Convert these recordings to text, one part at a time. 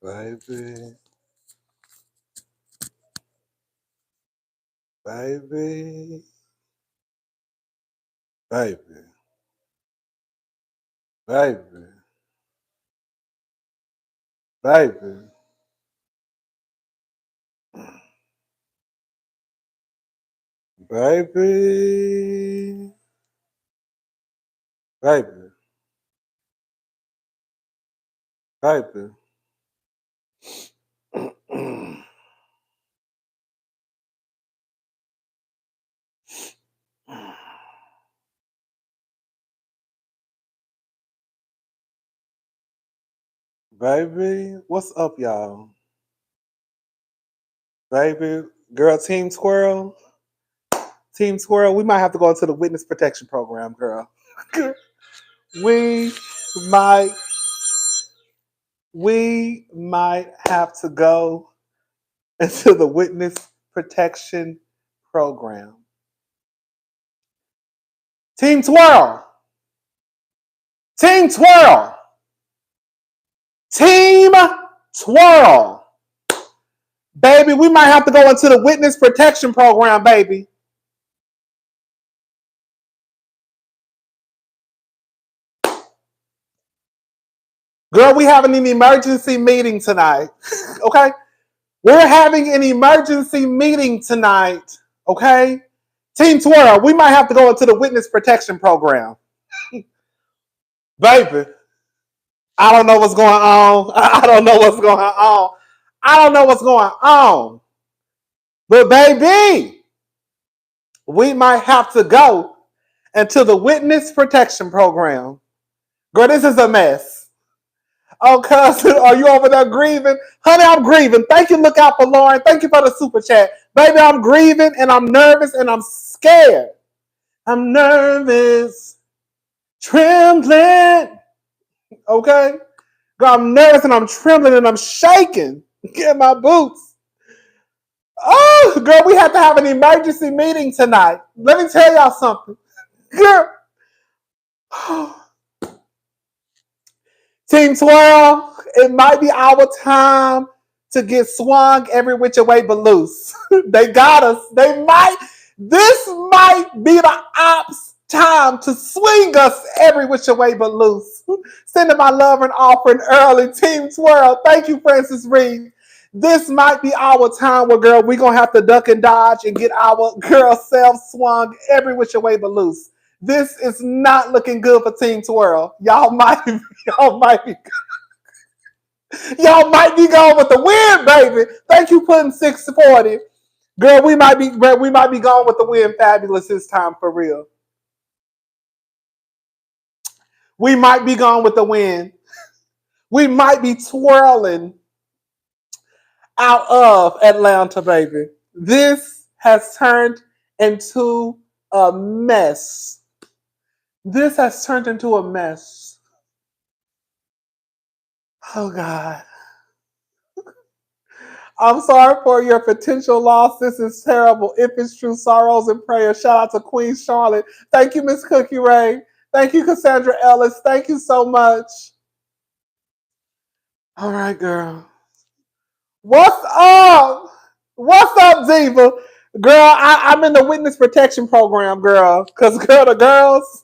Baby, baby, baby, baby, baby, baby, baby, baby. Baby, what's up, y'all? Baby, girl, Team Squirrel, we might have to go into the witness protection program, girl. we might, we might have to go into the witness protection program. Team Twirl, Team Twirl, Team Twirl. Baby, we might have to go into the witness protection program, baby. Girl, we having an emergency meeting tonight. Okay? We're having an emergency meeting tonight. Okay? Team Twirl, we might have to go into the witness protection program. Baby, I don't know what's going on. I don't know what's going on. I don't know what's going on. But baby, we might have to go into the witness protection program. Girl, this is a mess. Oh, cousin, are you over there grieving? Honey, I'm grieving. Thank you, Look Out for Lauren. Thank you for the super chat. Baby, I'm grieving and I'm nervous and I'm scared. I'm nervous, trembling. Okay? Girl, I'm nervous and I'm trembling and I'm shaking. Get my boots. Oh, girl, we have to have an emergency meeting tonight. Let me tell y'all something. Girl. Team 12, it might be our time to get swung every which way but loose. They got us. This might be the ops time to swing us every which way but loose. Sending my love and offering early. Team 12, thank you, Francis Reed. This might be our time where, girl, we're going to have to duck and dodge and get our girl self swung every which way but loose. This is not looking good for Team Twirl. Y'all might be y'all might be going with the win, baby. Thank you, putting 640. Girl, we might be going with the win fabulous this time for real. We might be going with the win. We might be twirling out of Atlanta, baby. This has turned into a mess. This has turned into a mess. Oh, God. I'm sorry for your potential loss. This is terrible. If it's true, sorrows and prayers. Shout out to Queen Charlotte. Thank you, Miss Cookie Ray. Thank you, Cassandra Ellis. Thank you so much. All right, girl. What's up? What's up, Diva? Girl, I'm in the witness protection program, girl. Because, girl, the girls,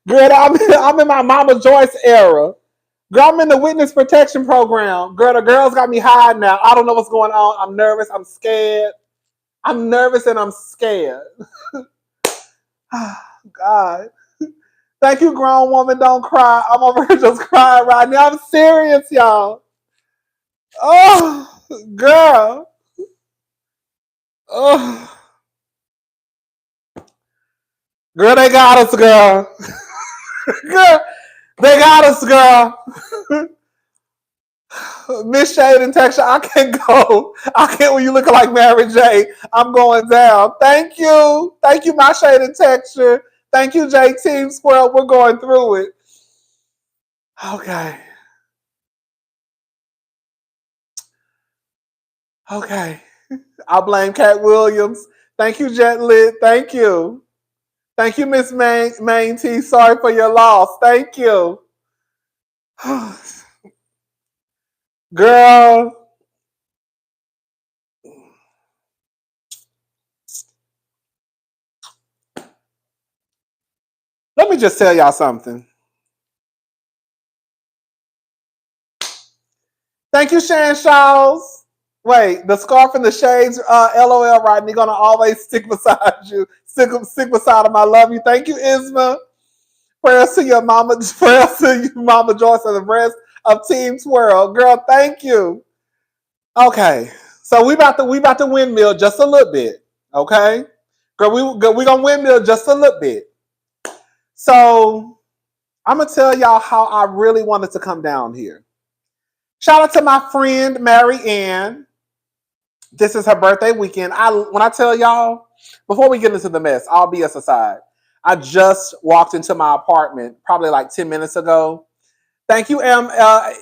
girl, I'm in my Mama Joyce era. Girl, I'm in the witness protection program. Girl, the girls got me high now. I don't know what's going on. I'm nervous. I'm scared. I'm nervous and I'm scared. God. Thank you, grown woman. Don't cry. I'm over here just crying right now. I'm serious, y'all. Oh, girl. Oh. Girl, they got us, girl. Girl, they got us, girl. Miss Shade and Texture, I can't go. I can't when you looking like Mary J. I'm going down. Thank you. Thank you, my Shade and Texture. Thank you, J Team Squirrel. We're going through it. Okay. Okay. I'll blame Cat Williams. Thank you, Jet Lit. Thank you. Thank you, Miss Main T. Sorry for your loss. Thank you. Girl, let me just tell y'all something. Thank you, Shan Shaws. Wait, the scarf and the shades, LOL, Rodney, gonna always stick beside you. Stick beside him. I love you. Thank you, Isma. Prayers to your mama, prayers to you, Mama Joyce, and the rest of Team Twirl. Girl, thank you. Okay, so we about to windmill just a little bit. Okay, girl, we gonna windmill just a little bit. So I'm gonna tell y'all how I really wanted to come down here. Shout out to my friend Mary Ann. This is her birthday weekend. When I tell y'all, before we get into the mess, all BS aside, I just walked into my apartment probably like 10 minutes ago. Thank you,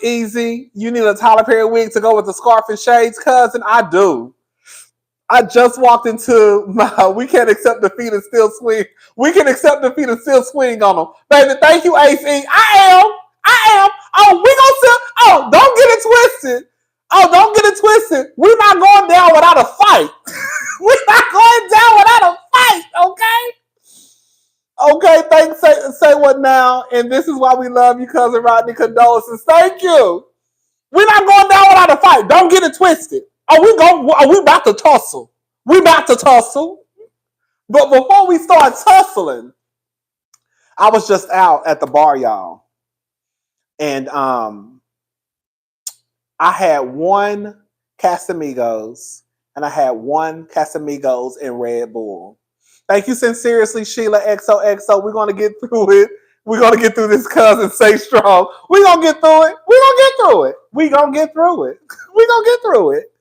Easy. You need a Tyler Perry wig to go with the scarf and shades, cousin. I do. I just walked into my We Can't Accept Defeat and Still Swing. We can accept defeat and still swing on them. Baby, thank you, AC. I am. Oh, we gonna still. Oh, don't get it twisted. Oh, don't get it twisted. We're not going down without a fight. We're not going down without a fight, okay? Okay, thanks. Say what now? And this is why we love you, cousin Rodney. Condolences. Thank you. We're not going down without a fight. Don't get it twisted. We about to tussle? We about to tussle. But before we start tussling, I was just out at the bar, y'all. And I had one Casamigos and I had one Casamigos and Red Bull. Thank you sincerely, Sheila XOXO. We're gonna get through it. We're gonna get through this, cousin. Stay strong. We're gonna get through it. We're gonna get through it. We're gonna get through it. We're gonna get through it.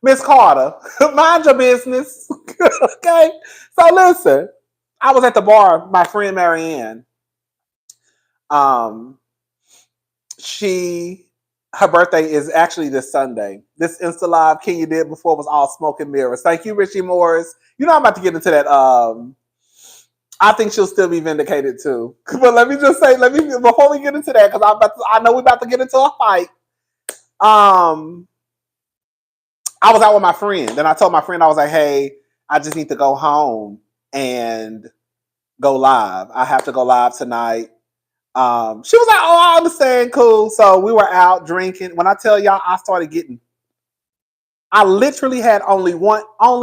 Miss Carter, mind your business. Okay. So listen, I was at the bar, my friend Marianne. Um, her birthday is actually this Sunday. This Insta Live Kenya did before was all smoke and mirrors. Thank you, Richie Morris. You know I'm about to get into that. I think she'll still be vindicated too. But let me just say, before we get into that, because I know we're about to get into a fight. I was out with my friend, and I told my friend, I was like, hey, I just need to go home and go live. I have to go live tonight. She was like, oh, I understand, cool. So we were out drinking. When I tell y'all, I literally had only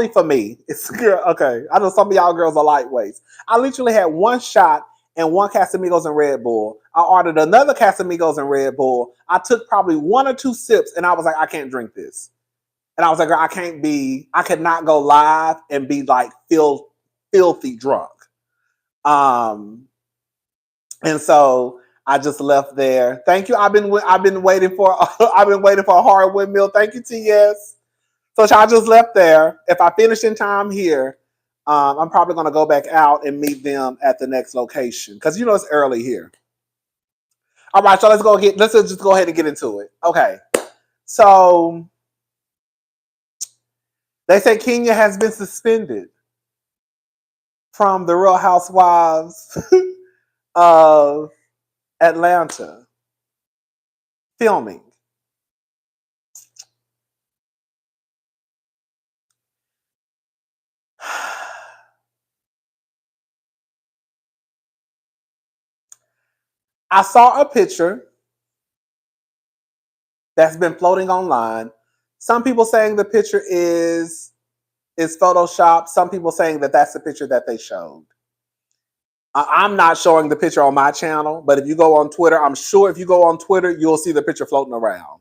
for me. It's okay. I know some of y'all girls are lightweights. I literally had one shot and one Casamigos and Red Bull. I ordered another Casamigos and Red Bull. I took probably one or two sips, and I was like, I can't drink this. And I was like, girl, I could not go live and be like filthy drunk. And so I just left there. Thank you. I've been waiting for a hard windmill. Thank you, TS. So I just left there. If I finish in time here, I'm probably gonna go back out and meet them at the next location. Because it's early here. All right, so let's just go ahead and get into it. Okay. So they say Kenya has been suspended from the Real Housewives of Atlanta filming. I saw a picture that's been floating online. Some people saying the picture is Photoshop. Some people saying that that's the picture that they showed. I'm not showing the picture on my channel, but if you go on Twitter, I'm sure if you go on Twitter, you'll see the picture floating around.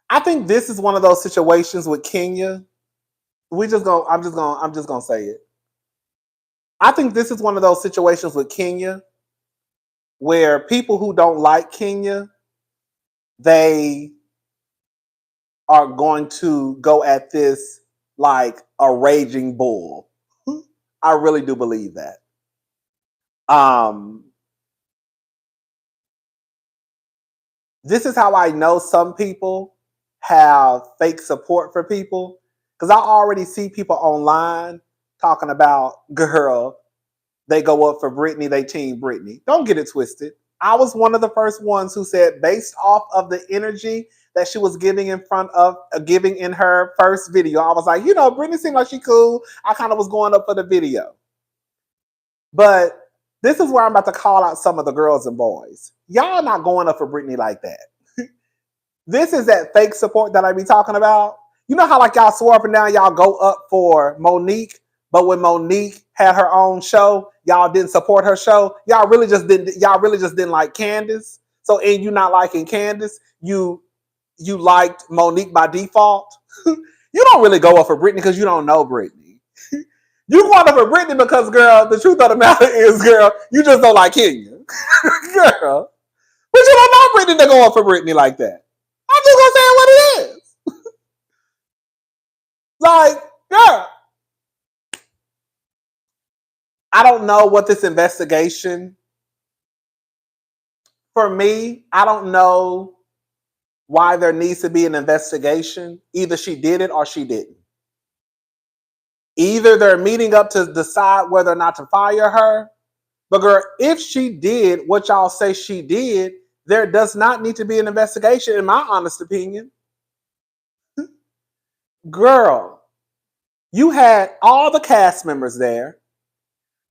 I think this is one of those situations with Kenya. I'm just gonna say it. I think this is one of those situations with Kenya where people who don't like Kenya, they are going to go at this like a raging bull. I really do believe that. This is how I know some people have fake support for people, because I already see people online talking about, girl, they go up for Britney, they team Britney. Don't get it twisted. I was one of the first ones who said, based off of the energy that she was giving in front of, giving in her first video, I was like, Britney seemed like she cool. I kind of was going up for the video. But this is where I'm about to call out some of the girls and boys. Y'all not going up for Britney like that. This is that fake support that I be talking about. You know how like y'all swore up and down, y'all go up for Monique, but when Monique had her own show, y'all didn't support her show. Y'all really just didn't like Candace. So in you not liking Candace, you liked Monique by default. You don't really go up for Britney because you don't know Britney. You going up for Britney because, girl, the truth of the matter is, girl, you just don't like Kenya. Girl. But you don't know Britney to go up for Britney like that. I'm just gonna say what it is. Like, girl. I don't know what this investigation, for me, I don't know why there needs to be an investigation. Either she did it or she didn't. Either they're meeting up to decide whether or not to fire her. But girl, if she did what y'all say she did, there does not need to be an investigation, in my honest opinion. Girl, you had all the cast members there.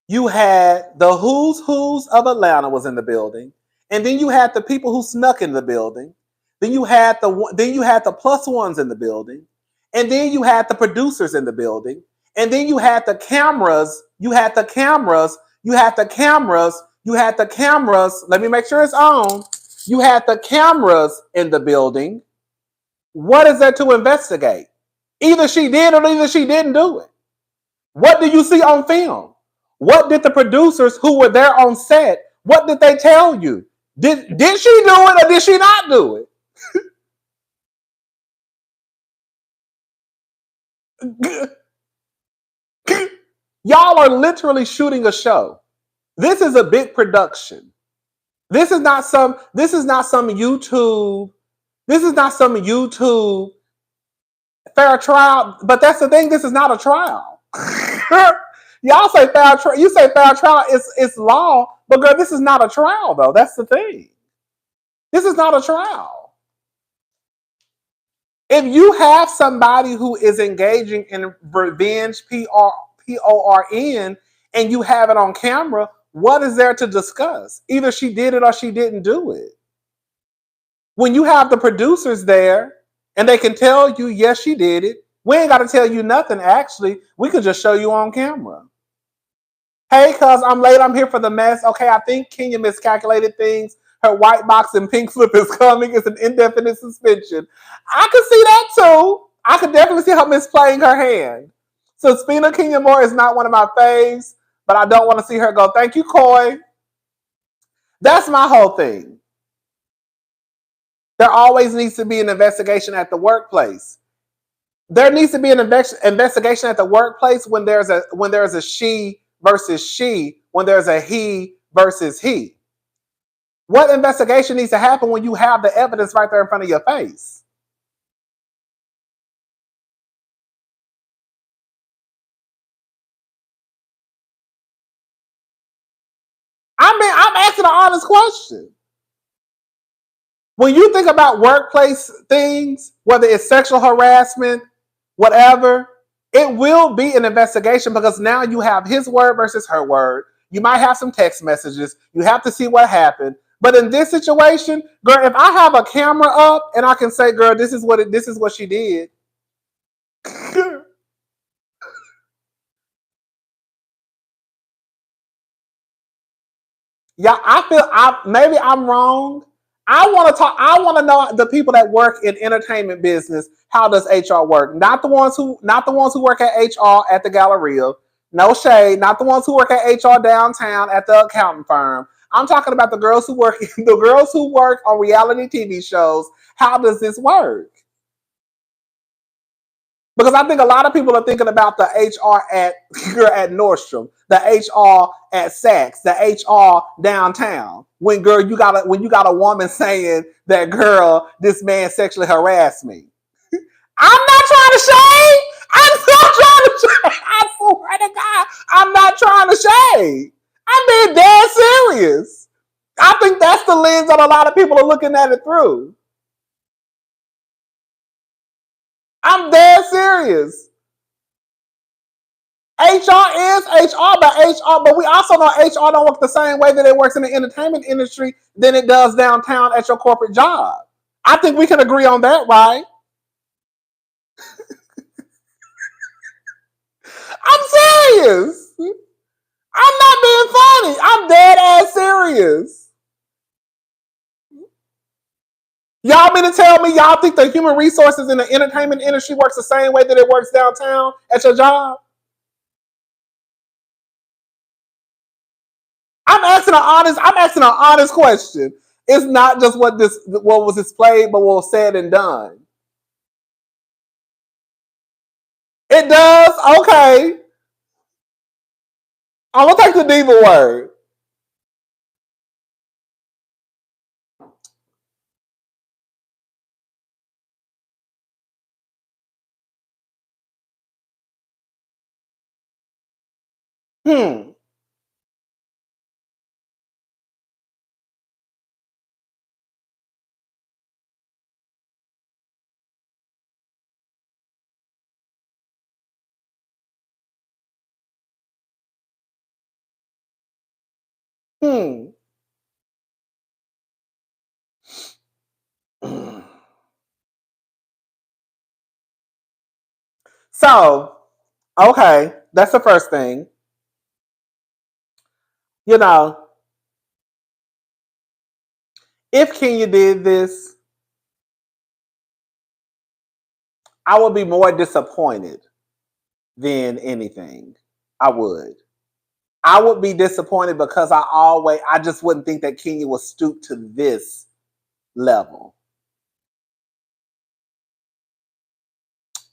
You had the who's of Atlanta was in the building. And then you had the people who snuck in the building. Then you had the plus ones in the building. And then you had the producers in the building. And then you had the cameras. You had the cameras. Let me make sure it's on. You had the cameras in the building. What is there to investigate? Either she did or either she didn't do it. What do you see on film? What did the producers who were there on set, what did they tell you? Did she do it or did she not do it? Y'all are literally shooting a show. This is a big production. This is not some YouTube fair trial, but that's the thing, this is not a trial. Y'all say fair trial, you say fair trial, it's law, but girl, this is not a trial though. That's the thing. This is not a trial. If you have somebody who is engaging in revenge, PORN, and you have it on camera, what is there to discuss? Either she did it or she didn't do it. When you have the producers there and they can tell you, yes, she did it, we ain't got to tell you nothing, actually. We could just show you on camera. Hey, cuz I'm late, I'm here for the mess. Okay, I think Kenya miscalculated things. Her white box and pink slip is coming. It's an indefinite suspension. I could see that too. I could definitely see her misplaying her hand. Suspina Kenya Moore is not one of my faves, but I don't want to see her go. Thank you, Coy. That's my whole thing. There always needs to be an investigation at the workplace. There needs to be an investigation at the workplace when there's a she versus she, when there's a he versus he. What investigation needs to happen when you have the evidence right there in front of your face? I'm asking an honest question. When you think about workplace things, whether it's sexual harassment, whatever, it will be an investigation because now you have his word versus her word. You might have some text messages. You have to see what happened. But in this situation, girl, if I have a camera up and I can say, girl, this is what she did. Yeah, maybe I'm wrong. I want to know the people that work in entertainment business. How does HR work? Not the ones who work at HR at the Galleria. No shade. Not the ones who work at HR downtown at the accounting firm. I'm talking about the girls who work on reality TV shows. How does this work? Because I think a lot of people are thinking about the HR at Nordstrom, the HR at Saks, the HR downtown. When you got a woman saying that, girl, this man sexually harassed me. I'm not trying to shame. I'm not trying to shame. I swear to God, I'm not trying to shade. I'm being dead serious. I think that's the lens that a lot of people are looking at it through. I'm dead serious. HR is HR, but we also know HR don't work the same way that it works in the entertainment industry than it does downtown at your corporate job. I think we can agree on that, right? I'm serious. I'm not being funny. I'm dead ass serious. Y'all mean to tell me y'all think the human resources in the entertainment industry works the same way that it works downtown at your job? I'm asking an honest question. It's not just what was displayed, but what was said and done. It does? Okay. I'm gonna take the diva word. Hmm. Hmm. So, okay, that's the first thing. You know, if Kenya did this, I would be more disappointed than anything. I would. I would be disappointed because I just wouldn't think that Kenya would stoop to this level.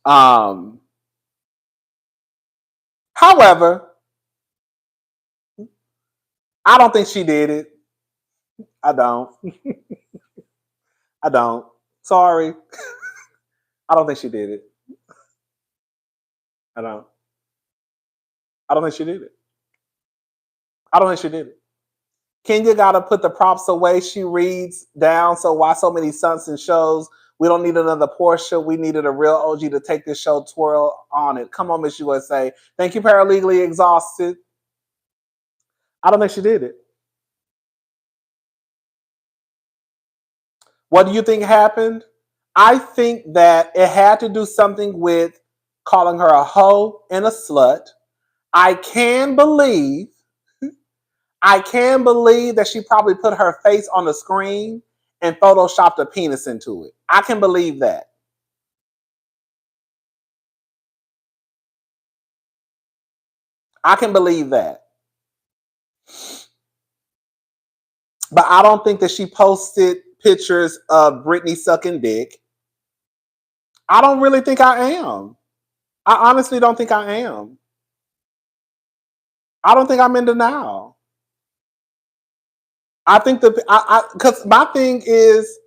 Um, However, I don't think she did it. I don't. I don't. Sorry. I don't think she did it. I don't. I don't think she did it. I don't think she did it. Kenya got to put the props away. She reads down. So why so many stunts and shows? We don't need another Porsha. We needed a real OG to take this show twirl on it. Come on, Miss USA. Thank you, Paralegally Exhausted. I don't think she did it. What do you think happened? I think that it had to do something with calling her a hoe and a slut. I can believe that she probably put her face on the screen and photoshopped a penis into it. I can believe that. I can believe that. But I don't think that she posted pictures of Britney sucking dick. I don't really think I am. I honestly don't think I am. I don't think I'm in denial. I think because my thing is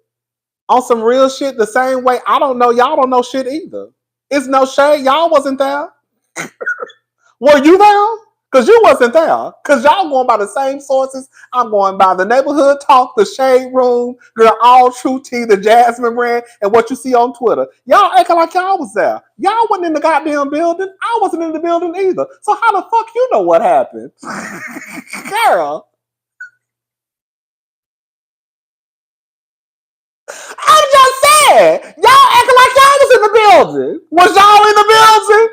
on some real shit, the same way I don't know, y'all don't know shit either. It's no shade. Y'all wasn't there. Were you there? Because you wasn't there. Because y'all going by the same sources. I'm going by the neighborhood talk, the shade room, girl, all true tea, the Jasmine brand, and what you see on Twitter. Y'all acting like y'all was there. Y'all wasn't in the goddamn building. I wasn't in the building either. So how the fuck you know what happened? Girl. I'm just saying. Y'all acting like y'all was in the building. Was y'all in the building?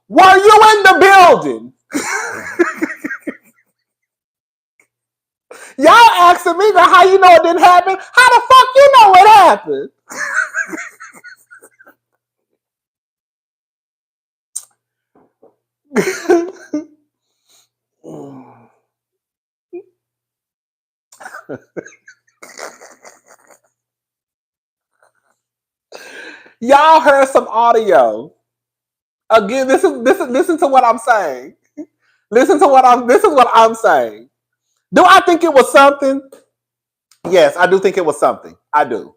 Were you in the building? Y'all asking me how you know it didn't happen? How the fuck you know it happened? Y'all heard some audio. Again, listen to what I'm saying. This is what I'm saying. Do I think it was something? Yes, I do think it was something. I do.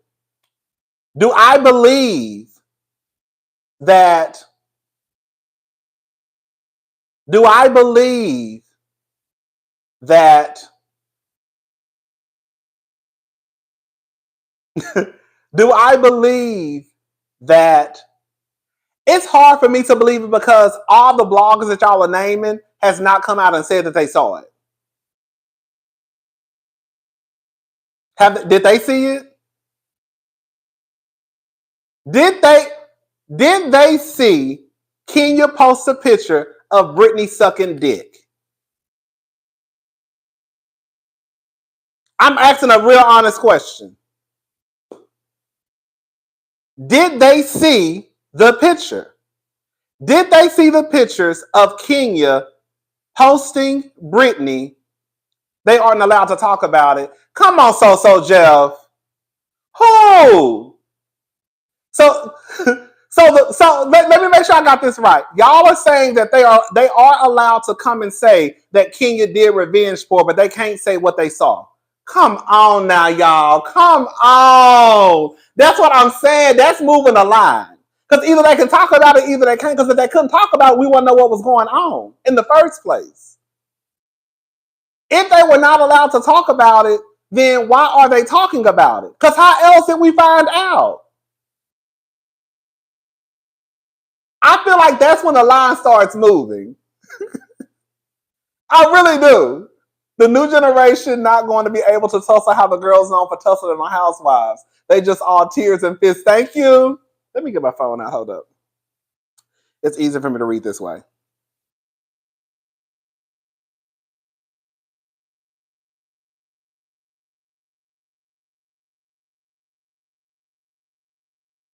Do I believe that Do I believe that do I believe that it's hard for me to believe it because all the bloggers that y'all are naming has not come out and said that they saw it. Did they see it? Did they see Kenya post a picture of Britney sucking dick? I'm asking a real honest question. Did they see the picture? Did they see the pictures of Kenya posting Britney? They aren't allowed to talk about it. Come on, So Jeff. Who? So let me make sure I got this right. Y'all are saying that they are allowed to come and say that Kenya did revenge porn, but they can't say what they saw. Come on now, y'all. Come on. That's what I'm saying. That's moving the line. Because either they can talk about it, either they can't. Because if they couldn't talk about it, we wouldn't know what was going on in the first place. If they were not allowed to talk about it, then why are they talking about it? Because how else did we find out? I feel like that's when the line starts moving. I really do. The new generation not going to be able to tussle how the girls known for tussling on Housewives. They just all tears and fists. Thank you. Let me get my phone out. Hold up. It's easier for me to read this way.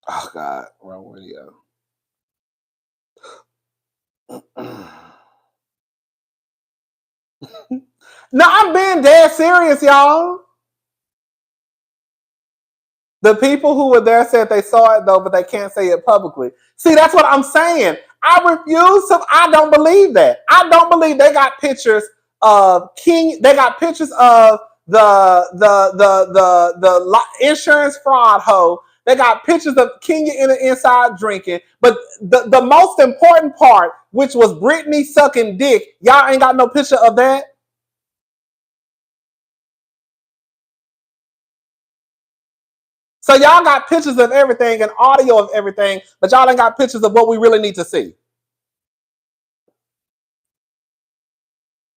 Oh, God. Wrong video. No, I'm being dead serious, y'all. The people who were there said they saw it, though, but they can't say it publicly. See, that's what I'm saying. I don't believe that. I don't believe they got pictures of King. They got pictures of the insurance fraud hoe. They got pictures of Kenya in the inside drinking. But the most important part, which was Britney sucking dick, y'all ain't got no picture of that. So y'all got pictures of everything and audio of everything, but y'all ain't got pictures of what we really need to see.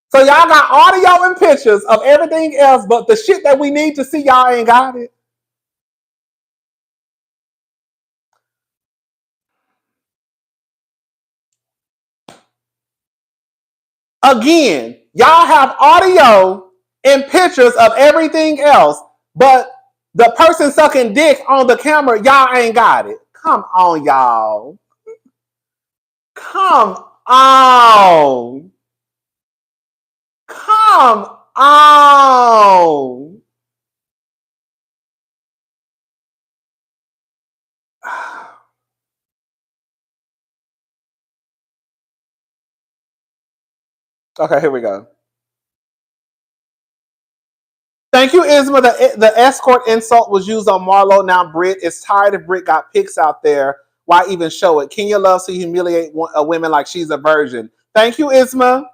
So y'all got audio and pictures of everything else, but the shit that we need to see, y'all ain't got it. Again, y'all have audio and pictures of everything else, but the person sucking dick on the camera, y'all ain't got it. Come on, y'all. Come on. Come on. Okay, here we go. Thank you, Isma. The escort insult was used on Marlo. Now Britt is tired if Britt got pics out there. Why even show it? Kenya loves to humiliate women like she's a virgin. Thank you, Isma.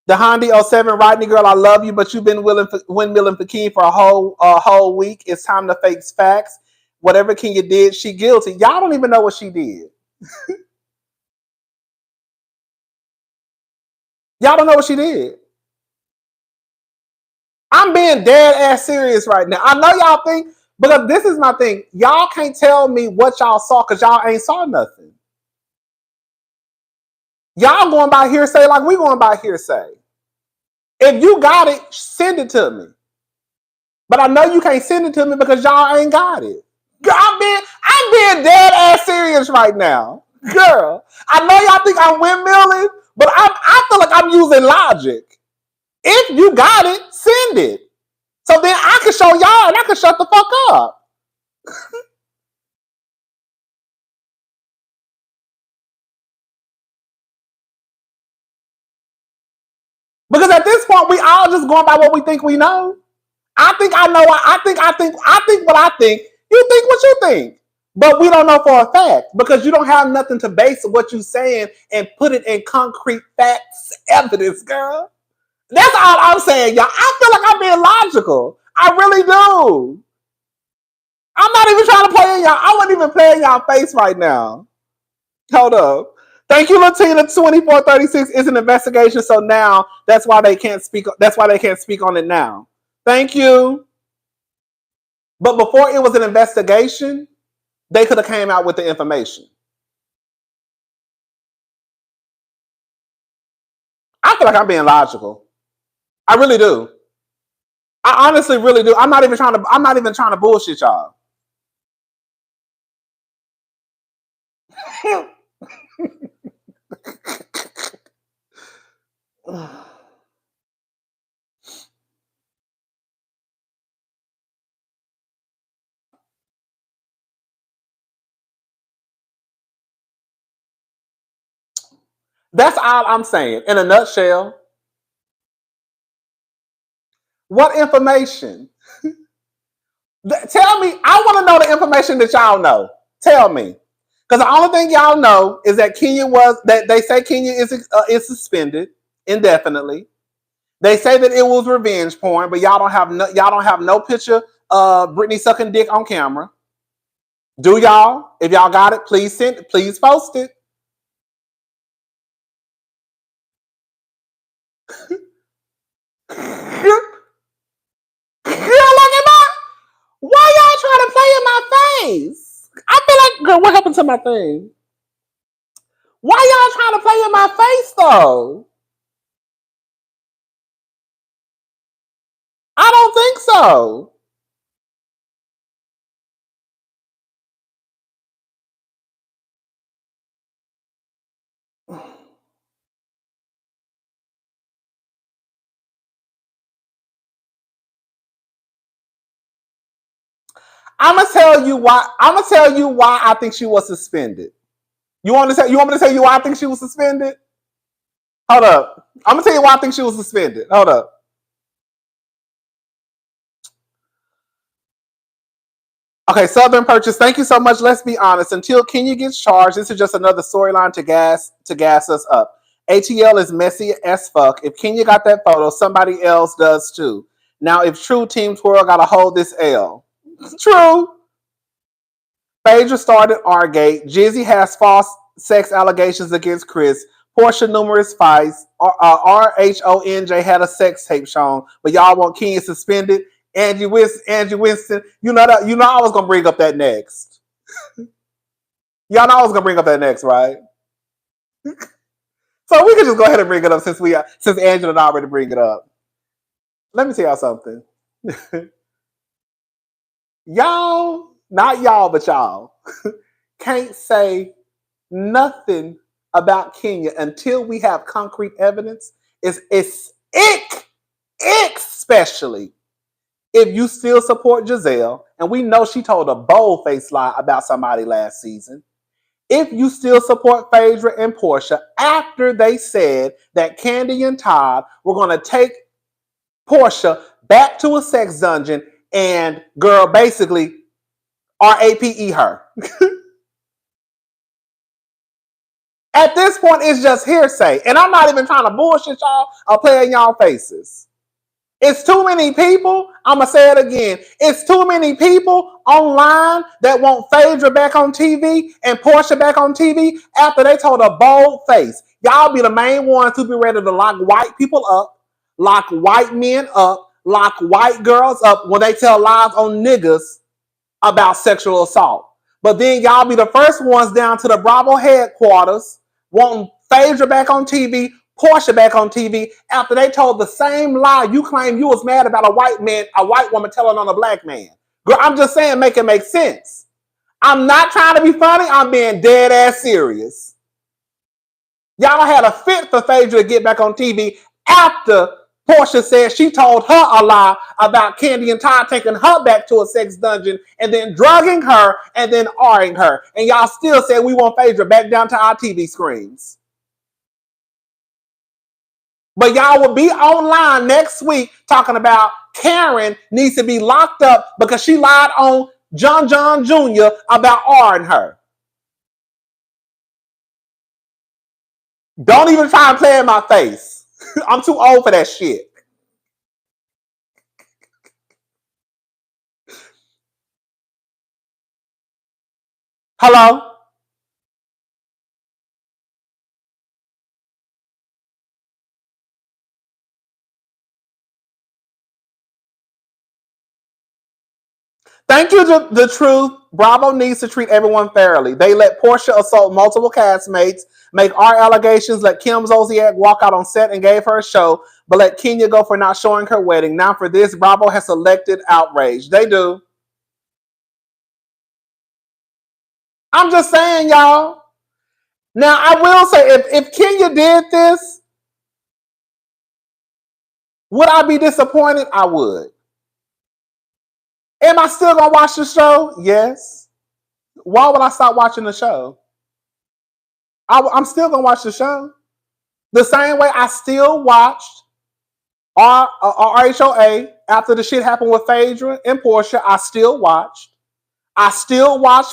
The Hondi 07 Rodney girl, I love you, but you've been windmilling for Kenya for a whole week. It's time to face facts. Whatever Kenya did, she guilty. Y'all don't even know what she did. Y'all don't know what she did. I'm being dead ass serious right now. I know y'all think, but this is my thing. Y'all can't tell me what y'all saw because y'all ain't saw nothing. Y'all going by hearsay like we going by hearsay. If you got it, send it to me. But I know you can't send it to me because y'all ain't got it. I'm being dead ass serious right now. Girl, I know y'all think I'm windmilling, but I feel like I'm using logic. If you got it, send it. So then I can show y'all and I can shut the fuck up. Because at this point, we all just going by what we think we know. I think I know. I think what I think. You think what you think. But we don't know for a fact because you don't have nothing to base what you're saying and put it in concrete facts, evidence, girl. That's all I'm saying, y'all. I feel like I'm being logical. I really do. I'm not even trying to play in y'all. I wasn't even playing y'all face right now. Hold up. Thank you, Latina. 2436 is an investigation, so now that's why they can't speak. That's why they can't speak on it now. Thank you. But before it was an investigation, they could have came out with the information. I feel like I'm being logical. I really do. I honestly really do. I'm not even trying to bullshit y'all. That's all I'm saying. In a nutshell, what information? Tell me. I want to know the information that y'all know. Tell me. Because the only thing y'all know is that Kenya they say Kenya is suspended indefinitely. They say that it was revenge porn, but y'all don't have no picture of Britney sucking dick on camera. Do y'all? If y'all got it, please post it. Why y'all trying to play in my face? I feel like, girl, what happened to my thing? Why y'all trying to play in my face though? I don't think so. I'm gonna tell you why. I think she was suspended. You want me to tell you why I think she was suspended? Hold up. I'm gonna tell you why I think she was suspended. Hold up. Okay, Southern Purchase. Thank you so much. Let's be honest. Until Kenya gets charged, this is just another storyline to gas us up. ATL is messy as fuck. If Kenya got that photo, somebody else does too. Now, if true, Team Twirl gotta hold this L. True. Phaedra started R-Gate. Jizzy has false sex allegations against Chris. Porsha numerous fights. RHONJ had a sex tape shown, but y'all want Kenya suspended. Angie Winston. You know I was gonna bring up that next. Y'all know I was gonna bring up that next, right? So we can just go ahead and bring it up since Angela and I already bring it up. Let me tell y'all something. Y'all, not y'all, but y'all, can't say nothing about Kenya until we have concrete evidence. It's ick, especially if you still support Jazelle, and we know she told a bold-faced lie about somebody last season. If you still support Phaedra and Porsha after they said that Candy and Todd were going to take Porsha back to a sex dungeon and, girl, basically RAPE her. At this point, it's just hearsay. And I'm not even trying to bullshit y'all or play in y'all faces. It's too many people. I'm going to say it again. It's too many people online that want Phaedra back on TV and Porsha back on TV after they told a bold face. Y'all be the main ones who be ready to lock white people up, lock white men up, lock white girls up when they tell lies on niggas about sexual assault. But then y'all be the first ones down to the Bravo headquarters wanting Phaedra back on TV, Porsha back on TV after they told the same lie you claim you was mad about a white woman telling on a black man. Girl, I'm just saying, make it make sense. I'm not trying to be funny. I'm being dead ass serious. Y'all had a fit for Phaedra to get back on TV after Porsha said she told her a lie about Candy and Todd taking her back to a sex dungeon and then drugging her and then R-ing her. And y'all still said we want Phaedra back down to our TV screens. But y'all will be online next week talking about Karen needs to be locked up because she lied on John Jr. about R and her. Don't even try and play in my face. I'm too old for that shit. Hello? Thank you to the truth. Bravo needs to treat everyone fairly. They let Porsha assault multiple castmates, make our allegations, let Kim Zolciak walk out on set and gave her a show, but let Kenya go for not showing her wedding. Now for this, Bravo has selected outrage. They do. I'm just saying, y'all. Now, I will say, if Kenya did this, would I be disappointed? I would. Am I still going to watch the show? Yes. Why would I stop watching the show? I'm still going to watch the show. The same way I still watched RHOA after the shit happened with Phaedra and Porsha. I still watched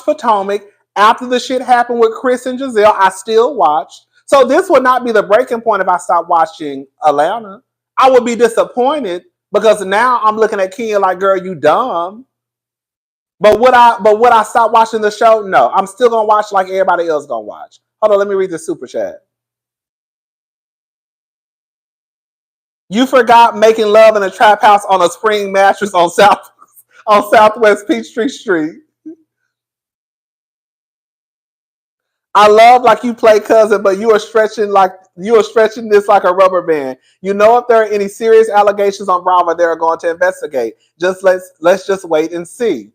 Potomac after the shit happened with Chris and Jazelle. I still watched. So this would not be the breaking point if I stopped watching Atlanta. I would be disappointed because now I'm looking at Kenya like, girl, you dumb. But would I stop watching the show? No. I'm still gonna watch like everybody else gonna watch. Hold on, let me read the super chat. You forgot making love in a trap house on a spring mattress on Southwest Peachtree Street. I love like you play cousin, but you are stretching this like a rubber band. You know if there are any serious allegations on Bravo, they're going to investigate. Let's just wait and see.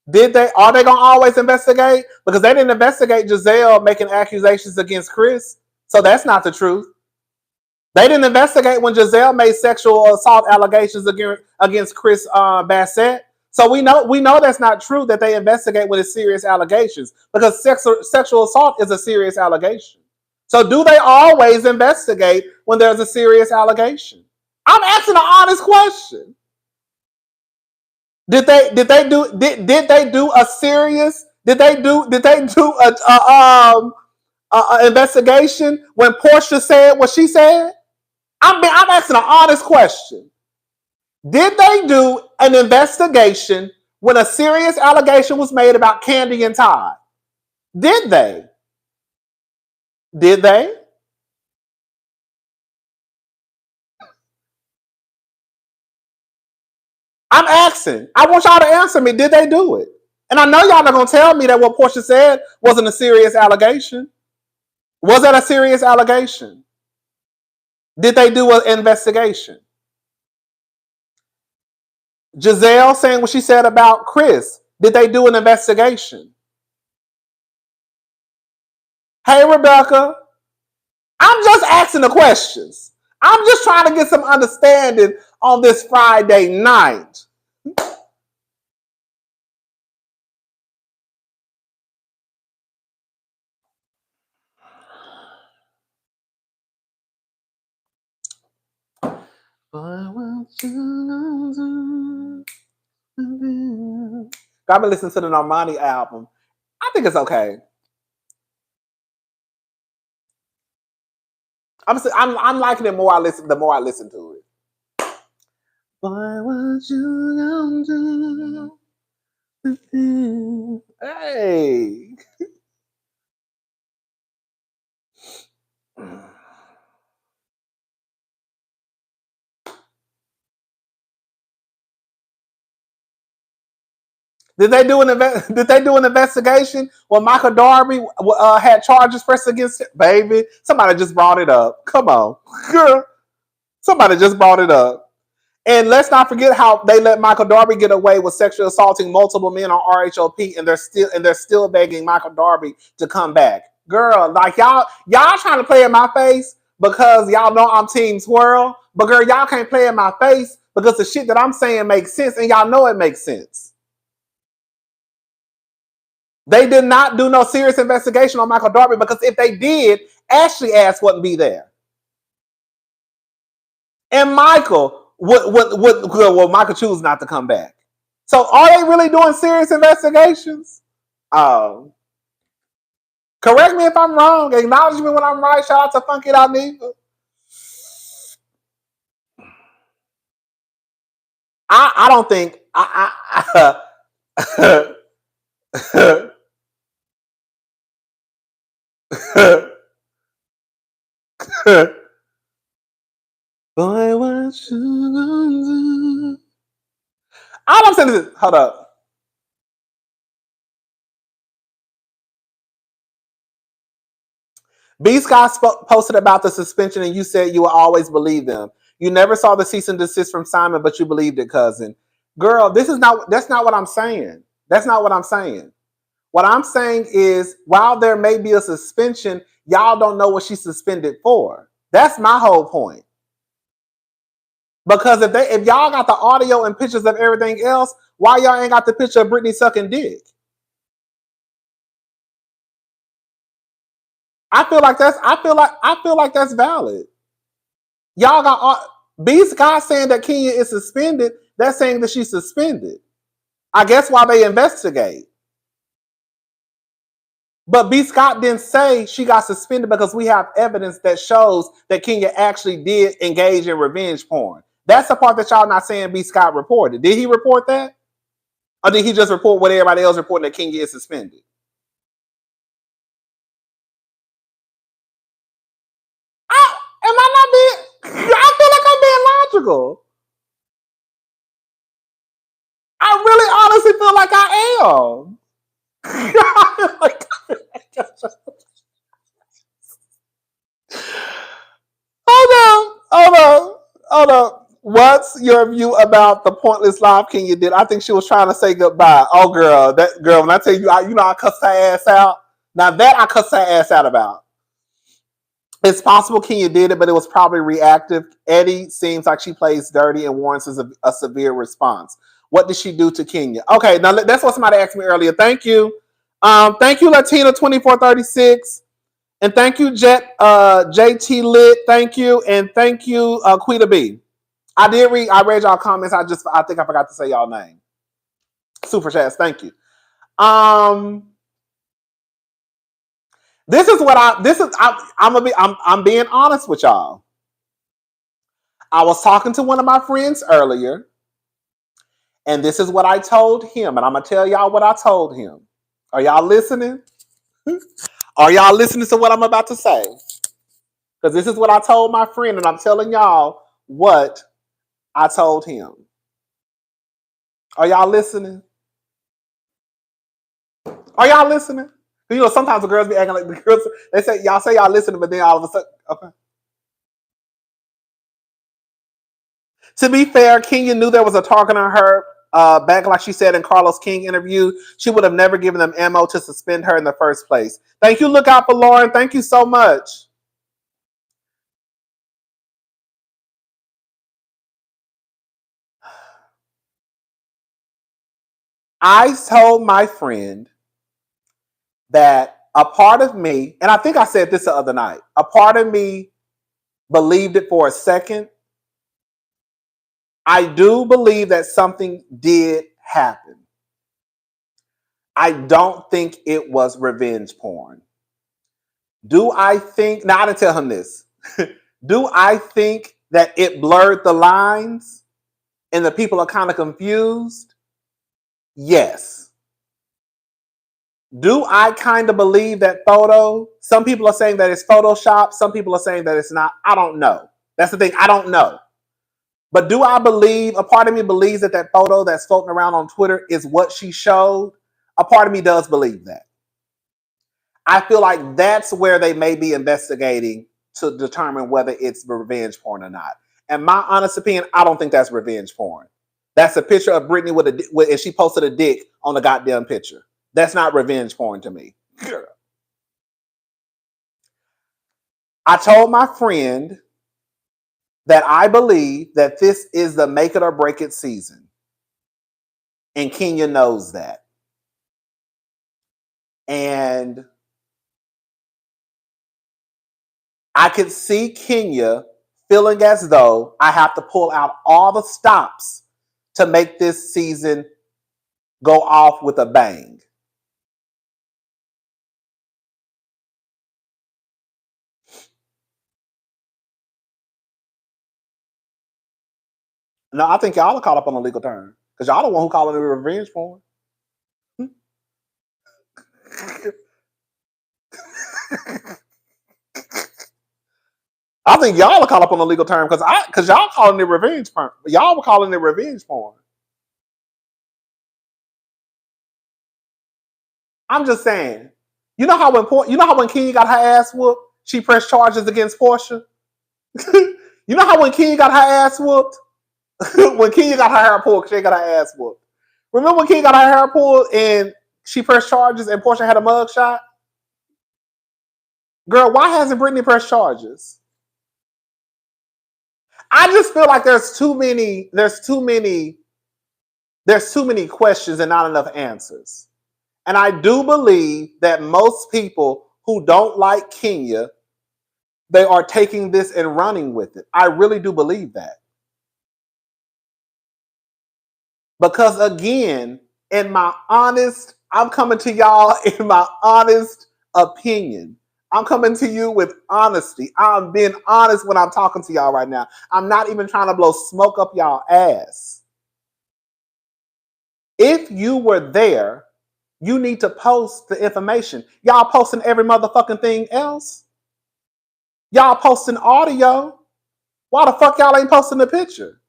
Are they gonna always investigate? Because they didn't investigate Jazelle making accusations against Chris. So that's not the truth. They didn't investigate when Jazelle made sexual assault allegations against Chris Bassett. So we know that's not true that they investigate when it's serious allegations because sexual assault is a serious allegation. So do they always investigate when there's a serious allegation? I'm asking an honest question. Did they do a serious? Did they do a investigation when Porsha said what she said? I'm asking an honest question. Did they do an investigation when a serious allegation was made about Candy and Todd? Did they? Did they? I'm asking. I want y'all to answer me. Did they do it? And I know y'all not going to tell me that what Porsha said wasn't a serious allegation. Was that a serious allegation? Did they do an investigation? Jazelle saying what she said about Chris. Did they do an investigation? Hey, Rebecca. I'm just asking the questions. I'm just trying to get some understanding on this Friday night. I've been listening to the Normani album. I think it's okay. I'm liking it more. The more I listen to it. Boy, what you gonna do? Hey. Did they do an investigation when Michael Darby had charges pressed against him? Baby, somebody just brought it up. Come on, girl. Somebody just brought it up. And let's not forget how they let Michael Darby get away with sexually assaulting multiple men on RHOP, and they're still begging Michael Darby to come back. Girl, like y'all trying to play in my face because y'all know I'm Team Swirl, but girl, y'all can't play in my face because the shit that I'm saying makes sense, and y'all know it makes sense. They did not do no serious investigation on Michael Darby because if they did, Ashley ass wouldn't be there. And Michael Michael choose not to come back. So are they really doing serious investigations? Oh. Correct me if I'm wrong. Acknowledge me when I'm right. Shout out to Funky Daniva. I don't think Boy, what you gonna do? All I'm saying is, hold up. B. Scott posted about the suspension, and you said you will always believe them. You never saw the cease and desist from Simon, but you believed it, cousin. Girl, that's not what I'm saying. That's not what I'm saying. What I'm saying is, while there may be a suspension, y'all don't know what she's suspended for. That's my whole point. Because if y'all got the audio and pictures of everything else, why y'all ain't got the picture of Britney sucking dick? I feel like that's valid. Y'all got B. Scott saying that Kenya is suspended. That's saying that she's suspended. I guess while they investigate. But B. Scott didn't say she got suspended because we have evidence that shows that Kenya actually did engage in revenge porn. That's the part that y'all not saying B. Scott reported. Did he report that? Or did he just report what everybody else reporting that Kenya is suspended? Am I not being... I feel like I'm being logical. I really honestly feel like I am. Hold on. What's your view about the pointless live Kenya did? I think she was trying to say goodbye. Oh, girl, that girl. When I tell you, I cussed her ass out. Now that I cussed her ass out about. It's possible Kenya did it, but it was probably reactive. Eddie seems like she plays dirty and warrants a severe response. What did she do to Kenya? Okay, now that's what somebody asked me earlier. Thank you. Thank you, Latina2436. And thank you, JT Lit. Thank you. And thank you, Quita B. I read y'all comments. I think I forgot to say y'all name. Super chats. Thank you. I'm being honest with y'all. I was talking to one of my friends earlier, and this is what I told him, and I'm gonna tell y'all what I told him. Are y'all listening? Are y'all listening to what I'm about to say? Because this is what I told my friend, and I'm telling y'all what I told him. Are y'all listening? Are y'all listening? You know, sometimes the girls be acting like the girls. They say y'all listening, but then all of a sudden, okay. To be fair, Kenya knew there was a target on her back, like she said in Carlos King interview. She would have never given them ammo to suspend her in the first place. Thank you. Look out for Lauren. Thank you so much. I told my friend that a part of me, and I think I said this the other night, a part of me believed it for a second. I do believe that something did happen. I don't think it was revenge porn. Do I think, now I didn't tell him this. Do I think that it blurred the lines and the people are kind of confused? Yes. Do I kind of believe that photo? Some people are saying that it's Photoshop. Some people are saying that it's not. I don't know. That's the thing. I don't know. But do I believe, a part of me believes that that photo that's floating around on Twitter is what she showed? A part of me does believe that. I feel like that's where they may be investigating to determine whether it's revenge porn or not. And my honest opinion, I don't think that's revenge porn. That's a picture of Britney and she posted a dick on the goddamn picture. That's not revenge porn to me. Girl. I told my friend that I believe that this is the make it or break it season. And Kenya knows that. And I could see Kenya feeling as though I have to pull out all the stops to make this season go off with a bang. No, I think y'all are caught up on a legal term because y'all the one who calling it revenge porn. I think y'all are caught up on the legal term because y'all calling it revenge porn. Y'all were calling it revenge porn. I'm just saying. You know how when Kenya got her ass whooped, she pressed charges against Porsha. You know how when Kenya got her ass whooped, when Kenya got her hair pulled, she got her ass whooped. Remember when Kenya got her hair pulled and she pressed charges and Porsha had a mug shot? Girl, why hasn't Brittany pressed charges? I just feel like there's too many questions and not enough answers. And I do believe that most people who don't like Kenya, they are taking this and running with it. I really do believe that. Because again, I'm coming to y'all in my honest opinion. I'm coming to you with honesty. I'm being honest when I'm talking to y'all right now. I'm not even trying to blow smoke up y'all ass. If you were there, you need to post the information. Y'all posting every motherfucking thing else. Y'all posting audio. Why the fuck y'all ain't posting the picture?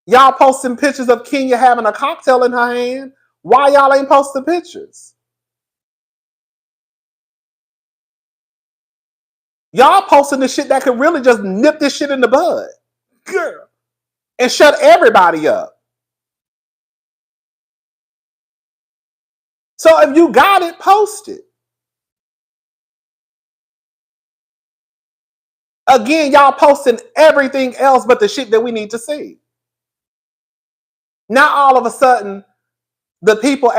Y'all posting pictures of Kenya having a cocktail in her hand. Why y'all ain't posting pictures? Y'all posting the shit that could really just nip this shit in the bud. Girl. And shut everybody up. So if you got it, post it. Again, y'all posting everything else but the shit that we need to see. Now all of a sudden, the people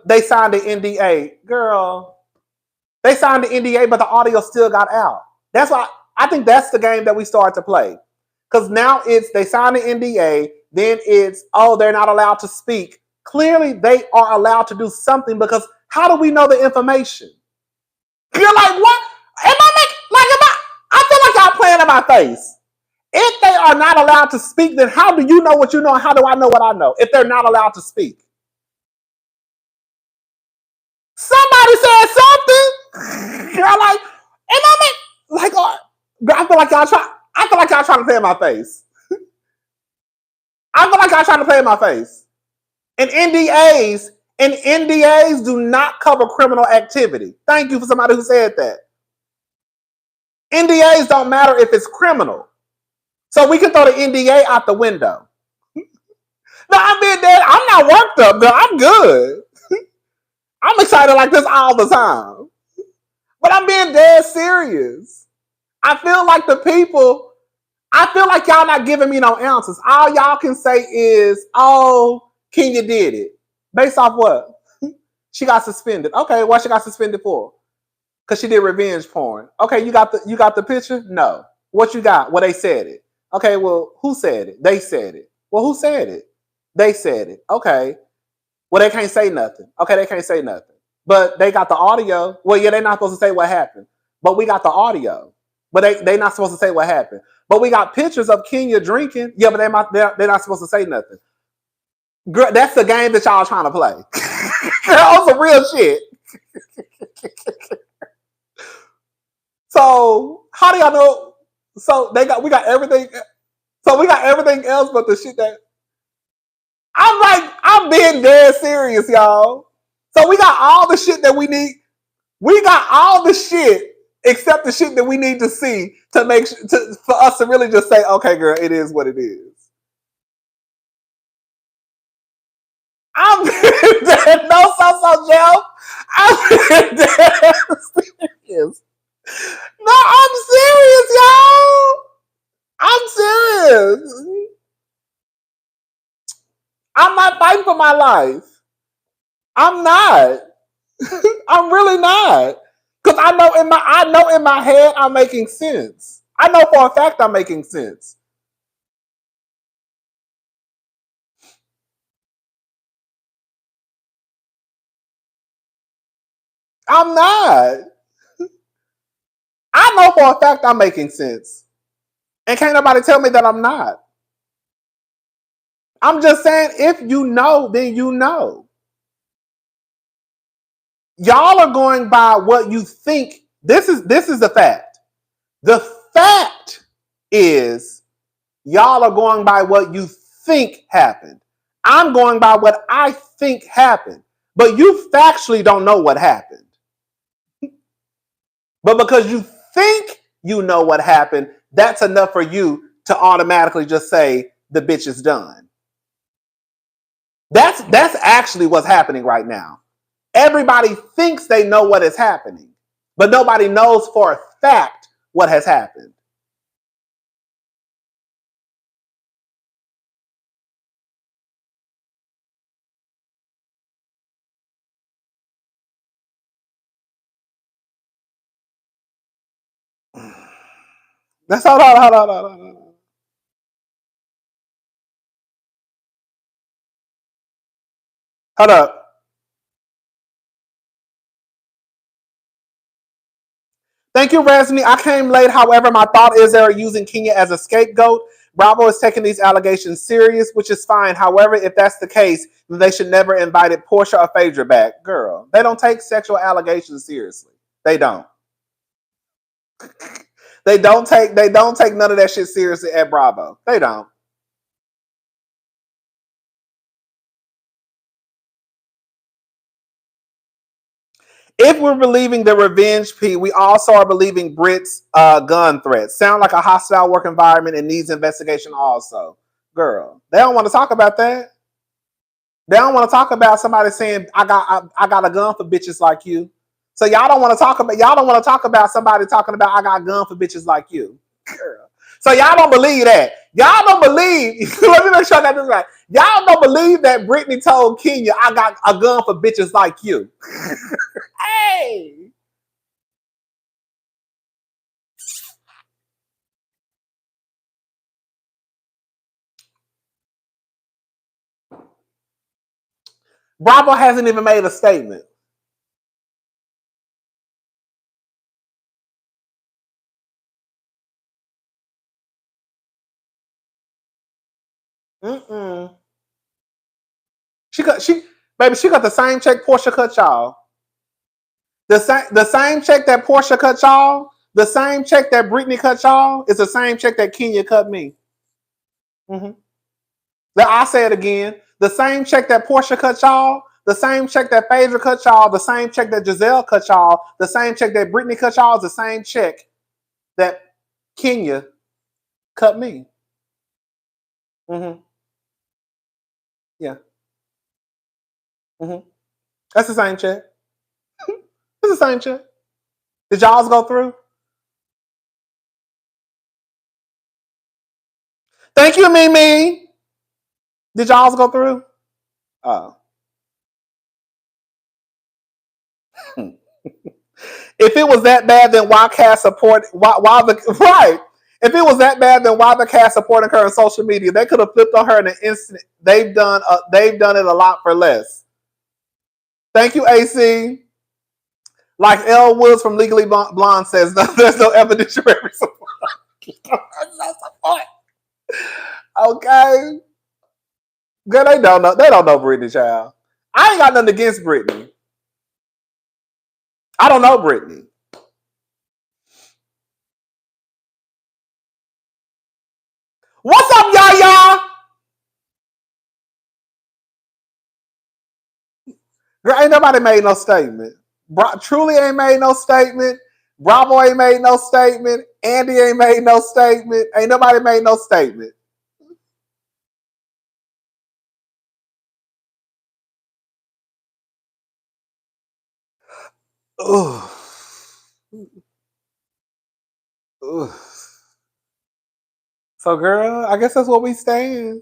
they signed the NDA. Girl, they signed the NDA, but the audio still got out. That's why I think that's the game that we start to play. Because now they signed the NDA, then they're not allowed to speak. Clearly, they are allowed to do something because how do we know the information? You're like, what? I feel like y'all playing in my face. If they are not allowed to speak, then how do you know what you know and how do I know what I know if they're not allowed to speak? Somebody said something. You're like, I feel like y'all trying to play in my face. I feel like y'all trying to play in my face. And NDAs do not cover criminal activity. Thank you for somebody who said that. NDAs don't matter if it's criminal. So we can throw the NDA out the window. No, I'm being dead. I'm not worked up, though. I'm good. I'm excited like this all the time. But I'm being dead serious. I feel like y'all not giving me no answers. All y'all can say is, oh, Kenya did it. Based off what? She got suspended. Okay, what she got suspended for? Because she did revenge porn. Okay, you got the picture? No. What you got? Well, they said it. Okay, well, who said it? They said it. Well, who said it? They said it. Okay. Well, they can't say nothing. Okay, they can't say nothing. But they got the audio. Well, yeah, they're not supposed to say what happened. But we got the audio. But they're not supposed to say what happened. But we got pictures of Kenya drinking. Yeah, but they're not supposed to say nothing. Girl, that's the game that y'all trying to play. Girl, some real shit. So how do y'all know? So we got everything. So we got everything else but the shit that I'm being dead serious, y'all. So we got all the shit that we need. We got all the shit except the shit that we need to see to for us to really just say, okay, girl, it is what it is. I'm dead. No, so Jeff. I'm dead serious. No, I'm serious, y'all. I'm serious. I'm not fighting for my life. I'm not. I'm really not. Because I know in my head I'm making sense. I know for a fact I'm making sense. I'm not. I know for a fact I'm making sense. And can't nobody tell me that I'm not. I'm just saying, if you know, then you know. Y'all are going by what you think. This is the fact. The fact is y'all are going by what you think happened. I'm going by what I think happened. But you factually don't know what happened. But because you think you know what happened, that's enough for you to automatically just say the bitch is done. That's actually what's happening right now. Everybody thinks they know what is happening, but nobody knows for a fact what has happened. That's hold on. Hold up. Thank you, Resmi. I came late. However, my thought is they're using Kenya as a scapegoat. Bravo is taking these allegations serious, which is fine. However, if that's the case, then they should never invited Porsha or Phaedra back. Girl, they don't take sexual allegations seriously. They don't. They don't take none of that shit seriously at Bravo. They don't. If we're believing the revenge P, we also are believing Brit's gun threats. Sound like a hostile work environment and needs investigation also. Girl, they don't want to talk about that. They don't want to talk about somebody saying I got a gun for bitches like you. So y'all don't want to talk about somebody talking about I got a gun for bitches like you. Girl. So y'all don't believe that. Y'all don't believe. Let me make sure I got this right. Y'all don't believe that Brittany told Kenya I got a gun for bitches like you. Hey. Bravo hasn't even made a statement. Mm-mm. She got the same check Porsha cut y'all. The same check that Porsha cut y'all, the same check that Brittany cut y'all, is the same check that Kenya cut me. Mm-hmm. I say it again. The same check that Porsha cut y'all, the same check that Phaedra cut y'all, the same check that Jazelle cut y'all, the same check that Brittany cut y'all is the same check that Kenya cut me. Mm-hmm. Yeah. Mm-hmm. That's the same check. It's the same check. Did y'all's go through? Thank you, Mimi. Did y'all's go through? Oh. If it was that bad, then why cast support? Why the right? If it was that bad, then why the cast supporting her on social media? They could have flipped on her in an instant. They've done it a lot for less. Thank you, AC. Like Elle Woods from Legally Blonde says, there's no evidentiary support. No support. Okay. Girl, they don't know. They don't know Britney, child. I ain't got nothing against Britney. I don't know Britney. What's up, y'all? Girl, ain't nobody made no statement. Truly ain't made no statement. Bravo ain't made no statement. Andy ain't made no statement. Ain't nobody made no statement. Ugh. Ugh. So, girl, I guess that's what we stand.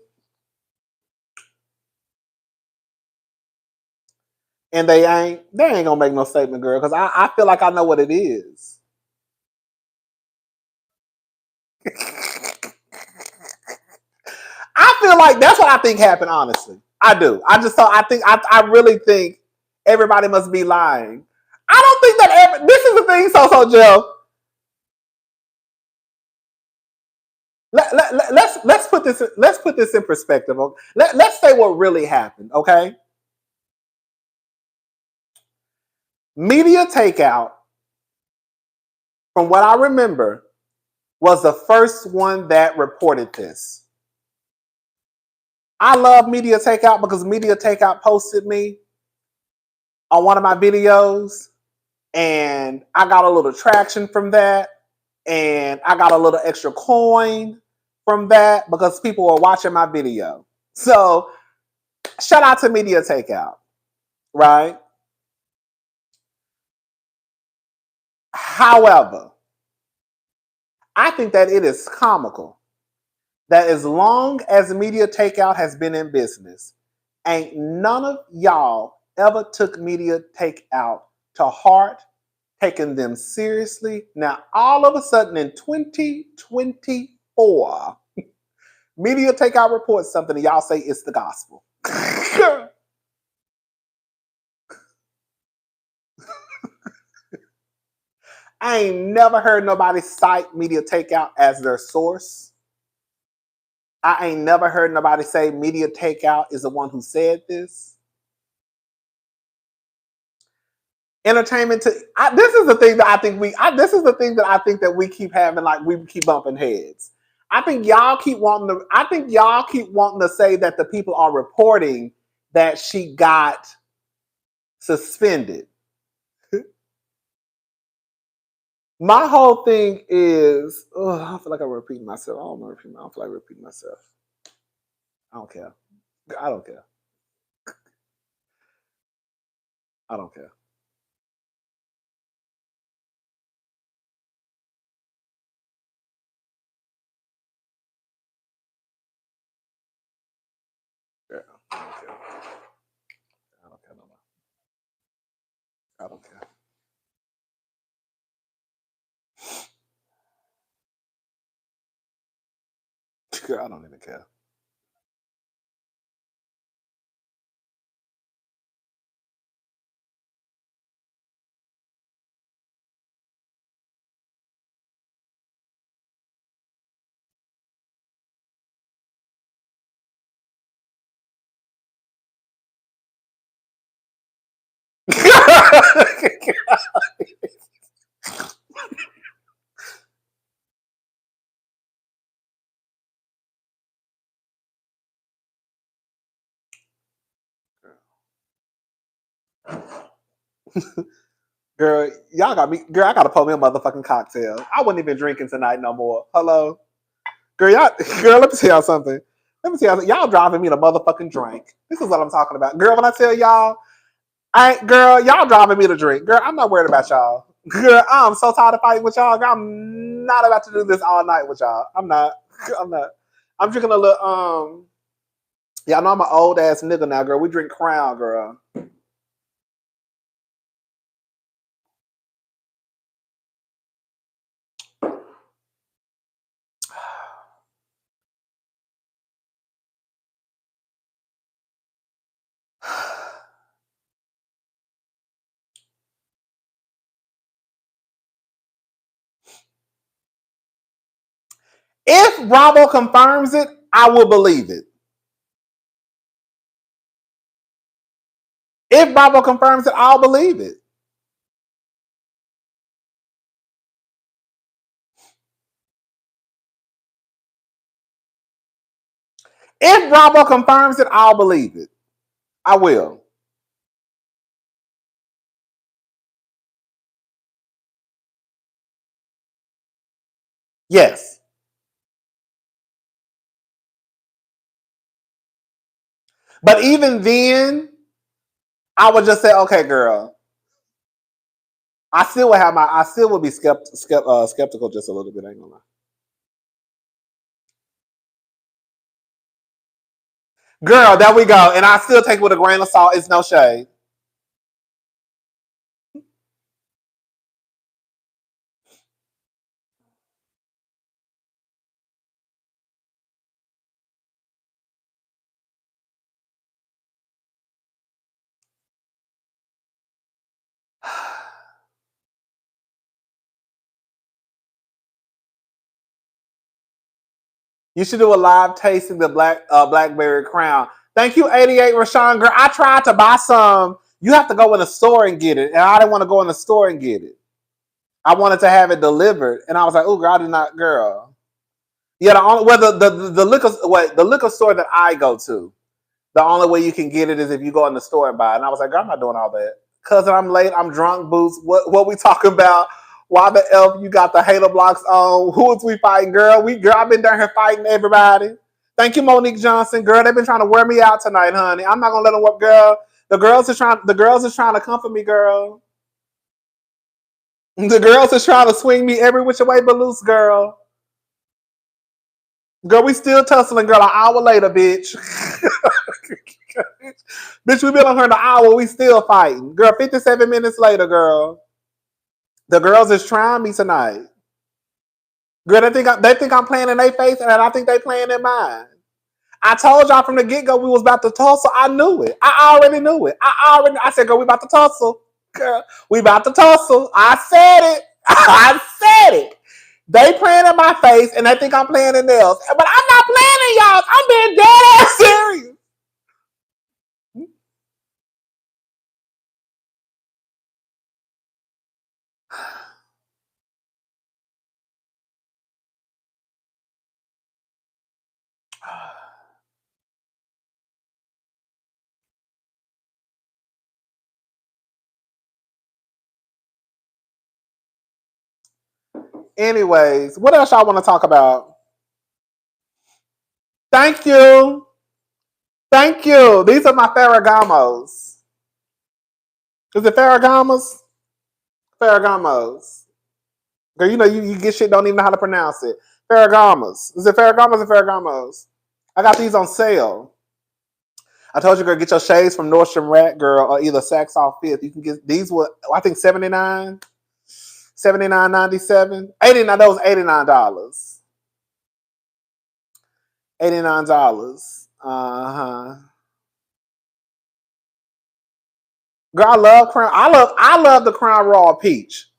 And they ain't gonna make no statement, girl, because I feel like I know what it is. I feel like that's what I think happened, honestly. I do. I really think everybody must be lying. I don't think that ever. This is the thing, so Jill. Let's put this in perspective. Let's say what really happened. Okay, Media Takeout, from what I remember, was the first one that reported this. I love Media Takeout because Media Takeout posted me on one of my videos, and I got a little traction from that, and I got a little extra coin from that because people were watching my video. So shout out to Media Takeout, right? However, I think that it is comical that as long as Media Takeout has been in business, ain't none of y'all ever took Media Takeout to heart, taking them seriously. Now, all of a sudden in 2024, Media Takeout reports something and y'all say it's the gospel. I ain't never heard nobody cite Media Takeout as their source. I ain't never heard nobody say Media Takeout is the one who said this. Entertainment. This is the thing that I think this is the thing that I think that we keep having, like we keep bumping heads. I think y'all keep wanting to say that the people are reporting that she got suspended. My whole thing is, I feel like I'm repeating myself. I don't feel like repeating myself. I don't care. I don't care. I don't care. Yeah, I don't care. I don't care no more. I don't care. Girl, I don't even care. Girl, y'all got me. Girl, I gotta pour me a motherfucking cocktail. I wasn't even drinking tonight no more. Hello, girl, girl. Let me tell y'all something. Y'all driving me to motherfucking drink. This is what I'm talking about, girl. When I tell y'all, y'all driving me to drink, girl. I'm not worried about y'all, girl. I'm so tired of fighting with y'all. Girl, I'm not about to do this all night with y'all. I'm not. I'm not. I'm drinking a little. Y'all know I'm an old ass nigga now, girl. We drink Crown, girl. If Bravo confirms it, I will believe it. If Bravo confirms it, I'll believe it. If Bravo confirms it, I'll believe it. I will. Yes. But even then, I would just say, okay, girl. I still would be skeptical just a little bit. I ain't gonna lie. Girl, there we go. And I still take it with a grain of salt. It's no shade. You should do a live tasting the blackberry crown. Thank you, 88 Rashawn. Girl, I tried to buy some. You have to go in the store and get it. And I didn't want to go in the store and get it. I wanted to have it delivered. And I was like, oh, girl, I did not, girl. Yeah, the liquor store that I go to, the only way you can get it is if you go in the store and buy it. And I was like, girl, I'm not doing all that. Cousin, I'm late. I'm drunk, Boots. What we talking about? Why the F you got the Halo blocks on? Who is we fighting, girl? I've been down here fighting everybody. Thank you, Monique Johnson. Girl, they've been trying to wear me out tonight, honey. I'm not gonna let them work, girl. The girls are trying to comfort me, girl. The girls are trying to swing me every which way but loose, girl. Girl, we still tussling, girl. An hour later, bitch. Bitch, we been on her in an hour. We still fighting. Girl, 57 minutes later, girl. The girls is trying me tonight. Girl, they think I'm playing in their face, and I think they playing in mine. I told y'all from the get-go we was about to tussle. I knew it. I already knew it. I said, girl, we about to tussle. Girl, we about to tussle. I said it. I said it. They playing in my face, and they think I'm playing in theirs. But I'm not playing in y'all. I'm being dead ass serious. Anyways, what else y'all want to talk about? Thank you. Thank you. These are my Ferragamos. Is it Ferragamos? Ferragamos. Girl, you know you get shit, don't even know how to pronounce it. Ferragamos. Is it Ferragamos or Ferragamos? I got these on sale. I told you, girl, get your shades from Nordstrom Rack, girl, or either Saks Off Fifth. You can get these I think $79, $79.97. $89, that was $89. $89. Uh-huh. Girl, I love Crown. I love the Crown Raw Peach.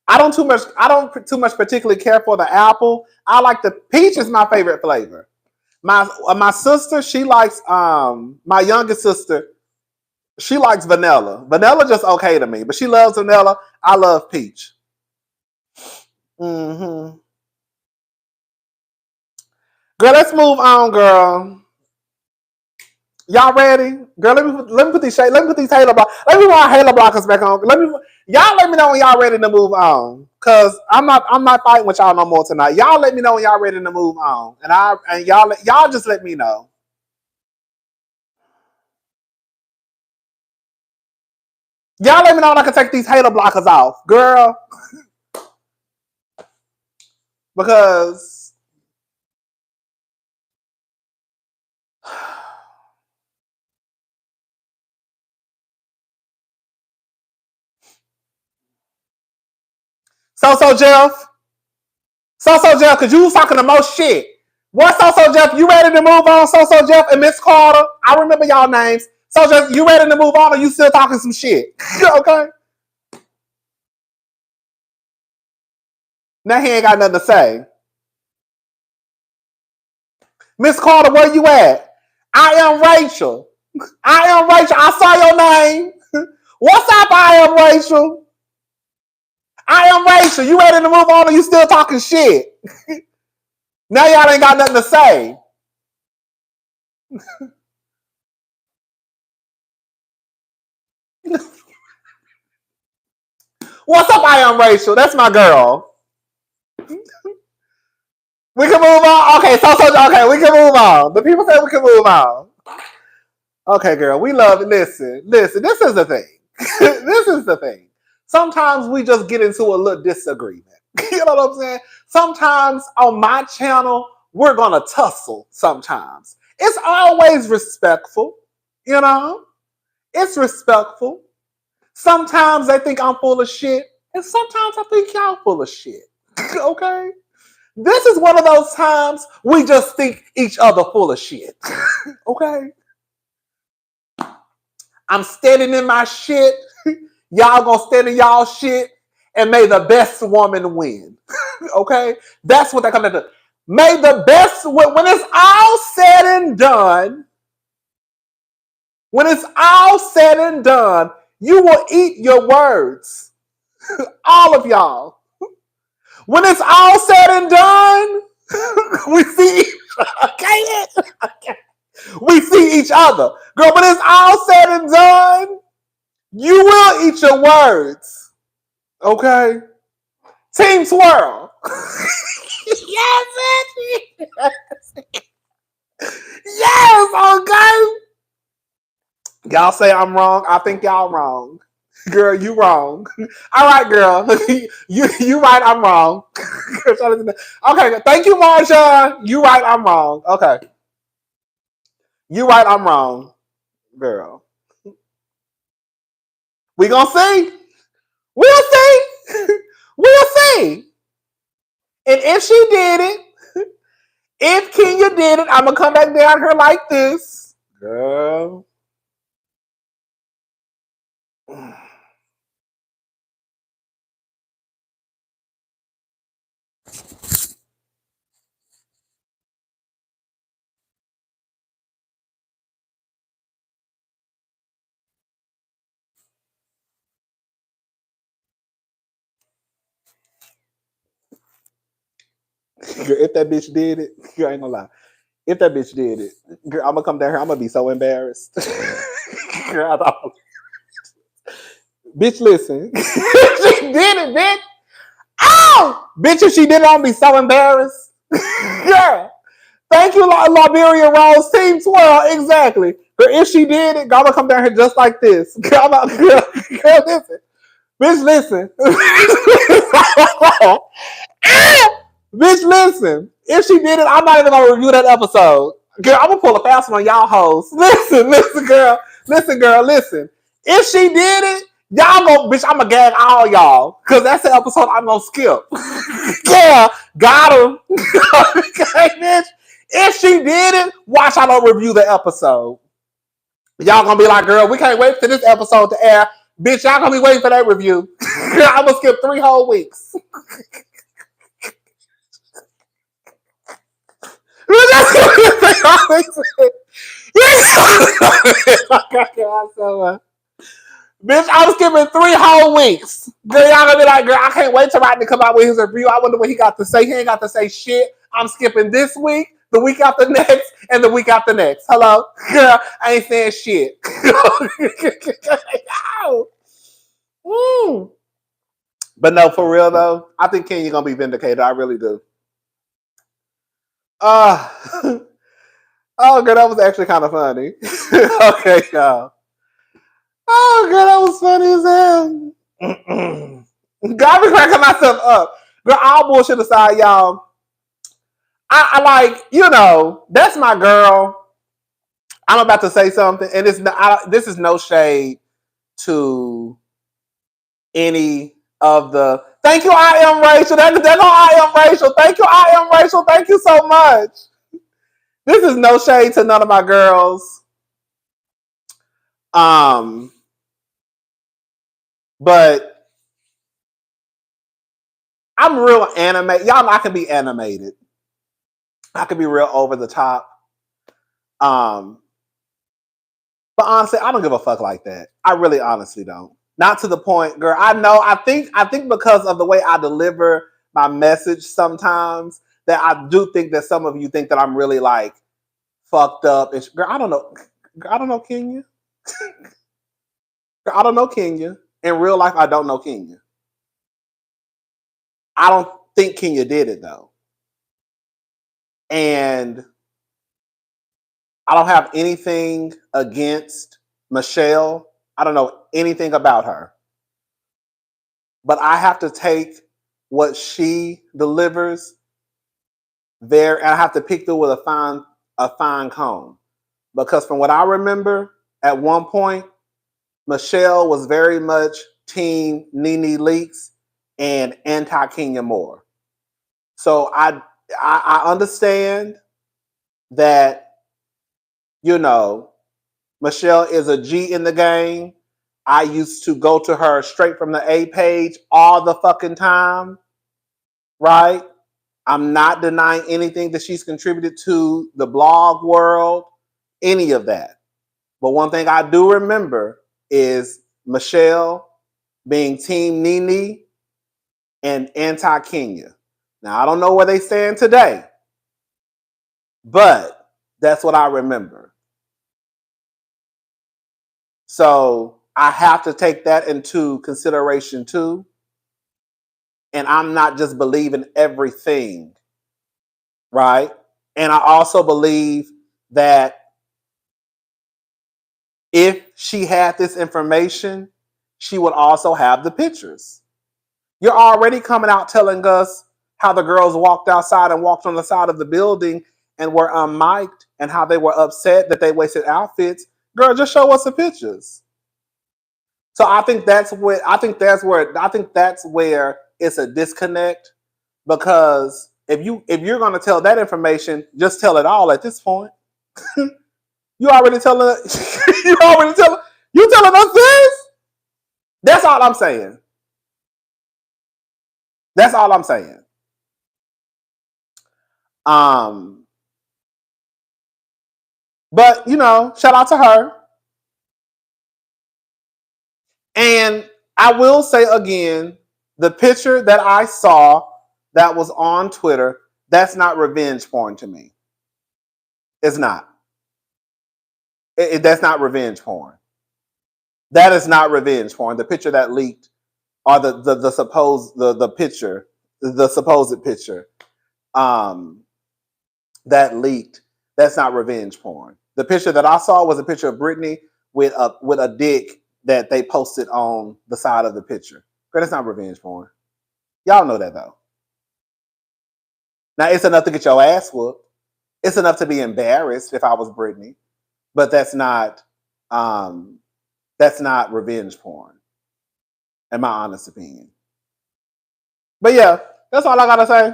I don't too much particularly care for the apple. I like the peach is my favorite flavor. My sister, she likes my youngest sister, she likes vanilla. Vanilla just okay to me, but she loves vanilla. I love peach. Mm-hmm. Girl, let's move on, girl. Y'all ready? Girl, let me put these shades. Let me put these Halo blockers. Let me put my Halo blockers back on. Y'all let me know when y'all ready to move on. Cause I'm not fighting with y'all no more tonight. Y'all let me know when y'all ready to move on. And y'all just let me know. Y'all let me know when I can take these Halo blockers off, girl. Because Jeff, cause you was talking the most shit. What Jeff? You ready to move on? Jeff and Miss Carter. I remember y'all names. Jeff, you ready to move on, or you still talking some shit? Okay. Now he ain't got nothing to say. Miss Carter, where you at? I am Rachel. I saw your name. What's up, I am Rachel? I am Rachel. You ready to move on, or you still talking shit? Now y'all ain't got nothing to say. What's up, I am Rachel? That's my girl. We can move on. Okay, okay, we can move on. The people say we can move on. Okay, girl, we love it. Listen, this is the thing. This is the thing. Sometimes we just get into a little disagreement. You know what I'm saying? Sometimes on my channel, we're going to tussle sometimes. It's always respectful, you know? It's respectful. Sometimes they think I'm full of shit, and sometimes I think y'all full of shit. Okay? This is one of those times we just think each other full of shit. Okay? I'm standing in my shit. Y'all gonna stand in y'all shit, and may the best woman win. Okay? That's what they're gonna do. may the best, when it's all said and done, you will eat your words. All of y'all. When it's all said and done, we see we see each other. Girl, when it's all said and done, you will eat your words. Okay? Team Swirl. Yes, yes, okay. Y'all say I'm wrong. I think y'all wrong. Girl, you wrong. All right, girl. you right, I'm wrong. Okay, thank you, Marsha. You right, I'm wrong. Okay. You right, I'm wrong. Girl. We gonna see. We'll see. We'll see. And if she did it, if Kenya did it, I'm gonna come back down here like this. Girl. If that bitch did it, you ain't gonna lie. If that bitch did it, girl, I'm gonna come down here. I'm gonna be so embarrassed. Girl, bitch, listen. She did it, bitch. Oh, bitch, if she did it, I'm gonna be so embarrassed. Yeah. Thank you, Liberia Rose. Team Swirl. Exactly. But if she did it, I'm gonna come down here just like this. Girl, listen. Bitch, listen. Bitch, listen. If she did it, I'm not even gonna review that episode. Girl, I'm gonna pull a fast one on y'all hoes. Listen, girl. Listen. If she did it, y'all go, bitch, I'm gonna gag all y'all. Cause that's the episode I'm gonna skip. Yeah, got him. Okay, bitch. If she did it, watch I don't review the episode. Y'all gonna be like, girl, we can't wait for this episode to air. Bitch, y'all gonna be waiting for that review. I'm gonna skip 3 whole weeks. Bitch, I'm skipping 3 whole weeks. Girl, y'all gonna be like, girl, I can't wait till Rodney come out with his review. I wonder what he got to say. He ain't got to say shit. I'm skipping this week, the week after next, and the week after next. Hello? Girl, I ain't saying shit. But no, for real though, I think Kenya gonna be vindicated. I really do. Oh, girl, that was actually kind of funny. Okay, y'all. Oh, girl, that was funny as hell. God, be cracking myself up. Girl, all bullshit aside, y'all. I like, that's my girl. I'm about to say something, and this is no shade to any of the. Thank you, I am Rachel. That's no I am Rachel. Thank you, I am Rachel. Thank you so much. This is no shade to none of my girls. But I'm real animated. Y'all know I can be animated. I can be real over the top. But honestly, I don't give a fuck like that. I really honestly don't. Not to the point, girl. I think because of the way I deliver my message sometimes, that I do think that some of you think that I'm really like fucked up. Girl, I don't know. Girl, I don't know Kenya. Girl, I don't know Kenya. In real life, I don't know Kenya. I don't think Kenya did it though. And I don't have anything against Michelle. I don't know anything about her. But I have to take what she delivers there, and I have to pick through with a fine comb. Because from what I remember, at one point, Michelle was very much team Nene Leakes and anti-Kenya Moore. So I understand that, Michelle is a G in the game. I used to go to her straight from the A page all the fucking time, right? I'm not denying anything that she's contributed to the blog world, any of that. But one thing I do remember is Michelle being Team Nene and anti-Kenya. Now, I don't know where they stand today, but that's what I remember. So I have to take that into consideration too. And I'm not just believing everything, right? And I also believe that if she had this information, she would also have the pictures. You're already coming out telling us how the girls walked outside and walked on the side of the building and were unmiked and how they were upset that they wasted outfits. Girl, just show us the pictures. So I think that's where it's a disconnect, because if you're going to tell that information, just tell it all at this point. You already telling you telling us this? That's all I'm saying. That's all I'm saying. But shout out to her. And I will say again, the picture that I saw that was on Twitter, that's not revenge porn to me. It's not. That's not revenge porn. That is not revenge porn. The picture that leaked, or the supposed picture that leaked, that's not revenge porn. The picture that I saw was a picture of Britney with a dick that they posted on the side of the picture. But it's not revenge porn. Y'all know that though. Now it's enough to get your ass whooped. It's enough to be embarrassed if I was Britney, but that's not revenge porn, in my honest opinion. But yeah, that's all I gotta say.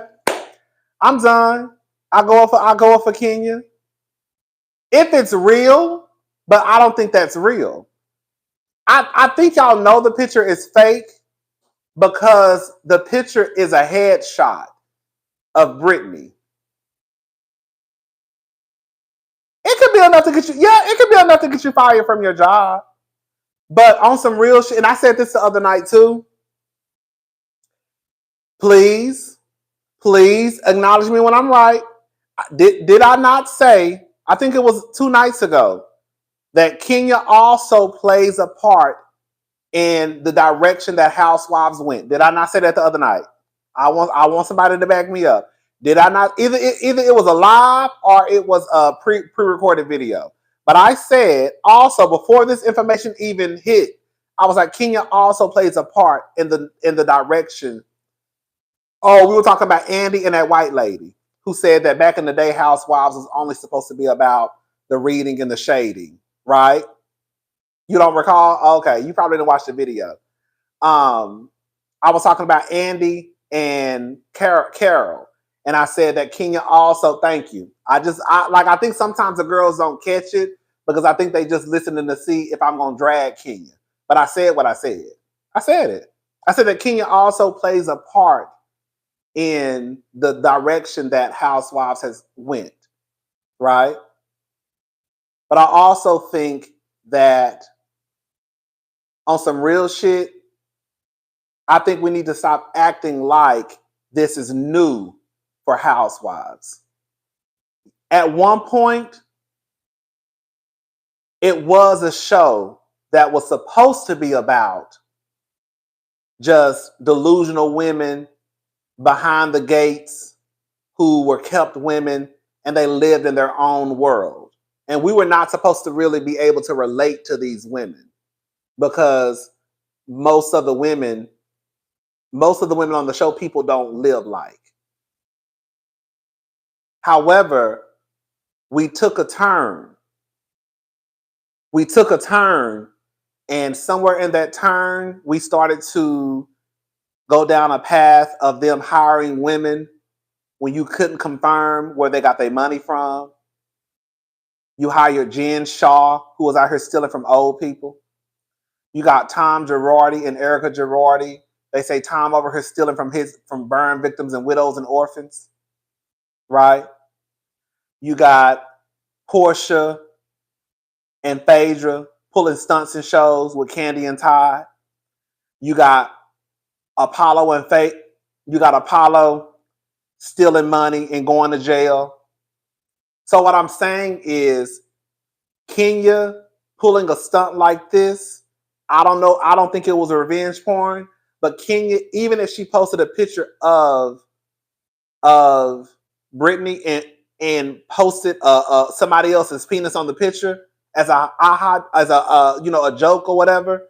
I'm done. I go up for Kenya. If it's real, but I don't think that's real. I think y'all know the picture is fake because the picture is a headshot of Britney. It could be enough to get you. Yeah, it could be enough to get you fired from your job. But on some real shit, and I said this the other night too. Please acknowledge me when I'm right. Did I not say? I think it was 2 nights ago that Kenya also plays a part in the direction that Housewives went. Did I not say that the other night? I want somebody to back me up. Did I not? Either it was a live or it was a pre-recorded video. But I said also, before this information even hit, I was like, Kenya also plays a part in the direction. Oh, we were talking about Andy and that white lady who said that back in the day, Housewives was only supposed to be about the reading and the shading, right? You don't recall? Okay, you probably didn't watch the video. I was talking about Andy and Carol, and I said that Kenya also. Thank you. I think sometimes the girls don't catch it because I think they just listening to see if I'm gonna drag Kenya. But I said what I said. I said it. I said that Kenya also plays a part in the direction that Housewives has went, right? But I also think that on some real shit, I think we need to stop acting like this is new for Housewives. At one point, it was a show that was supposed to be about just delusional women behind the gates who were kept women and they lived in their own world. And we were not supposed to really be able to relate to these women because most of the women on the show, people don't live like. However, we took a turn. And somewhere in that turn, we started to go down a path of them hiring women when you couldn't confirm where they got their money from. You hired Jen Shaw, who was out here stealing from old people. You got Tom Girardi and Erica Girardi. They say Tom over here stealing from burn victims and widows and orphans. right? You got Porsha and Phaedra pulling stunts and shows with Candy and Ty. You got Apollo and Faith. You got Apollo stealing money and going to jail. So what I'm saying is Kenya pulling a stunt like this, I don't know. I don't think it was a revenge porn. But Kenya, even if she posted a picture of Brittany and posted somebody else's penis on the picture as a joke or whatever,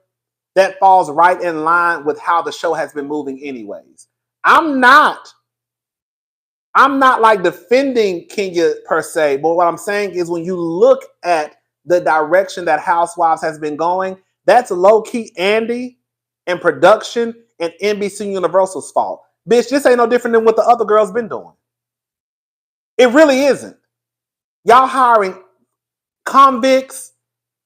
that falls right in line with how the show has been moving anyways. I'm not like defending Kenya per se, but what I'm saying is when you look at the direction that Housewives has been going, that's low-key Andy and production and NBC Universal's fault. Bitch, this ain't no different than what the other girls been doing. It really isn't. Y'all hiring convicts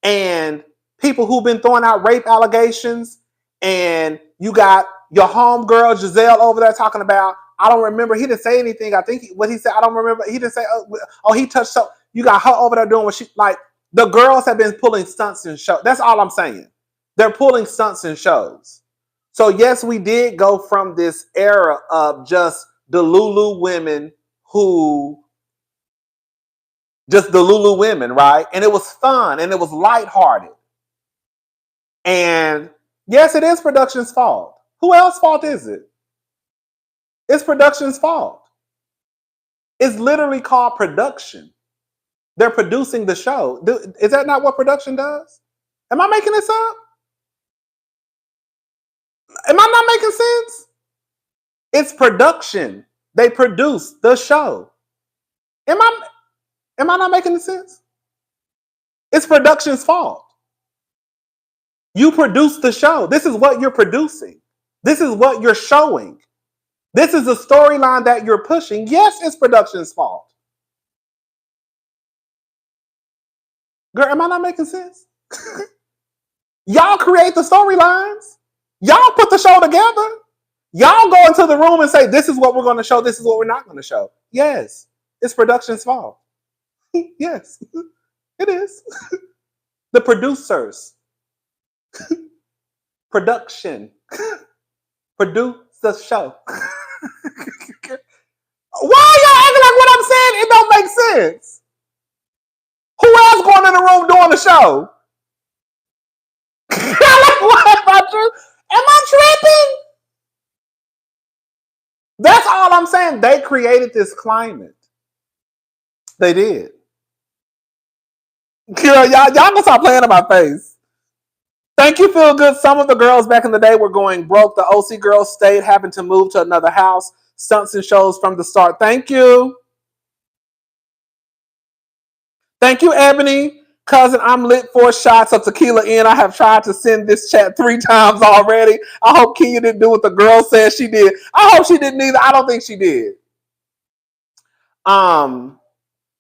and people who've been throwing out rape allegations, and you got your homegirl Jazelle over there talking about, I don't remember. He didn't say anything. I think what he said, I don't remember. He didn't say, he touched so. You got her over there doing what she like. The girls have been pulling stunts in shows. That's all I'm saying. They're pulling stunts in shows. So yes, we did go from this era of just the Lulu women who just the Lulu women, right? And it was fun and it was lighthearted. And yes, it is production's fault. Who else's fault is it? It's production's fault. It's literally called production. They're producing the show. Is that not what production does? Am I making this up? Am I not making sense? It's production. They produce the show. Am I not making sense? It's production's fault. You produce the show. This is what you're producing. This is what you're showing. This is a storyline that you're pushing. Yes, it's production's fault. Girl, am I not making sense? Y'all create the storylines. Y'all put the show together. Y'all go into the room and say, this is what we're going to show. This is what we're not going to show. Yes, it's production's fault. Yes, it is. The producers. Production. Produce the show. Why are y'all acting like what I'm saying? It don't make sense. Who else going in the room doing the show? Like, what about you? Am I tripping? That's all I'm saying. They created this climate. They did. Girl, y'all gonna stop playing in my face. Thank you, Feel Good. Some of the girls back in the day were going broke. The OC girls stayed, having to move to another house. Stunts and shows from the start. Thank you. Thank you, Ebony. Cousin, I'm lit 4 shots of tequila in. I have tried to send this chat 3 times already. I hope Kenya didn't do what the girl said she did. I hope she didn't either. I don't think she did. But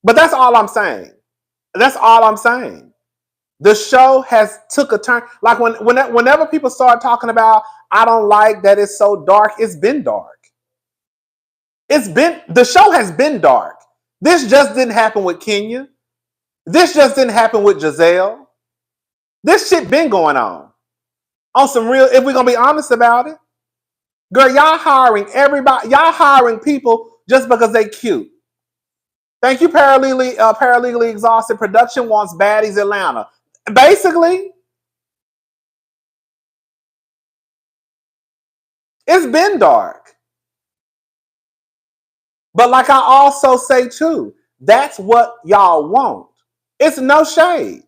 that's all I'm saying. That's all I'm saying. The show has took a turn. Like whenever people start talking about, I don't like that it's so dark. It's been dark. The show has been dark. This just didn't happen with Kenya. This just didn't happen with Jazelle. This shit been going on some real, if we're going to be honest about it. Girl, y'all hiring everybody. Y'all hiring people just because they cute. Thank you, Paralegally Exhausted. Production wants baddies Atlanta. Basically, it's been dark. But like I also say too, that's what y'all want. It's no shade.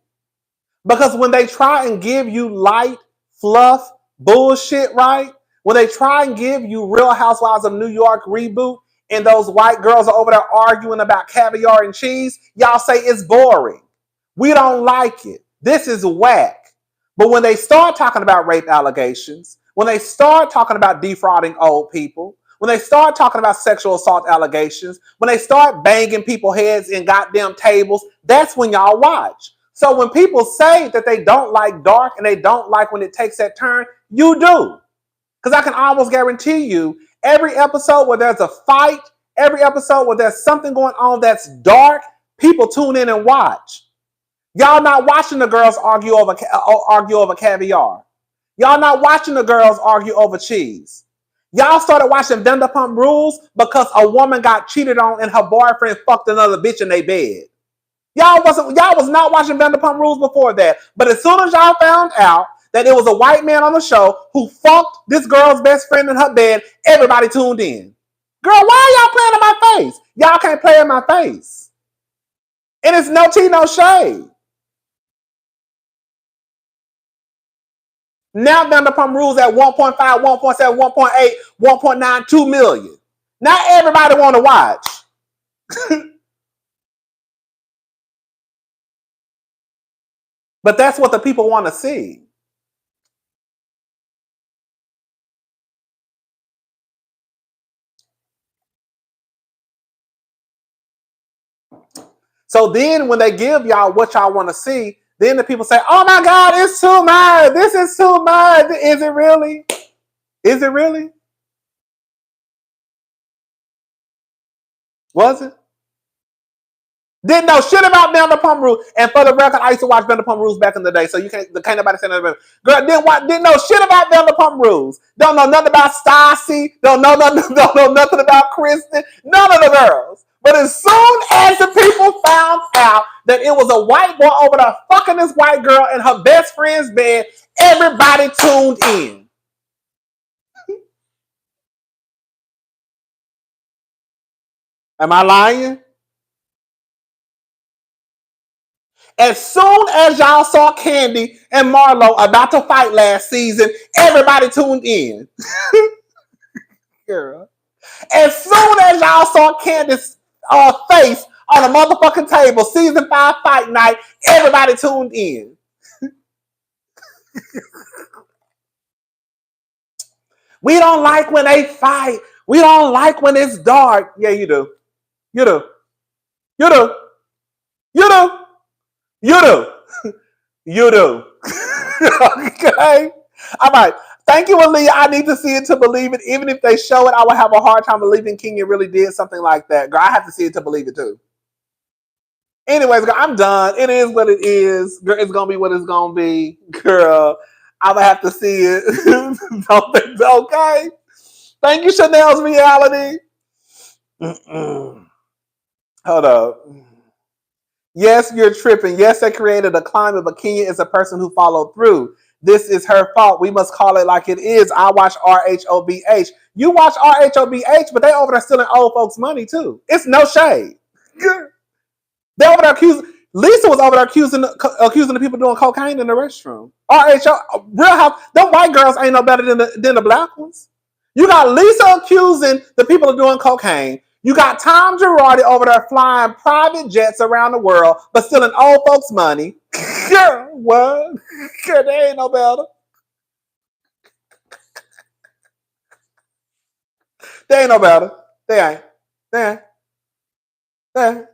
Because when they try and give you light, fluff, bullshit, right? When they try and give you Real Housewives of New York reboot and those white girls are over there arguing about caviar and cheese, y'all say it's boring. We don't like it. This is whack. But when they start talking about rape allegations, when they start talking about defrauding old people, when they start talking about sexual assault allegations, when they start banging people's heads in goddamn tables, that's when y'all watch. So when people say that they don't like dark and they don't like when it takes that turn, you do. Because I can almost guarantee you, every episode where there's a fight every episode where there's something going on that's dark, people tune in and watch. Y'all not watching the girls argue over caviar. Y'all not watching the girls argue over cheese. Y'all started watching Vanderpump Rules because a woman got cheated on and her boyfriend fucked another bitch in their bed. Y'all was not watching Vanderpump Rules before that. But as soon as y'all found out that it was a white man on the show who fucked this girl's best friend in her bed, everybody tuned in. Girl, why are y'all playing in my face? Y'all can't play in my face. And it's no tea, no shade. Now Vanderpump Rules at 1.5, 1.7, 1.8, 1.9, 2 million. Now everybody want to watch. But that's what the people want to see. So then when they give y'all what y'all want to see, then the people say, oh my God, it's too much. This is too much. Is it really? Is it really? Was it? Didn't know shit about Vanderpump Rules. And for the record, I used to watch Vanderpump Rules back in the day, so you can't nobody say nothing. Girl, didn't know shit about Vanderpump Rules. Don't know nothing about Stassi. Don't know nothing about Kristen. None of the girls. But as soon as the people found out that it was a white boy over there fucking this white girl in her best friend's bed, everybody tuned in. Am I lying? As soon as y'all saw Candy and Marlo about to fight last season, everybody tuned in. Girl. As soon as y'all saw Candace's face on a motherfucking table, season 5 fight night, everybody tuned in. We don't like when they fight. We don't like when it's dark. Yeah, you do. You do. You do. You do. You do. You do. Okay? All right. Thank you, Aaliyah. I need to see it to believe it. Even if they show it, I will have a hard time believing Kenya really did something like that. Girl, I have to see it to believe it too. Anyways, girl, I'm done. It is what it is. Girl, it's going to be what it's going to be. Girl, I'm going to have to see it. Okay? Thank you, Chanel's Reality. Hold up. Yes, you're tripping. Yes, they created a climate, but Kenya is a person who followed through. This is her fault. We must call it like it is. I watch RHOBH. You watch RHOBH, but they over there stealing old folks' money too. It's no shade. They over there accusing. Lisa was over there accusing the people doing cocaine in the restroom. RHO, Real House. Them white girls ain't no better than the black ones. You got Lisa accusing the people of doing cocaine. You got Tom Girardi over there flying private jets around the world, but stealing old folks' money. Girl, what? Girl, they ain't no better. They ain't no better. They ain't. They ain't. They ain't.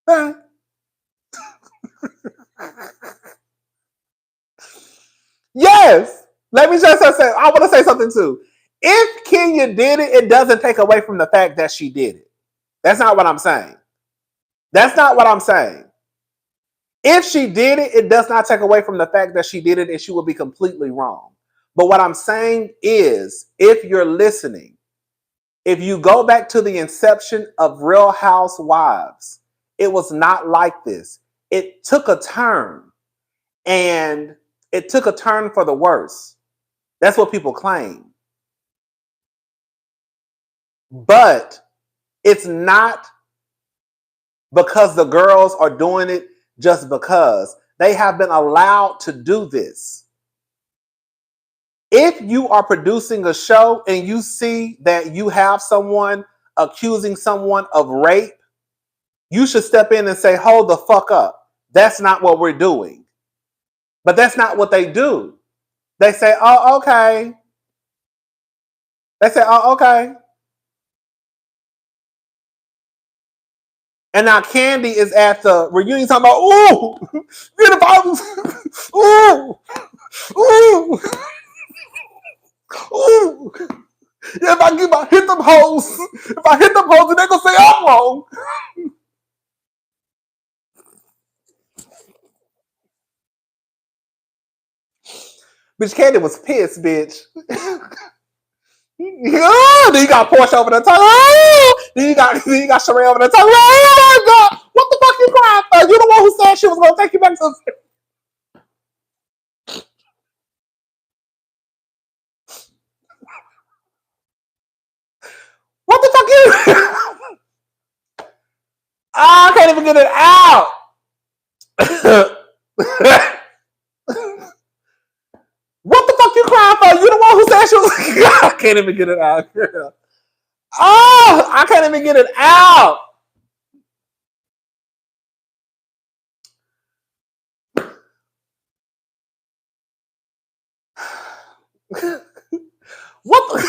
They ain't. Yes. Let me just say, I want to say something too. If Kenya did it, it doesn't take away from the fact that she did it. That's not what I'm saying. That's not what I'm saying. If she did it, it does not take away from the fact that she did it and she would be completely wrong. But what I'm saying is, if you're listening, if you go back to the inception of Real Housewives, it was not like this. It took a turn, and it took a turn for the worse. That's what people claim. But it's not because the girls are doing it just because. They have been allowed to do this. If you are producing a show and you see that you have someone accusing someone of rape, you should step in and say, hold the fuck up. That's not what we're doing. But that's not what they do. They say, oh, okay. They say, oh, okay. And now Candy is at the reunion talking about, ooh, ooh, ooh, ooh. If I hit them hoes, then they gonna say I'm wrong. Bitch, Candy was pissed, bitch. Oh, then you got Porsha over the tongue. Oh, then you got Sheree over the tongue. Oh my God, what the fuck you crying for? You the one who said she was gonna take you back to. What the fuck you? I can't even get it out. What the fuck you crying for? You the one who said she was. I can't even get it out, girl. Oh, I can't even get it out. What the?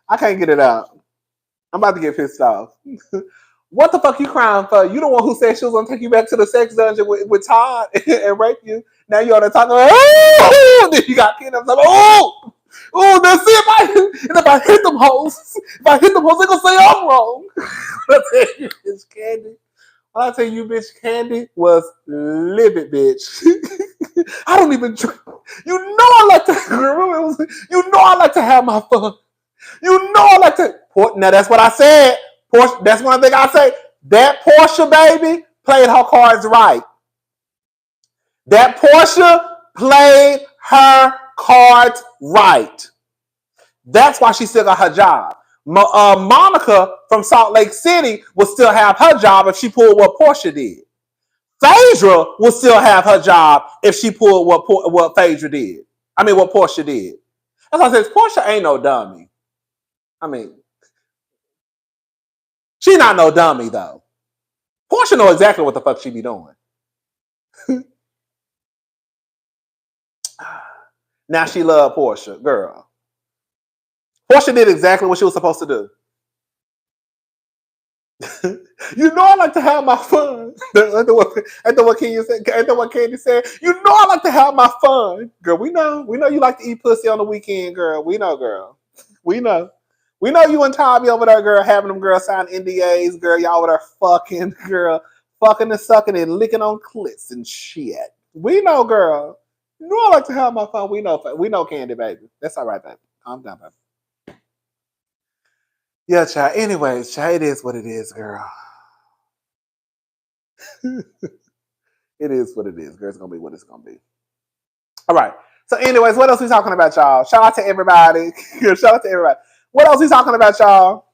I can't get it out. I'm about to get pissed off. What the fuck you crying for? You the one who said she was gonna take you back to the sex dungeon with Todd and rape you. Now you're on the top of oh, then you got kids. I'm like, oh, that's it. If I hit them hoes, they're gonna say I'm wrong. I tell you, bitch, Candy. I tell you, bitch, Candy was livid, bitch. I don't even drink. You know I like to. You know I like to have my fun. You know I like to. Now that's what I said. Porsha, that's one thing I say. That Porsha baby played her cards right. That Porsha played her cards right. That's why she still got her job. Monica from Salt Lake City will still have her job if she pulled what Porsha did. Phaedra will still have her job if she pulled what Phaedra did. I mean, what Porsha did. That's why I said Porsha ain't no dummy. I mean, she not no dummy though. Porsha know exactly what the fuck she be doing. Now she love Porsha, girl. Porsha did exactly what she was supposed to do. You know I like to have my fun. After what Candy said. You know I like to have my fun. Girl, we know you like to eat pussy on the weekend, girl. We know, girl. We know. We know you and Tommy over there, girl, having them girls sign NDAs, girl. Y'all over there fucking, girl. Fucking and sucking and licking on clits and shit. We know, girl. You know I like to have my fun. We know, Candy, baby. That's all right, baby. Calm down, baby. Yeah, child. Anyways, child, it is what it is, girl. It is what it is, girl. It's gonna be what it's gonna be. All right. So, anyways, what else we talking about, y'all? Shout out to everybody. Shout out to everybody. What else we talking about, y'all?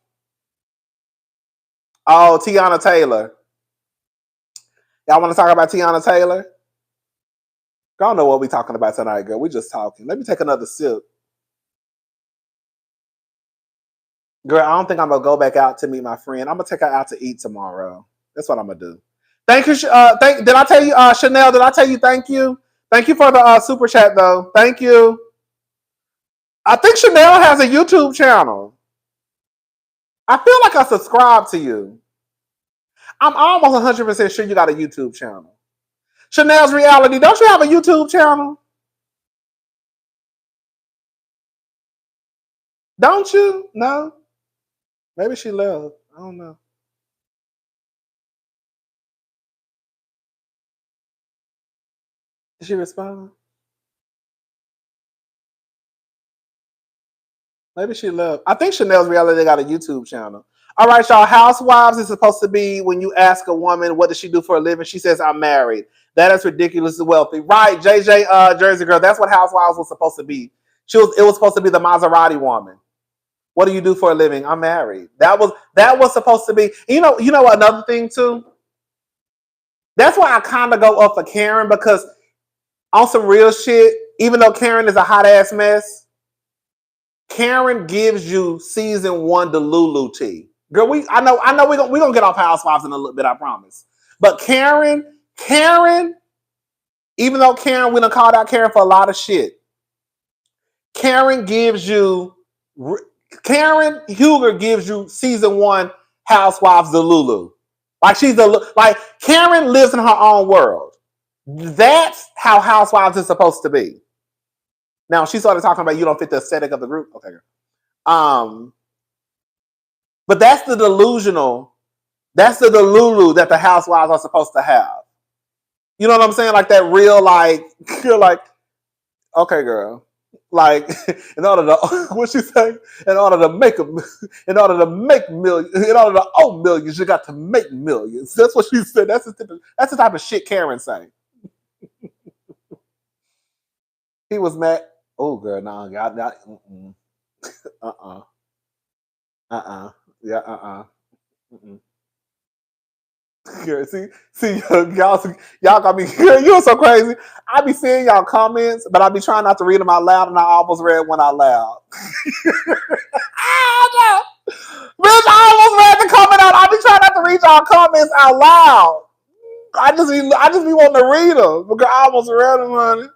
Oh, Teyana Taylor. Y'all want to talk about Teyana Taylor? Y'all know what we talking about tonight, girl. We just talking. Let me take another sip. Girl, I don't think I'm gonna go back out to meet my friend. I'm gonna take her out to eat tomorrow. That's what I'm gonna do. Thank you. Did I tell you, Chanel? Did I tell you thank you? Thank you for the super chat, though. Thank you. I think Chanel has a YouTube channel. I feel like I subscribe to you. I'm almost 100% sure you got a YouTube channel. Chanel's Reality, don't you have a YouTube channel? Don't you? No? Maybe she left. I don't know. Did she respond? Maybe she left. I think Chanel's Reality got a YouTube channel. All right, y'all. Housewives is supposed to be when you ask a woman, what does she do for a living? She says, I'm married. That is ridiculously wealthy. Right, JJ Jersey Girl. That's what Housewives was supposed to be. It was supposed to be the Maserati woman. What do you do for a living? I'm married. That was supposed to be. You know another thing too? That's why I kind of go up for Karen, because on some real shit, even though Karen is a hot ass mess, Karen gives you season 1 Delulu tea. Girl, I know we're gonna get off Housewives in a little bit, I promise. But Karen, even though Karen, we done called out Karen for a lot of shit, Karen Huger gives you season 1 Housewives Delulu. Like Karen lives in her own world. That's how Housewives is supposed to be. Now she started talking about you don't fit the aesthetic of the group. Okay, girl. But that's the delusional. That's the delulu that the housewives are supposed to have. You know what I'm saying? Like that real, like you're like, okay, girl. Like in order to what she say? In order to make millions, in order to own millions, you got to make millions. That's what she said. That's the type of shit Karen say. He was mad. Oh, girl, no, God, not. Yeah, Yeah, see, y'all got me. You're so crazy. I be seeing y'all comments, but I be trying not to read them out loud, and I almost read one out loud. I know. Bitch, I almost read the comment out. I be trying not to read y'all comments out loud. I just be wanting to read them because I almost read them, honey.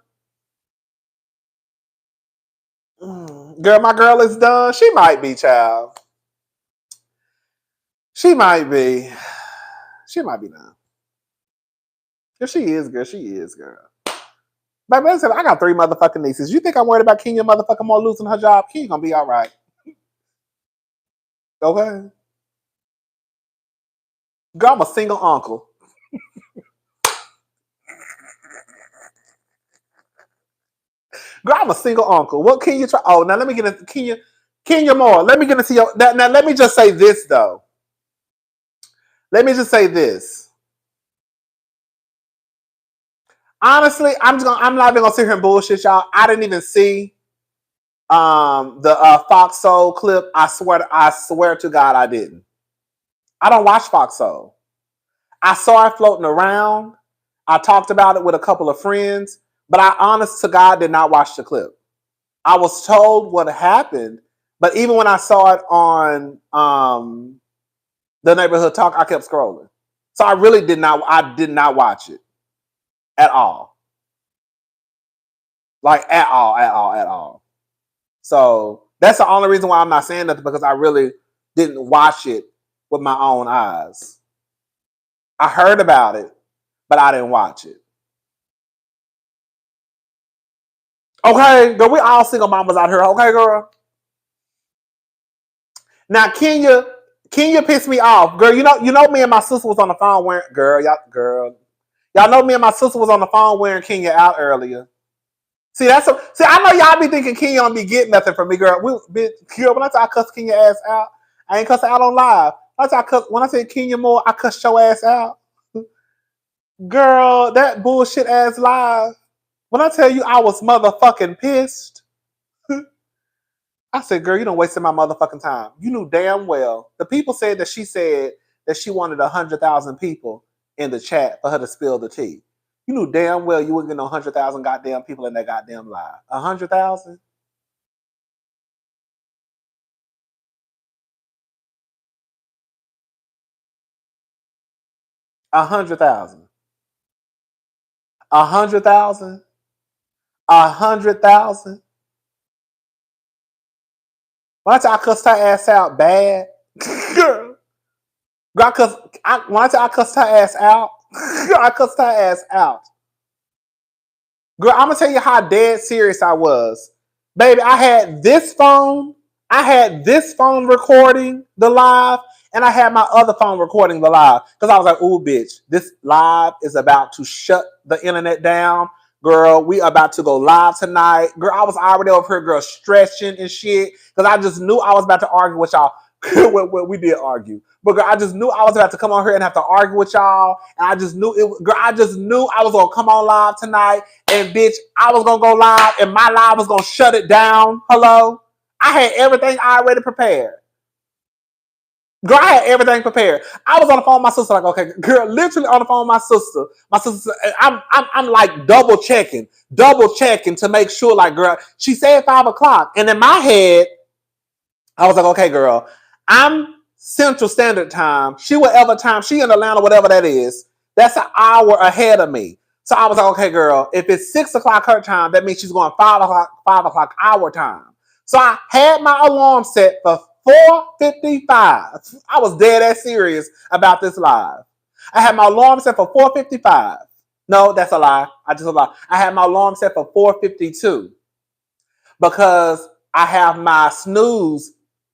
Girl, my girl is done. She might be, child. She might be. She might be done. If she is, girl, she is, girl. But listen, I got 3 motherfucking nieces. You think I'm worried about Kenya motherfucking more losing her job? Kenya gonna be all right. Okay? Girl, I'm a single uncle. Girl, I'm a single uncle. What Kenya try? Oh, now let me get into Kenya more. Let me get into your. Now, let me just say this, though. Let me just say this. Honestly, I'm not even gonna sit here and bullshit y'all. I didn't even see the Fox Soul clip. I swear to God, I didn't. I don't watch Fox Soul. I saw it floating around. I talked about it with a couple of friends, but I honest to God did not watch the clip. I was told what happened, but even when I saw it on the Neighborhood Talk, I kept scrolling. So I really did not watch it at all. Like at all. So that's the only reason why I'm not saying nothing, because I really didn't watch it with my own eyes. I heard about it, but I didn't watch it. Okay, girl, we all single mamas out here. Okay, girl. Now Kenya pissed me off, girl. You know me and my sister was on the phone wearing y'all know me and my sister was on the phone wearing Kenya out earlier. See, I know y'all be thinking Kenya don't be getting nothing from me, girl. Girl, when I say I cuss Kenya ass out, I ain't cussing out on live. When I say Kenya more, I cuss your ass out. Girl, that bullshit ass live. When I tell you I was motherfucking pissed, I said, girl, you done wasted my motherfucking time. You knew damn well. The people said that she wanted 100,000 people in the chat for her to spill the tea. You knew damn well you wouldn't get no 100,000 goddamn people in that goddamn live. 100,000? $100,000. 100,000. 100,000. Why don't I cuss her ass out bad? Girl, when I cussed her ass out, I cussed her ass out. Girl, I'm gonna tell you how dead serious I was. Baby, I had this phone recording the live, and I had my other phone recording the live. Because I was like, ooh, bitch, this live is about to shut the internet down. Girl, we about to go live tonight. Girl, I was already over here, girl, stretching and shit. Because I just knew I was about to argue with y'all. Well, we did argue. But girl, I just knew I was about to come on here and have to argue with y'all. And I just knew I was gonna come on live tonight. And bitch, I was gonna go live and my live was gonna shut it down. Hello? I had everything already prepared. Girl, I had everything prepared. I was on the phone with my sister, like, okay, girl, literally on the phone with my sister. My sister, I'm like double checking to make sure, like, girl, she said 5:00. And in my head, I was like, okay, girl, I'm Central Standard Time. She whatever time, she in Atlanta, whatever that is. That's an hour ahead of me. So I was like, okay, girl, if it's 6:00 her time, that means she's going 5:00 our time. So I had my alarm set for 4:55. I was dead ass serious about this live. I had my alarm set for 4:55. No, that's a lie. I had my alarm set for 4:52. because I have my snooze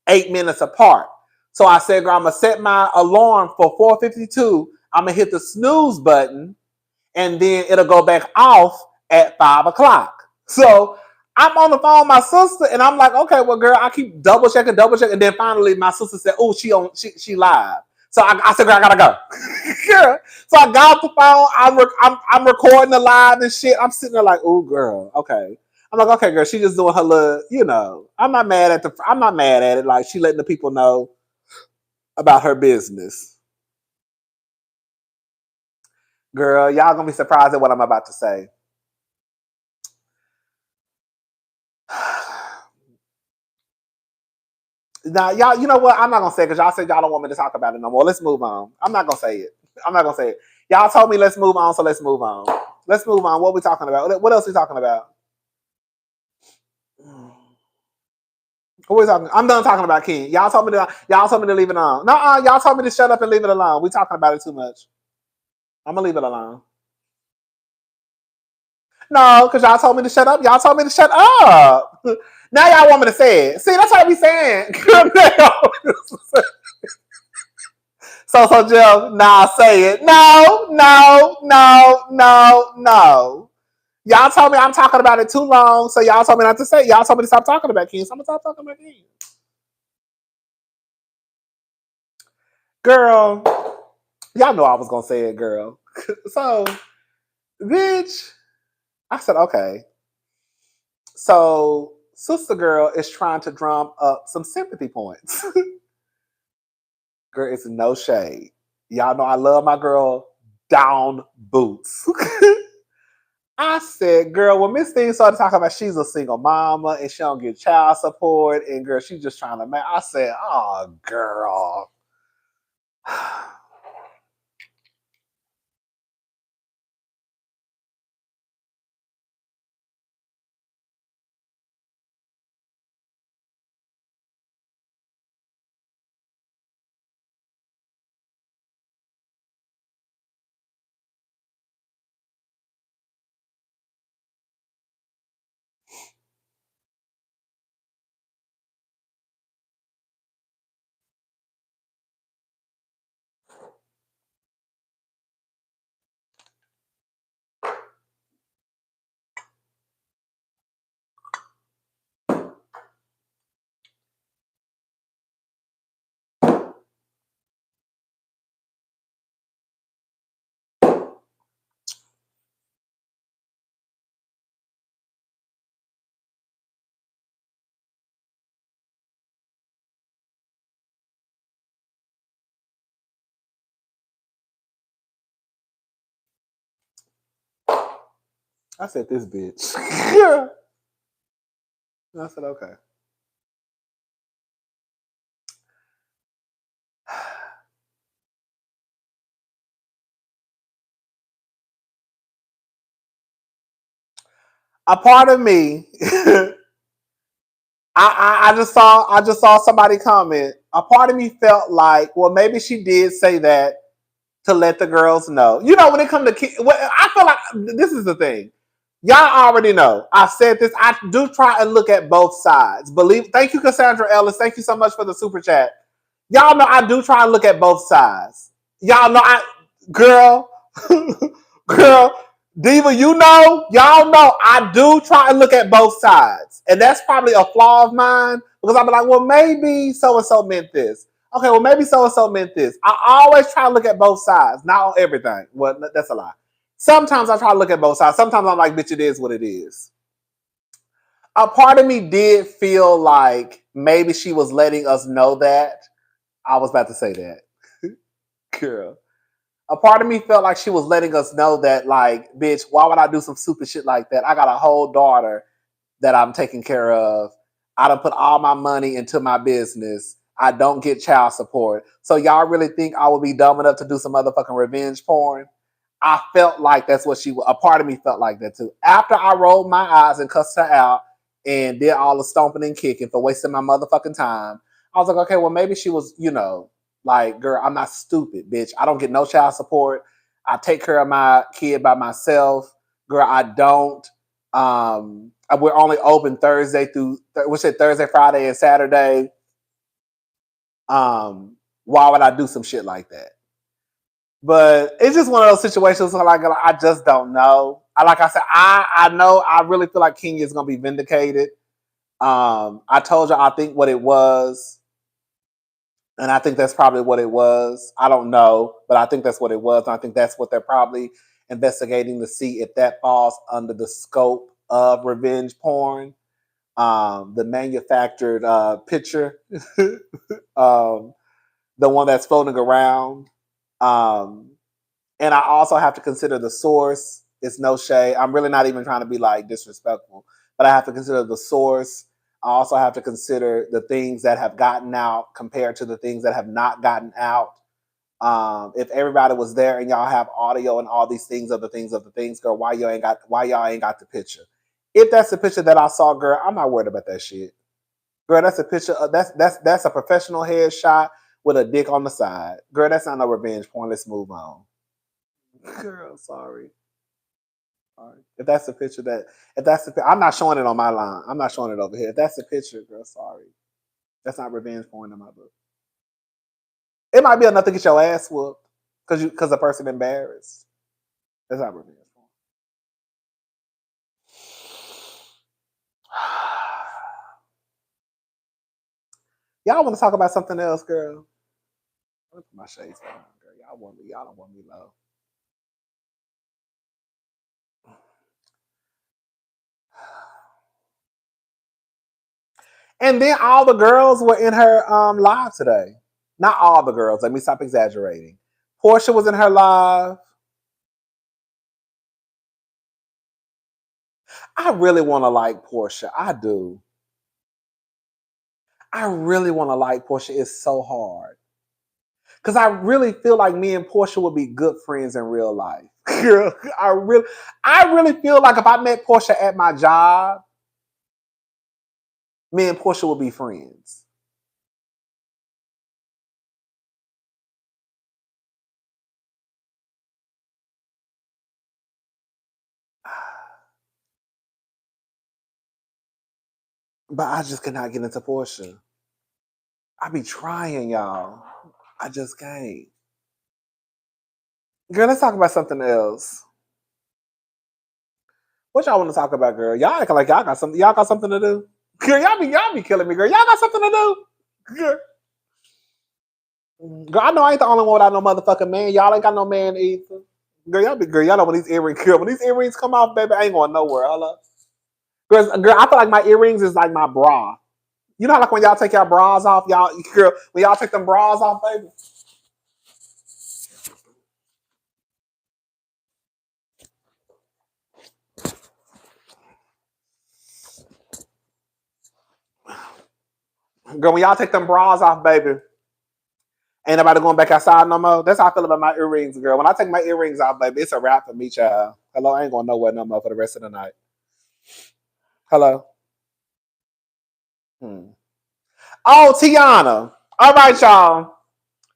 8 minutes apart. So I said, girl, I'm going to set my alarm for 4:52. I'm going to hit the snooze button, and then it'll go back off at 5 o'clock. So I'm on the phone with my sister, and I'm like, okay, well, girl, I keep double checking. And then finally my sister said, oh, she live. So I said, girl, I gotta go. Girl. So I got off the phone. I'm recording the live and shit. I'm sitting there like, oh, girl, okay. I'm like, okay, girl, she just doing her little, I'm not mad at it. Like, she letting the people know about her business. Girl, y'all gonna be surprised at what I'm about to say. Now, y'all, you know what? I'm not gonna say it because y'all said y'all don't want me to talk about it no more. Let's move on. I'm not gonna say it. Y'all told me let's move on, so let's move on. Let's move on. What are we talking about? What else are we talking about? What are we talking? I'm done talking about King. Y'all told me to leave it alone. No, y'all told me to shut up and leave it alone. We talking about it too much. I'm gonna leave it alone. No, because y'all told me to shut up. Y'all told me to shut up. Now y'all want me to say it. See, that's what I be saying. So, Jill, nah, say it. No. Y'all told me I'm talking about it too long, so y'all told me not to say it. Y'all told me to stop talking about King, so I'm going to stop talking about King. Girl, y'all know I was going to say it, girl. So, bitch, I said, okay. So, sister girl is trying to drum up some sympathy points. Girl, it's no shade. Y'all know I love my girl down boots. I said, girl, when Miss Thing started talking about she's a single mama and she don't get child support, and girl, she's just trying to I said, oh, girl. I said, this bitch. I said, okay. A part of me, I just saw somebody comment. A part of me felt like, well, maybe she did say that to let the girls know. You know, when it comes to kids, I feel like this is the thing. Y'all already know. I said this. I do try and look at both sides. Thank you, Cassandra Ellis. Thank you so much for the super chat. Y'all know I do try and look at both sides. Y'all know girl, Diva, y'all know I do try and look at both sides. And that's probably a flaw of mine because I'll be like, well, maybe so-and-so meant this. Okay, well, maybe so-and-so meant this. I always try to look at both sides, not on everything. Well, that's a lie. Sometimes I try to look at both sides. Sometimes I'm like, bitch, it is what it is. A part of me did feel like maybe she was letting us know that. I was about to say that. Girl. A part of me felt like she was letting us know that, like, bitch, why would I do some stupid shit like that? I got a whole daughter that I'm taking care of. I done put all my money into my business. I don't get child support. So y'all really think I would be dumb enough to do some motherfucking revenge porn? I felt like that's what a part of me felt like that too. After I rolled my eyes and cussed her out and did all the stomping and kicking for wasting my motherfucking time, I was like, okay, well, maybe she was, like, girl, I'm not stupid, bitch. I don't get no child support. I take care of my kid by myself. Girl, I don't we're only open Thursday, Friday, and Saturday. Why would I do some shit like that? But it's just one of those situations where like I just don't know. Like I said, I know I really feel like Kenya is gonna be vindicated. I told you I think what it was, and I think that's probably what it was. I don't know, but I think that's what it was, and I think that's what they're probably investigating to see if that falls under the scope of revenge porn. The manufactured picture, the one that's floating around. And I also have to consider the source. It's no shade. I'm really not even trying to be like disrespectful, but I have to consider the source. I also have to consider the things that have gotten out compared to the things that have not gotten out. If everybody was there and y'all have audio and all these things of the things, girl, why y'all ain't got the picture? If that's the picture that I saw, girl, I'm not worried about that shit. Girl, that's a picture of, that's a professional headshot with a dick on the side. Girl, that's not no revenge porn. Let's move on. Girl, sorry. If that's the picture I'm not showing it on my line. I'm not showing it over here. If that's the picture, girl, sorry. That's not revenge porn in my book. It might be enough to get your ass whooped because the person embarrassed. That's not revenge porn. Y'all want to talk about something else, girl? Look at my shades on, girl. Y'all don't want me low. And then all the girls were in her live today. Not all the girls. Let me stop exaggerating. Porsha was in her live. I really want to like Porsha. I do. I really want to like Porsha. It's so hard. Because I really feel like me and Porsha would be good friends in real life. Girl, I really feel like if I met Porsha at my job, me and Porsha would be friends. But I just cannot get into Porsha. I be trying, y'all. I just can't. Girl, let's talk about something else. What y'all want to talk about, girl? Y'all acting like y'all got something. Y'all got something to do. Girl, y'all be killing me, girl. Y'all got something to do. Girl. Girl, I know I ain't the only one without no motherfucking man. Y'all ain't got no man either. Girl, y'all know when these earrings, girl, when these earrings come off, baby, I ain't going nowhere. Hello. Girl, I feel like my earrings is like my bra. You know, like when y'all take your bras off, y'all, girl, when y'all take them bras off, baby. Girl, when y'all take them bras off, baby, ain't nobody going back outside no more. That's how I feel about my earrings, girl. When I take my earrings off, baby, it's a wrap for me, child. Hello, I ain't going nowhere no more for the rest of the night. Hello. Oh, Teyana. All right, y'all.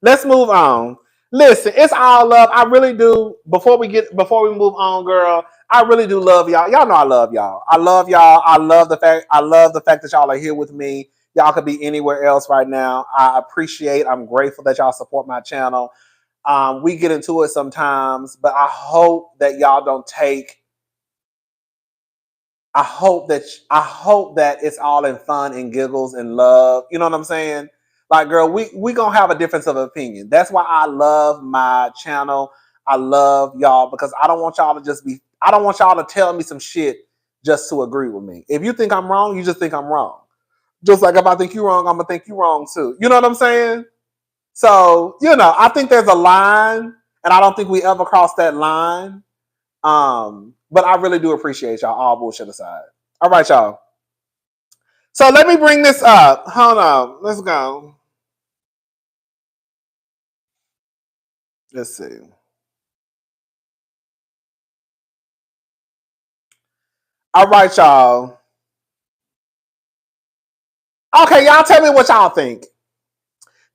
Let's move on. Listen, it's all love. I really do. Before we move on, girl, I really do love y'all. Y'all know I love y'all. I love y'all. I love the fact that y'all are here with me. Y'all could be anywhere else right now. I'm grateful that y'all support my channel. We get into it sometimes, but I hope that y'all don't take. I hope that it's all in fun and giggles and love. You know what I'm saying? Like, girl, we gonna have a difference of opinion. That's why I love my channel. I love y'all because I don't want y'all to tell me some shit just to agree with me. If you think I'm wrong, you just think I'm wrong. Just like if I think you're wrong, I'm gonna think you're wrong too. You know what I'm saying? So, I think there's a line, and I don't think we ever cross that line. But I really do appreciate y'all, all bullshit aside. All right, y'all. So let me bring this up. Hold on. Let's go. Let's see. All right, y'all. Okay, y'all tell me what y'all think.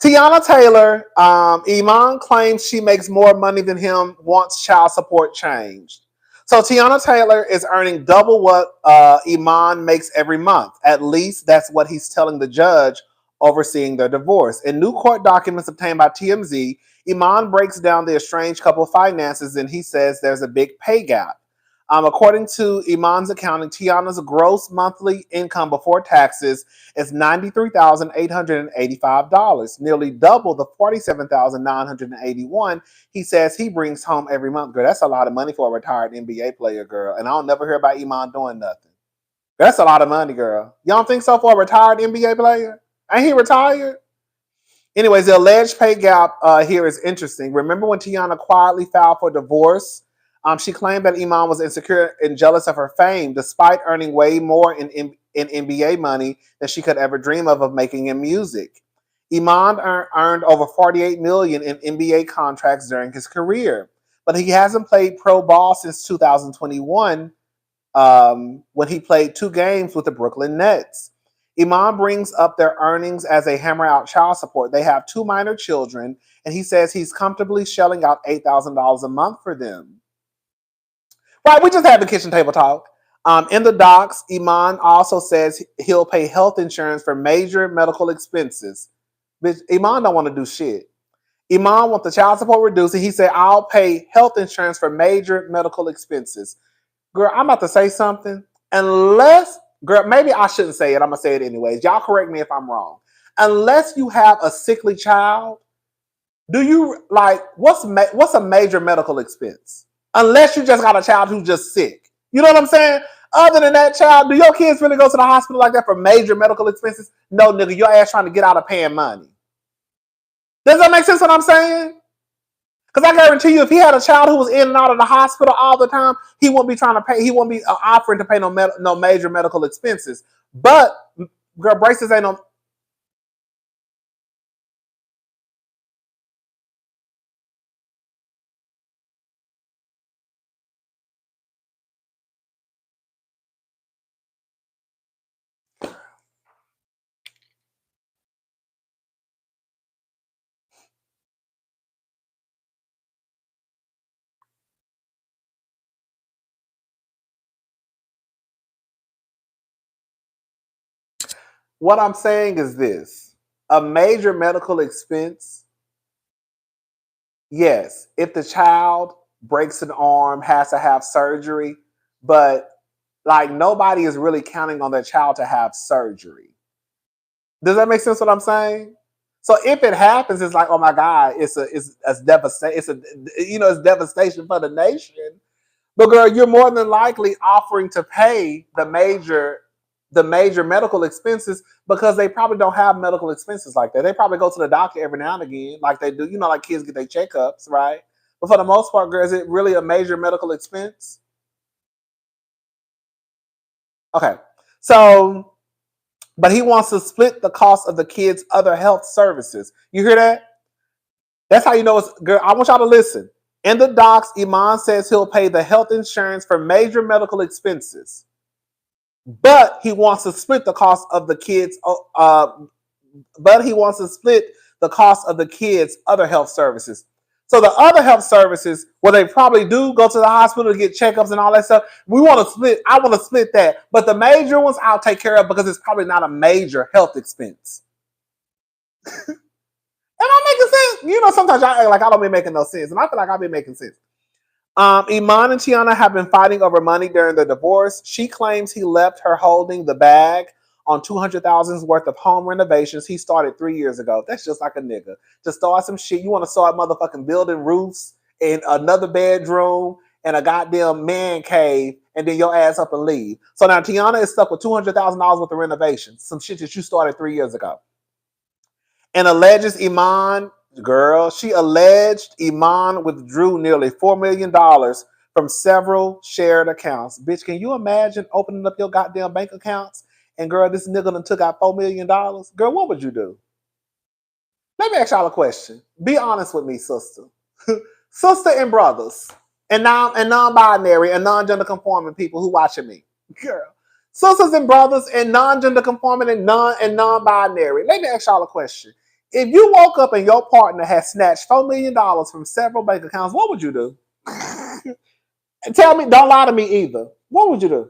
Teyana Taylor, Iman claims she makes more money than him once child support changed. So Teyana Taylor is earning double what Iman makes every month. At least that's what he's telling the judge overseeing their divorce. In new court documents obtained by TMZ, Iman breaks down the estranged couple finances and he says there's a big pay gap. According to Iman's accounting, Teyana's gross monthly income before taxes is $93,885, nearly double the $47,981 he says he brings home every month. Girl, that's a lot of money for a retired NBA player, girl. And I don't never hear about Iman doing nothing. That's a lot of money, girl. You don't think so for a retired NBA player? Ain't he retired? Anyways, the alleged pay gap here is interesting. Remember when Teyana quietly filed for divorce? She claimed that Iman was insecure and jealous of her fame, despite earning way more in NBA money than she could ever dream of making in music. Iman earned over $48 million in NBA contracts during his career, but he hasn't played pro ball since 2021 when he played 2 games with the Brooklyn Nets. Iman brings up their earnings as they hammer out child support. They have 2 minor children, and he says he's comfortably shelling out $8,000 a month for them. Right, we just had the kitchen table talk. In the docs, Iman also says he'll pay health insurance for major medical expenses. Bitch, Iman don't want to do shit. Iman wants the child support reduced, and he said, I'll pay health insurance for major medical expenses. Girl, I'm about to say something. Unless, girl, maybe I shouldn't say it. I'm going to say it anyways. Y'all correct me if I'm wrong. Unless you have a sickly child, do you, like, what's a major medical expense? Unless you just got a child who's just sick. You know what I'm saying? Other than that, child, do your kids really go to the hospital like that for major medical expenses? No, nigga, your ass trying to get out of paying money. Does that make sense what I'm saying? Because I guarantee you, if he had a child who was in and out of the hospital all the time, he wouldn't be trying to pay. He wouldn't be offering to pay no major medical expenses. But girl, braces ain't no. What I'm saying is this: a major medical expense. Yes, if the child breaks an arm, has to have surgery, but like nobody is really counting on their child to have surgery. Does that make sense what I'm saying? So if it happens, it's like, oh my God, it's devastation. It's devastation for the nation. But girl, you're more than likely offering to pay the major medical expenses because they probably don't have medical expenses like that. They probably go to the doctor every now and again, like they do, like kids get their checkups, right? But for the most part, girl, is it really a major medical expense? Okay. So, but he wants to split the cost of the kids' other health services. You hear that? That's how you know it's, girl. I want y'all to listen. In the docs, Iman says he'll pay the health insurance for major medical expenses, but he wants to split the cost of the kids. But he wants to split the cost of the kids' other health services. So the other health services, where they probably do go to the hospital to get checkups and all that stuff, we want to split. I want to split that, but the major ones I'll take care of because it's probably not a major health expense. Am I making sense? Sometimes I act like I don't be making no sense, and I feel like I'll be making sense. Iman and Teyana have been fighting over money during the divorce. She claims he left her holding the bag on $200,000 worth of home renovations he started 3 years ago. That's just like a nigga. To start some shit, you want to start motherfucking building roofs in another bedroom and a goddamn man cave, and then your ass up and leave. So now Teyana is stuck with $200,000 worth of renovations, some shit that you started 3 years ago. And alleges Iman, girl, she alleged Iman withdrew nearly $4 million from several shared accounts. Bitch, can you imagine opening up your goddamn bank accounts and girl, this nigga done took out $4 million? Girl, what would you do? Let me ask y'all a question. Be honest with me, sister. Sister and brothers, and non-binary and non-gender conforming people who watching me. Girl. Sisters and brothers and non-gender conforming and non-binary. Let me ask y'all a question. If you woke up and your partner had snatched $4 million from several bank accounts, what would you do? Tell me, don't lie to me either. What would you do?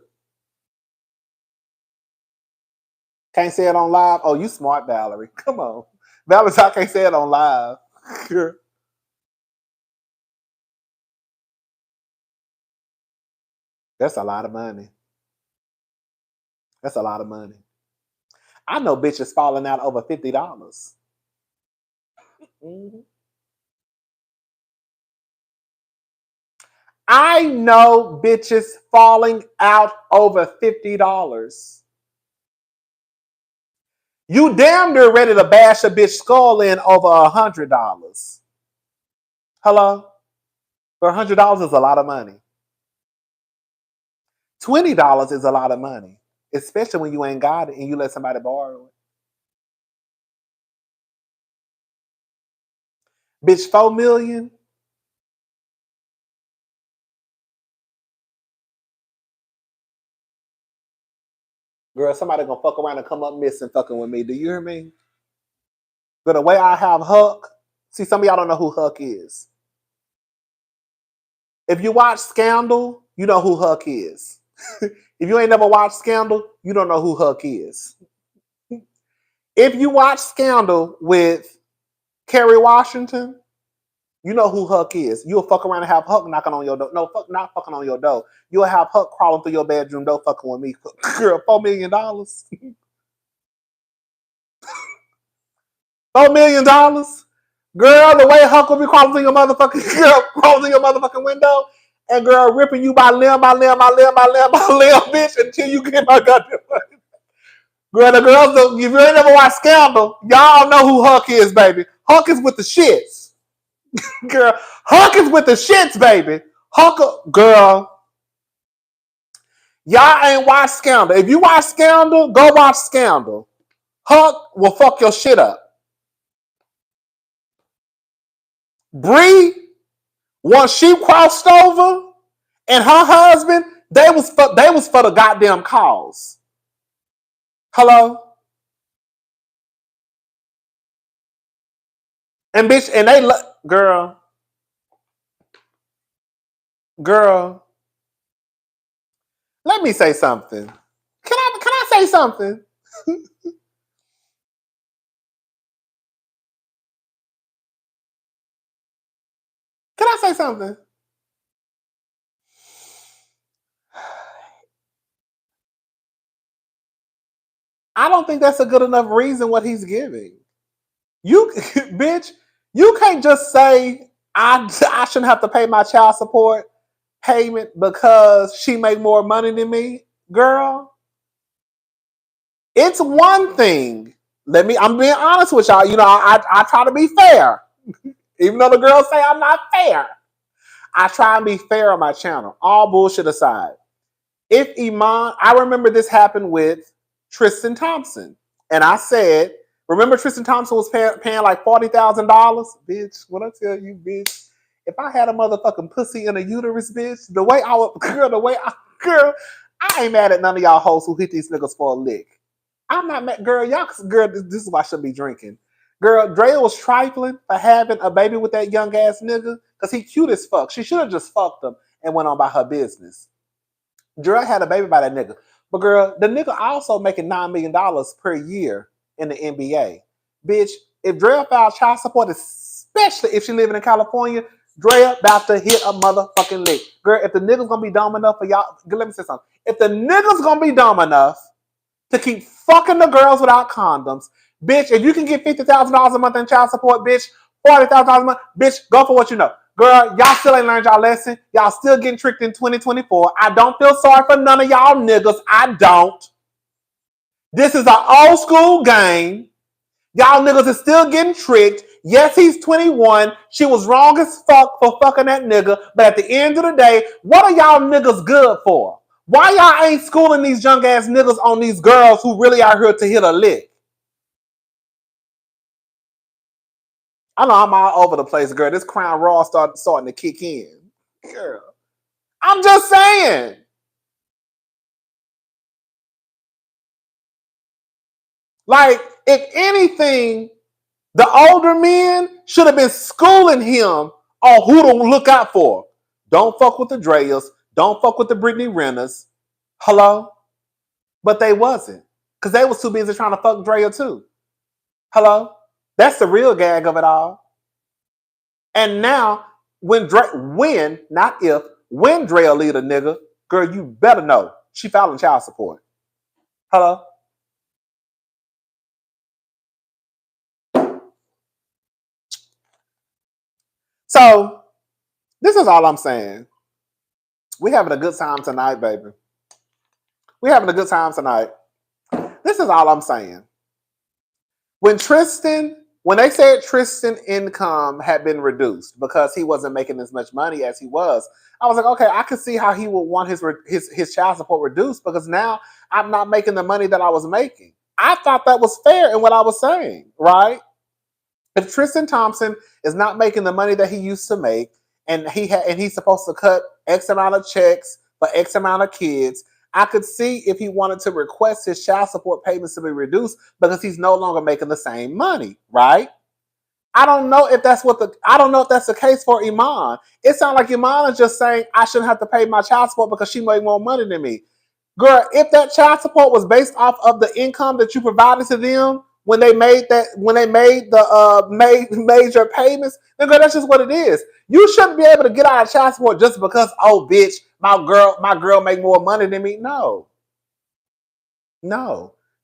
Can't say it on live? Oh, you smart, Valerie. Come on. Valerie, I can't say it on live. That's a lot of money. That's a lot of money. I know bitches falling out over $50. Mm-hmm. I know bitches falling out over $50. You damn near ready to bash a bitch skull in over $100. Hello? For $100 is a lot of money. $20 is a lot of money, especially when you ain't got it and you let somebody borrow it. Bitch, $4 million? Girl, somebody gonna fuck around and come up missing fucking with me. Do you hear me? But the way I have Huck, see, some of y'all don't know who Huck is. If you watch Scandal, you know who Huck is. If you ain't never watched Scandal, you don't know who Huck is. If you watch Scandal with Kerry Washington, you know who Huck is. You'll fuck around and have Huck knocking on your door. No, fuck, not fucking on your door. You'll have Huck crawling through your bedroom door fucking with me. Girl, $4 million. $4 million? Girl, the way Huck will be crawling through your motherfucking girl, crawling through your motherfucking window, and girl ripping you by limb, bitch, until you get my goddamn money. Girl, the girls, if you ain't never watched Scandal, y'all know who Huck is, baby. Huck is with the shits. Girl, Huck is with the shits, baby. Huck, girl. Y'all ain't watched Scandal. If you watch Scandal, go watch Scandal. Huck will fuck your shit up. Bree, once she crossed over, and her husband, they was for the goddamn cause. Hello? And bitch, and they girl. Let me say something. Can I say something? Can I say something? I don't think that's a good enough reason what he's giving. You, bitch, you can't just say I shouldn't have to pay my child support payment because she make more money than me. Girl, it's one thing. I'm being honest with y'all. You know, I try to be fair. Even though the girls say I'm not fair. I try and be fair on my channel. All bullshit aside. If Iman, I remember this happened with Tristan Thompson. And I said, remember Tristan Thompson was paying like $40,000? Bitch, what I tell you, bitch, if I had a motherfucking pussy in a uterus, bitch, girl, I ain't mad at none of y'all hoes who hit these niggas for a lick. I'm not mad, girl, this is why I should be drinking. Girl, Drea was trifling for having a baby with that young ass nigga because he cute as fuck. She should have just fucked him and went on by her business. Drea had a baby by that nigga. But girl, the nigga also making $9 million per year in the NBA. Bitch, if Drea filed child support, especially if she living in California, Drea about to hit a motherfucking lick. Girl, if the nigga's gonna be dumb enough for y'all, let me say something. If the nigga's gonna be dumb enough to keep fucking the girls without condoms, bitch, if you can get $50,000 a month in child support, bitch, $40,000 a month, bitch, go for what you know. Girl, y'all still ain't learned y'all lesson. Y'all still getting tricked in 2024. I don't feel sorry for none of y'all niggas. I don't. This is an old school game. Y'all niggas is still getting tricked. Yes, he's 21. She was wrong as fuck for fucking that nigga. But at the end of the day, what are y'all niggas good for? Why y'all ain't schooling these young ass niggas on these girls who really are here to hit a lick? I know I'm all over the place, girl. This Crown Raw starting to kick in. Girl. I'm just saying. Like, if anything, the older men should have been schooling him on who to look out for. Don't fuck with the Dreas. Don't fuck with the Brittany Renners. Hello? But they wasn't. Because they was too busy trying to fuck Drea too. Hello? That's the real gag of it all. And now, when Drea lead a nigga, girl, you better know she filing child support. Hello? So, this is all I'm saying. We having a good time tonight, baby. We having a good time tonight. This is all I'm saying. When they said Tristan income had been reduced because he wasn't making as much money as he was, I was like, okay, I can see how he would want his child support reduced because now I'm not making the money that I was making. I thought that was fair in what I was saying, right? If Tristan Thompson is not making the money that he used to make, and he's supposed to cut X amount of checks for X amount of kids, I could see if he wanted to request his child support payments to be reduced because he's no longer making the same money, right? I don't know if that's the case for Iman. It sounds like Iman is just saying I shouldn't have to pay my child support because she made more money than me. Girl, if that child support was based off of the income that you provided to them when they made major payments, then girl, that's just what it is. You shouldn't be able to get out of child support just because, oh bitch, my girl make more money than me. No.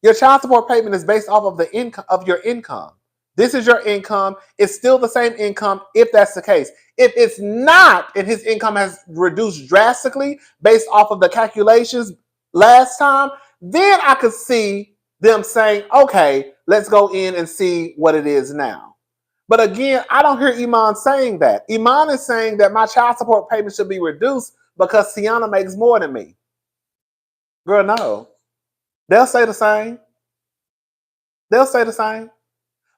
Your child support payment is based off of the income of your income. This is your income. It's still the same income if that's the case. If it's not, and his income has reduced drastically based off of the calculations last time, then I could see them saying, okay, let's go in and see what it is now. But again, I don't hear Iman saying that. Iman is saying that my child support payment should be reduced because Teyana makes more than me. Girl, no. They'll say the same.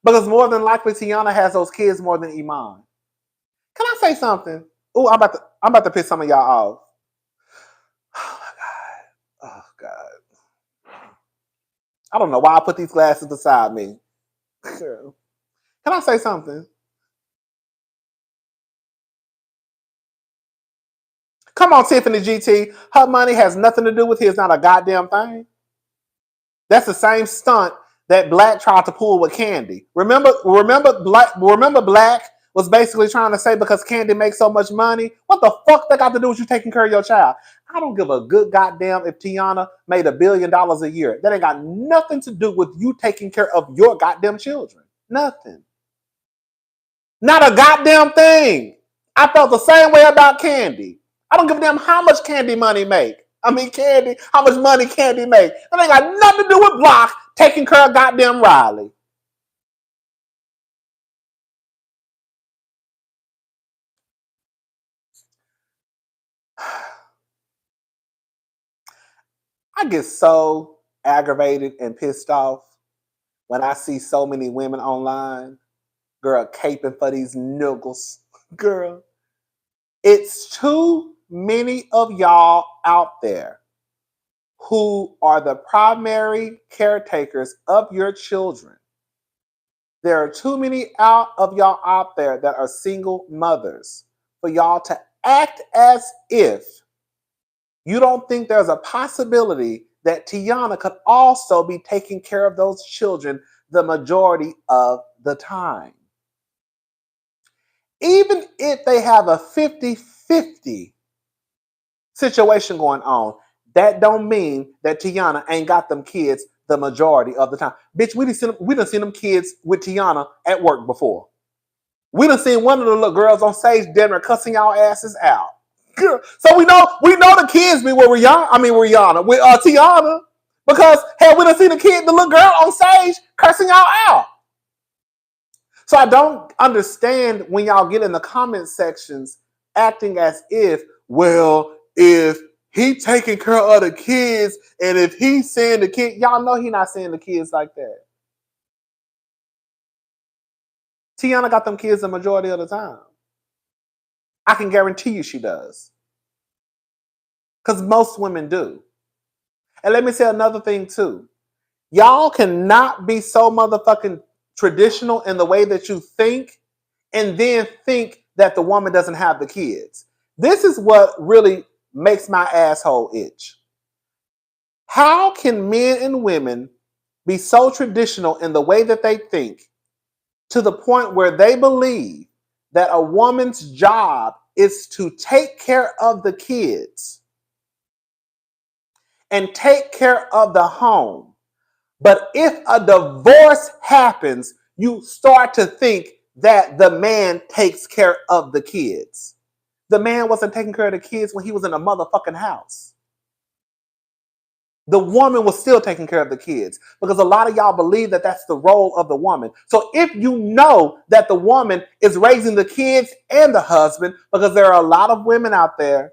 Because more than likely, Teyana has those kids more than Iman. Can I say something? Oh, I'm about to piss some of y'all off. Oh God. I don't know why I put these glasses beside me. Can I say something? Come on, Tiffany GT. Her money has nothing to do with his, not a goddamn thing. That's the same stunt that Black tried to pull with Candy. Remember Black was basically trying to say because Candy makes so much money, what the fuck that got to do with you taking care of your child? I don't give a good goddamn if Teyana made $1 billion a year. That ain't got nothing to do with you taking care of your goddamn children. Nothing. Not a goddamn thing. I felt the same way about Candy. I don't give a damn how much Candy money make. How much money Candy make. That ain't got nothing to do with Block taking care of goddamn Riley. I get so aggravated and pissed off when I see so many women online, girl, caping for these niggles. Girl, it's too many of y'all out there who are the primary caretakers of your children. There are too many of y'all out there that are single mothers for y'all to act as if you don't think there's a possibility that Teyana could also be taking care of those children the majority of the time. Even if they have a 50-50 situation going on, that don't mean that Teyana ain't got them kids the majority of the time. Bitch, we done seen them kids with Teyana at work before. We done seen one of the little girls on stage dinner cussing y'all asses out. So we know the kids be with Teyana. Because hell, we done seen the little girl on stage cursing y'all out. So I don't understand when y'all get in the comment sections acting as if, well, if he taking care of the kids and if he's seeing the kid, y'all know he not seeing the kids like that. Teyana got them kids the majority of the time. I can guarantee you she does. Because most women do. And let me say another thing too. Y'all cannot be so motherfucking traditional in the way that you think and then think that the woman doesn't have the kids. This is what really makes my asshole itch. How can men and women be so traditional in the way that they think to the point where they believe that a woman's job is to take care of the kids and take care of the home? But if a divorce happens, you start to think that the man takes care of the kids. The man wasn't taking care of the kids when he was in a motherfucking house. The woman was still taking care of the kids because a lot of y'all believe that that's the role of the woman. So if you know that the woman is raising the kids and the husband, because there are a lot of women out there,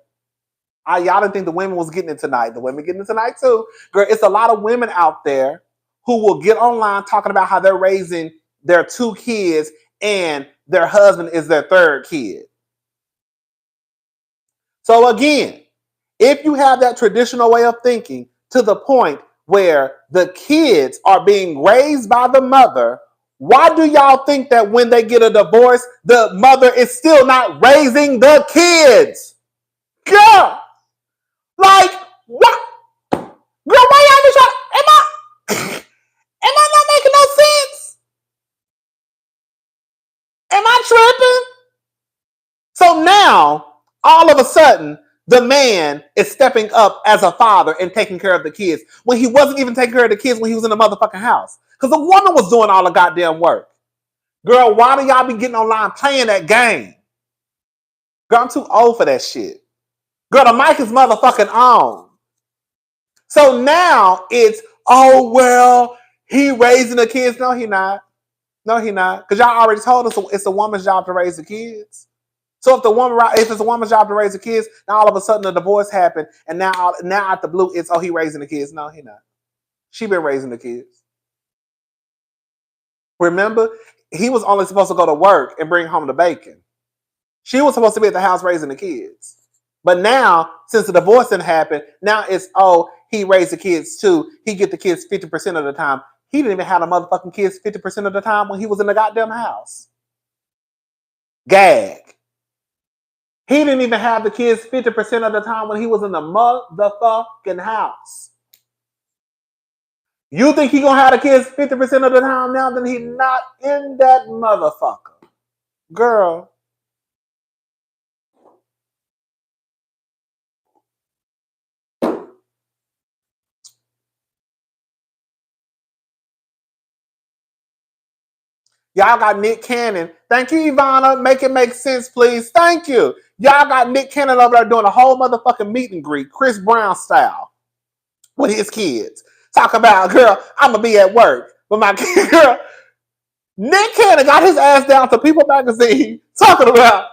y'all didn't think the women was getting it tonight. The women getting it tonight too. Girl, it's a lot of women out there who will get online talking about how they're raising their 2 kids and their husband is their 3rd kid. So again, if you have that traditional way of thinking to the point where the kids are being raised by the mother, why do y'all think that when they get a divorce, the mother is still not raising the kids? Girl, like, what? Girl, why y'all be trying? Am I not making no sense? Am I tripping? So now, all of a sudden, the man is stepping up as a father and taking care of the kids when he wasn't even taking care of the kids when he was in the motherfucking house. Because the woman was doing all the goddamn work. Girl, why do y'all be getting online playing that game? Girl, I'm too old for that shit. Girl, the mic is motherfucking on. So now it's, oh, well, he raising the kids. No, he not. No, he not. Because y'all already told us it's a woman's job to raise the kids. So if it's a woman's job to raise the kids, now all of a sudden the divorce happened, and now out the blue, it's, oh, he raising the kids. No, he not. She been raising the kids. Remember, he was only supposed to go to work and bring home the bacon. She was supposed to be at the house raising the kids. But now, since the divorce didn't happen, now it's, oh, he raised the kids too. He get the kids 50% of the time. He didn't even have the motherfucking kids 50% of the time when he was in the goddamn house. Gag. He didn't even have the kids 50% of the time when he was in the motherfucking house. You think he gonna have the kids 50% of the time now? Then he not in that motherfucker. Girl. Y'all got Nick Cannon. Thank you, Ivana. Make it make sense, please. Thank you. Y'all got Nick Cannon over there doing a whole motherfucking meet and greet, Chris Brown style, with his kids. Talk about, girl, I'm going to be at work with my kid. Girl, Nick Cannon got his ass down to People Magazine talking about,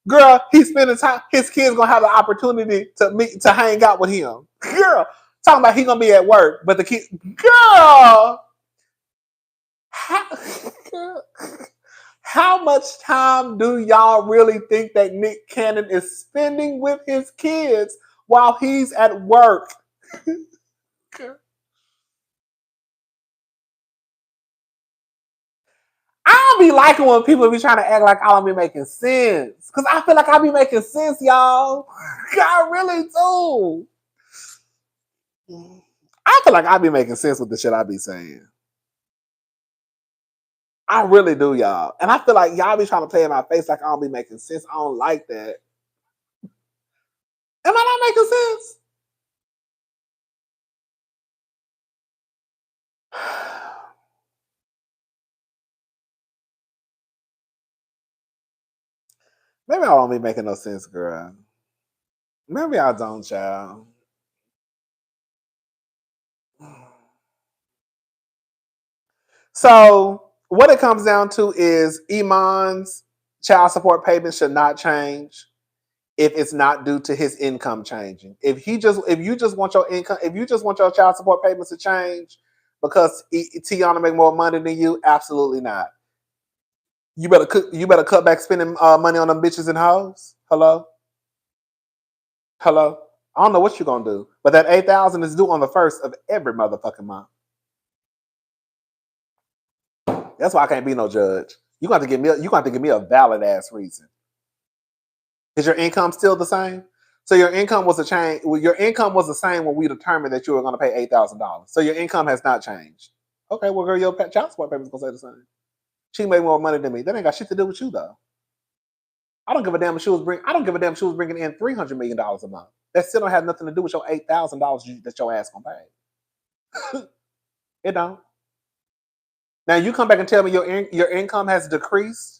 girl, he's spending time, his kids going to have the opportunity to hang out with him. Girl, talking about he going to be at work, but the kid, girl, how much time do y'all really think that Nick Cannon is spending with his kids while he's at work? I don't be liking when people be trying to act like I don't be making sense. Because I feel like I be making sense, y'all. I really do. I feel like I be making sense with the shit I be saying. I really do, y'all. And I feel like y'all be trying to play in my face like I don't be making sense. I don't like that. Am I not making sense? Maybe I don't be making no sense, girl. Maybe I don't, child. So what it comes down to is Iman's child support payment should not change if it's not due to his income changing. If you just want your income, if you just want your child support payments to change because Teyana make more money than you, absolutely not. You better cut back spending money on them bitches and hoes. Hello. I don't know what you're gonna do, but that $8,000 is due on the 1st of every motherfucking month. That's why I can't be no judge. You got to give me a valid ass reason. Is your income still the same? So your income was a change. Your income was the same when we determined that you were going to pay $8,000. So your income has not changed. Okay, well, girl, your child support payment's gonna say the same. She made more money than me. That ain't got shit to do with you, though. I don't give a damn if she was bringing in $300 million a month. That still don't have nothing to do with your $8,000 that your ass gonna pay. It don't. Now you come back and tell me your income has decreased.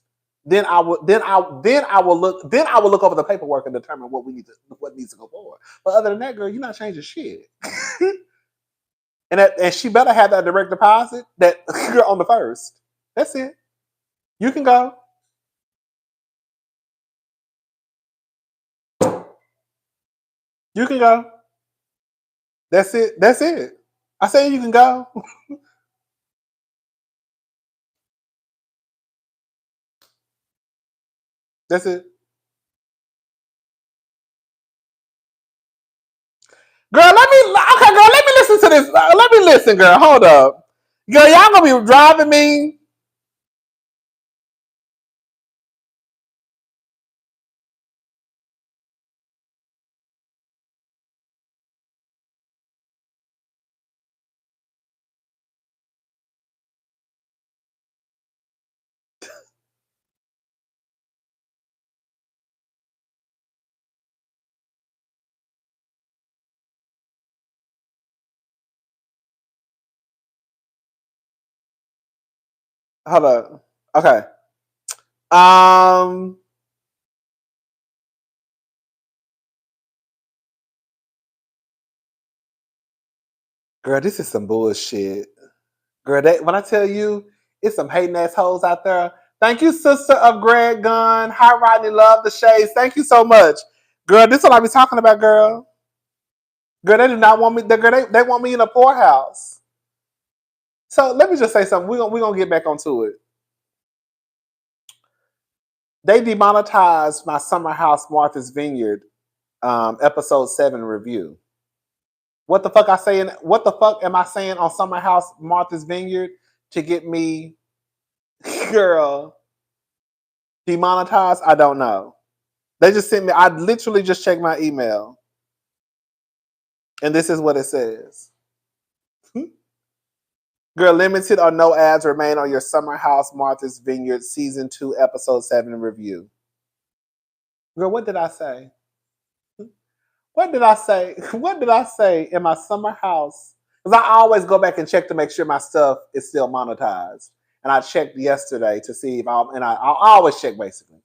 Then I will look over the paperwork and determine what needs to go forward. But other than that, girl, you're not changing shit. and she better have that direct deposit that on the first. That's it. You can go. You can go. That's it. That's it. I say you can go. That's it. Girl, let me listen to this. Let me listen, girl. Hold up. Girl, y'all gonna be driving me. Hold up. Okay. Girl, this is some bullshit. Girl, when I tell you, it's some hating ass hoes out there. Thank you, sister of Greg Gunn. Hi, Rodney. Love the shades. Thank you so much. Girl, this is what I be talking about, girl. Girl, they do not want me. They want me in a poorhouse. So let me just say something. We're gonna get back onto it. They demonetized my Summer House Martha's Vineyard episode 7 review. What the fuck am I saying on Summer House Martha's Vineyard to get me, girl, demonetized? I don't know. They just sent me. I literally just checked my email, and this is what it says. Girl, limited or no ads remain on your Summer House Martha's Vineyard season 2 episode 7 review. Girl, what did I say? What did I say? What did I say in my summer house? Because I always go back and check to make sure my stuff is still monetized. And I checked yesterday to see if I always check basically.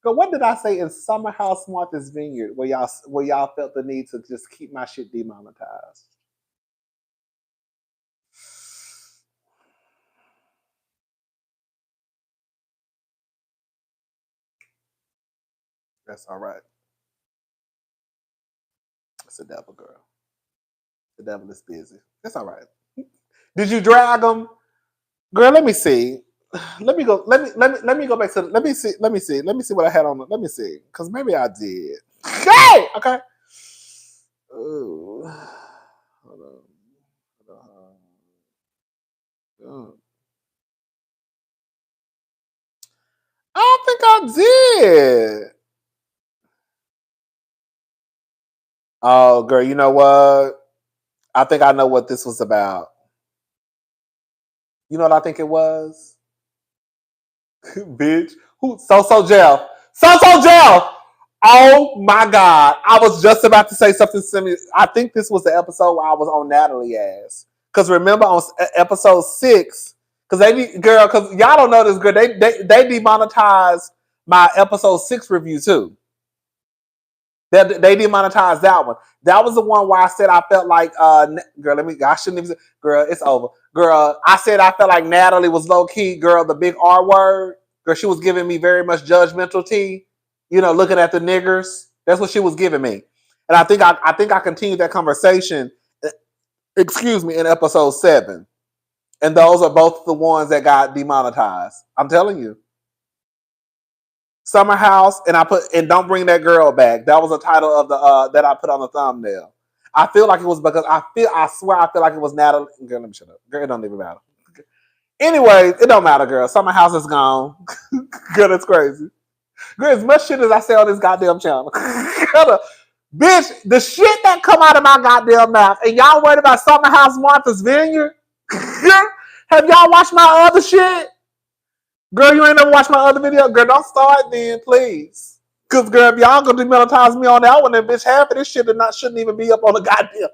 But what did I say in Summer House Martha's Vineyard where y'all felt the need to just keep my shit demonetized? That's all right. It's the devil, girl. The devil is busy. That's all right. Did you drag them? Girl, let me see. Let me go back to let me see what I had on. Let me see. Because maybe I did. Okay. Ooh. Hold on. I don't think I did. Oh, girl, you know what? I think I know what this was about. You know what I think it was? Bitch. Who? So Jeff. So Jeff. Oh my God. I was just about to say something similar. I think this was the episode where I was on Natalie ass. Because remember on episode 6, because y'all don't know this, girl, they demonetized my episode 6 review too. They demonetized that one. That was the one where I said I felt like, girl, I shouldn't even say, girl, it's over. Girl, I said I felt like Natalie was low key, girl, the big R word. Girl, she was giving me very much judgmental tea, looking at the niggers. That's what she was giving me. And I think I continued that conversation, in episode 7. And those are both the ones that got demonetized. I'm telling you. Summer House, and don't bring that girl back. That was the title of the that I put on the thumbnail. I feel like it was because I swear I feel like it was Natalie. Girl, let me shut up. Girl, it don't even matter. Anyway, it don't matter, girl. Summer House is gone. Girl, it's crazy. Girl, as much shit as I say on this goddamn channel. Bitch, the shit that come out of my goddamn mouth, and y'all worried about Summer House Martha's Vineyard? Have y'all watched my other shit? Girl, you ain't never watched my other video? Girl, don't start then, please. Because, girl, if y'all gonna demonetize me on that one, then bitch, half of this shit shouldn't even be up on the goddamn.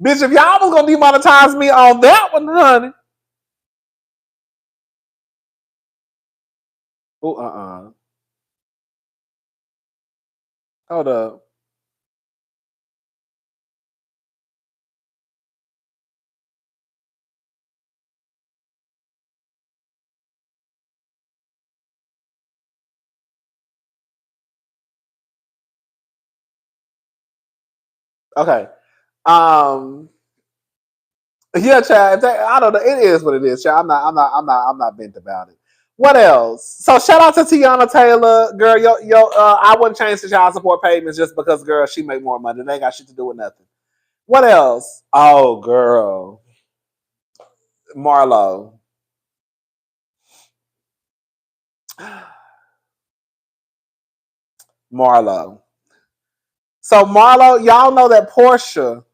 Bitch, if y'all was gonna demonetize me on that one, honey. Oh, Hold up. Okay. Um. Yeah, Chad. I don't know. It is what it is, Chad. I'm not bent about it. What else? So shout out to Teyana Taylor, girl. I wouldn't change the child support payments just because, girl, she make more money. They ain't got shit to do with nothing. What else? Oh, girl, Marlo. Marlo. So Marlo, y'all know that Porsha.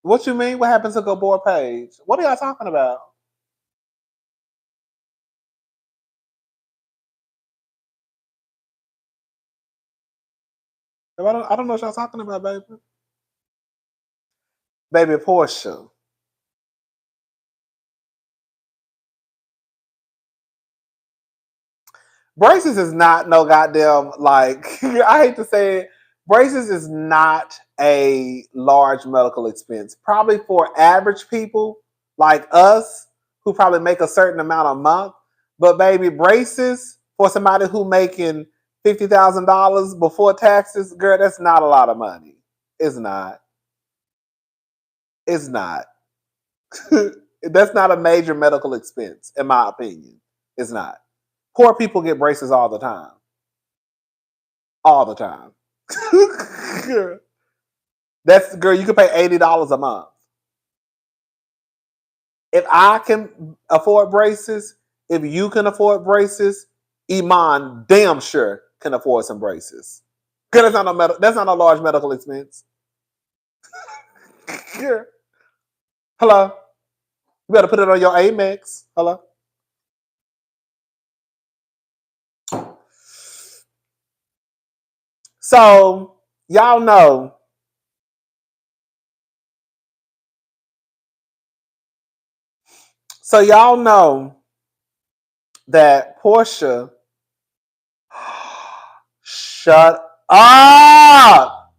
What you mean? What happens to go board page? What are y'all talking about? I don't know what y'all talking about, baby. Baby Porsha. Braces is not no goddamn like I hate to say it. Braces is not a large medical expense. Probably for average people like us who probably make a certain amount a month. But baby, braces for somebody who making $50,000 before taxes, girl, that's not a lot of money. It's not. It's not. That's not a major medical expense, in my opinion. It's not. Poor people get braces all the time. All the time. That's girl, you can pay $80 a month. If I can afford braces, if you can afford braces, Iman damn sure can afford some braces. Because that's not a large medical expense. Yeah. Hello. You better put it on your Amex. Hello. So y'all know. So y'all know that Porsha. Shut up!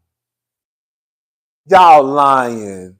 Y'all lying.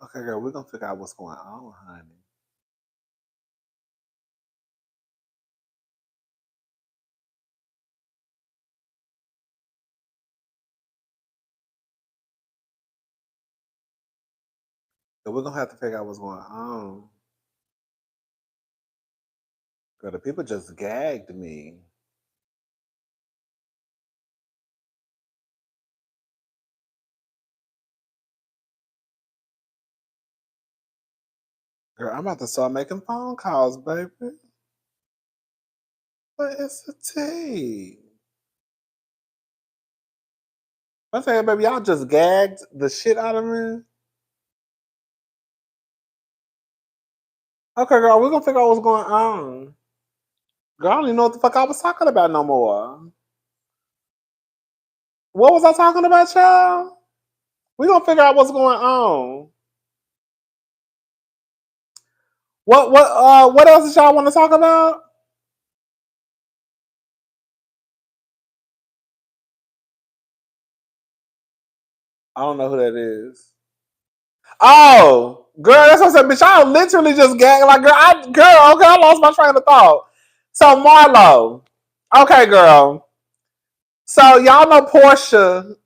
Okay, girl, we're gonna figure out what's going on, honey. So we're gonna have to figure out what's going on. Girl, the people just gagged me. Girl, I'm about to start making phone calls, baby. What is the tea? I tell you, baby, y'all just gagged the shit out of me. Okay, girl, we're gonna figure out what's going on. Girl, I don't even know what the fuck I was talking about no more. What was I talking about, y'all? We're gonna figure out what's going on. What else did y'all want to talk about? I don't know who that is. Oh, girl, that's what I said, bitch. Y'all literally just gagged. Like, okay, I lost my train of thought. So Marlo. Okay, girl. So y'all know Porsha.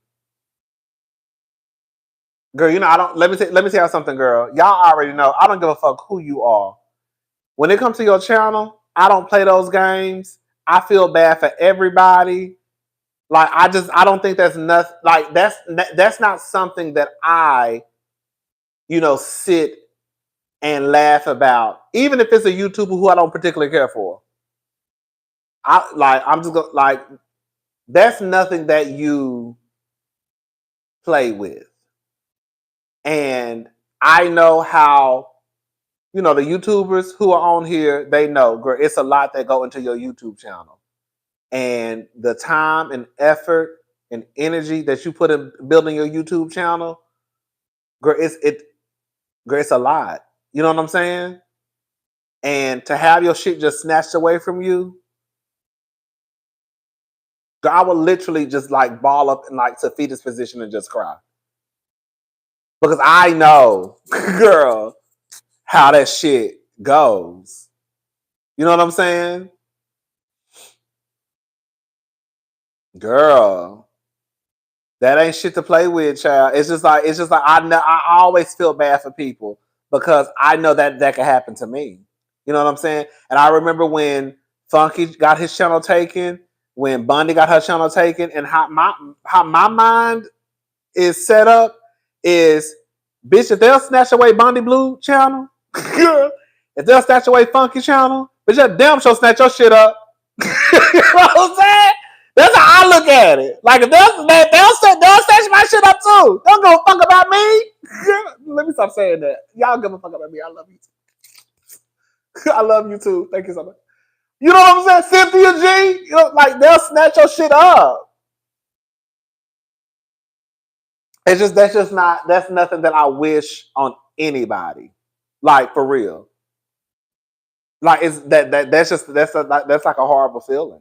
Girl, you know, I don't let me tell you something, girl. Y'all already know. I don't give a fuck who you are. When it comes to your channel, I don't play those games. I feel bad for everybody. Like I don't think that's nothing. Like that's not something that I, sit and laugh about. Even if it's a YouTuber who I don't particularly care for. I'm just gonna like that's nothing that you play with. And I know how, the YouTubers who are on here, they know, girl, it's a lot that go into your YouTube channel. And the time and effort and energy that you put in building your YouTube channel, girl, it's a lot. You know what I'm saying? And to have your shit just snatched away from you, girl, I would literally just like ball up in like to fetus position and just cry. Because I know, girl, how that shit goes. You know what I'm saying? Girl, that ain't shit to play with, child. It's just like I always feel bad for people because I know that could happen to me. You know what I'm saying? And I remember when Funky got his channel taken, when Bundy got her channel taken, and how my mind is set up is, bitch, if they'll snatch away Bundy Blue channel, if they'll snatch away Funky channel, bitch, that damn sure snatch your shit up. You know what I'm saying? That's how I look at it. Like, if they'll snatch my shit up too. Don't give a fuck about me. Let me stop saying that. Y'all give a fuck about me. I love you too. I love you too. Thank you so much. You know what I'm saying? Cynthia G, like, they'll snatch your shit up. That's nothing that I wish on anybody. Like, for real. Like, that's like a horrible feeling.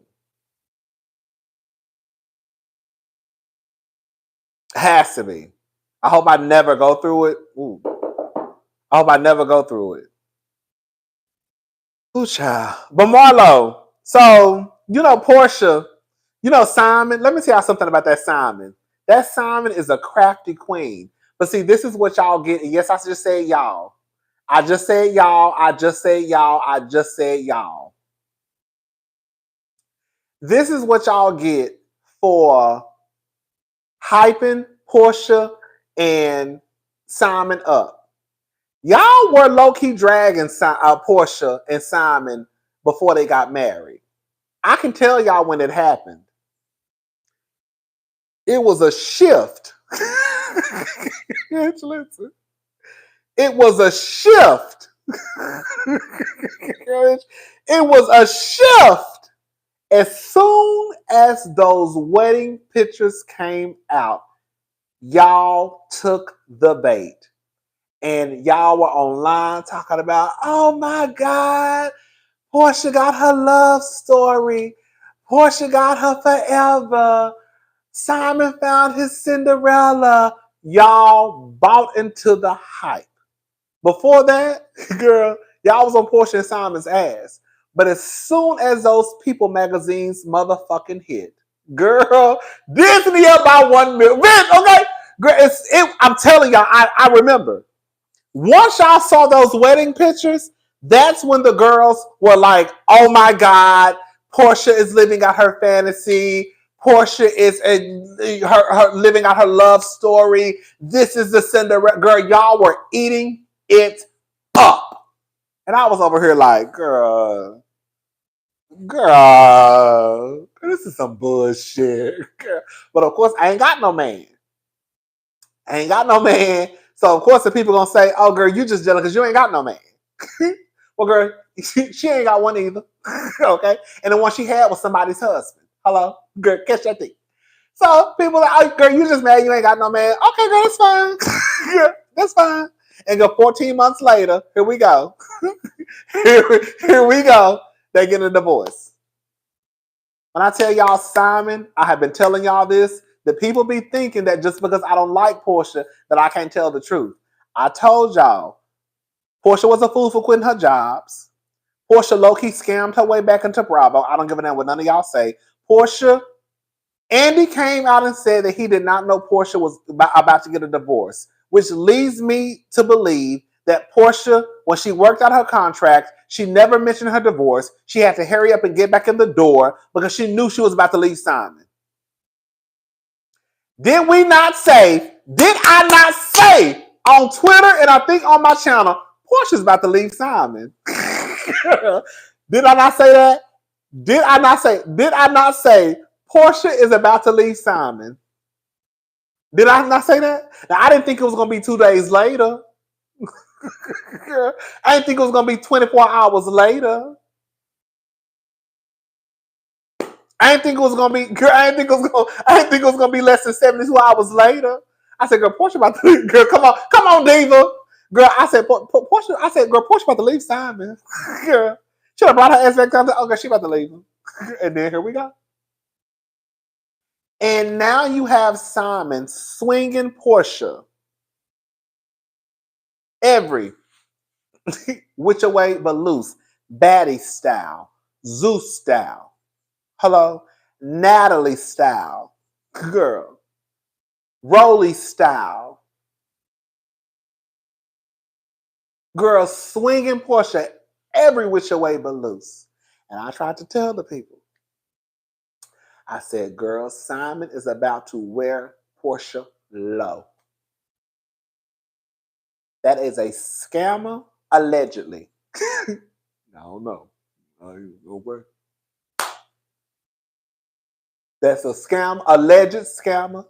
Has to be. I hope I never go through it. Ooh. I hope I never go through it. Ooh, child. But Marlo, so, Porsha, Simon, let me tell y'all something about that Simon. That Simon is a crafty queen. But see, this is what y'all get. Yes, I just said y'all. I just said y'all. I just said y'all. I just said y'all. This is what y'all get for hyping Porsha and Simon up. Y'all were low-key dragging Porsha and Simon before they got married. I can tell y'all when it happened. It was a shift. It was a shift. It was a shift. As soon as those wedding pictures came out, y'all took the bait. And y'all were online talking about, oh my God, Porsha got her love story. Porsha got her forever. Simon found his Cinderella. Y'all bought into the hype. Before that, girl, y'all was on Porsha and Simon's ass. But as soon as those People magazines motherfucking hit, girl, Disney up by 1 million. Okay? Girl, I'm telling y'all, I remember. Once y'all saw those wedding pictures, That's when the girls were like, oh my God, Porsha is living out her fantasy. Porsha is her living out her love story. This is the Cinderella. Girl, y'all were eating it up. And I was over here like, girl, this is some bullshit. Girl. But of course, I ain't got no man. So of course the people gonna say, oh girl, you just jealous because you ain't got no man. Well, girl, she ain't got one either. Okay? And the one she had was somebody's husband. Hello? Girl, catch that thing. So people are like, oh, girl, you just mad you ain't got no man. Okay, girl, that's fine. Girl, that's fine. And go 14 months later, here we go. here we go. They get a divorce. When I tell y'all Simon, I have been telling y'all this. The people be thinking that just because I don't like Porsha, that I can't tell the truth. I told y'all, Porsha was a fool for quitting her jobs. Porsha low-key scammed her way back into Bravo. I don't give a damn what none of y'all say. Porsha, Andy came out and said that he did not know Porsha was about to get a divorce, which leads me to believe that Porsha, when she worked out her contract, she never mentioned her divorce. She had to hurry up and get back in the door because she knew she was about to leave Simon. Did I not say on Twitter and I think on my channel, Porsha's about to leave Simon? Did I not say that? Did I not say Porsha is about to leave Simon? Did I not say that? Now, I didn't think it was going to be 2 days later. I didn't think it was going to be 24 hours later. I didn't think it was going to be, girl, I didn't think it was going to be less than 72 hours later. I said, girl, Porsha about to leave. Girl, come on, Diva. Girl, I said, girl, Porsha about to leave Simon. Girl, should have brought her ass back down. Okay, she about to leave him. And then here we go. And now you have Simon swinging Porsha every which way but loose. Baddie style. Zeus style. Hello? Natalie style. Girl. Rolly style. Girl swinging Porsha every which way but loose. And I tried to tell the people. I said, girl, Simon is about to wear Porsha low. That is a scammer, allegedly. I don't know. That's a scam, alleged scammer.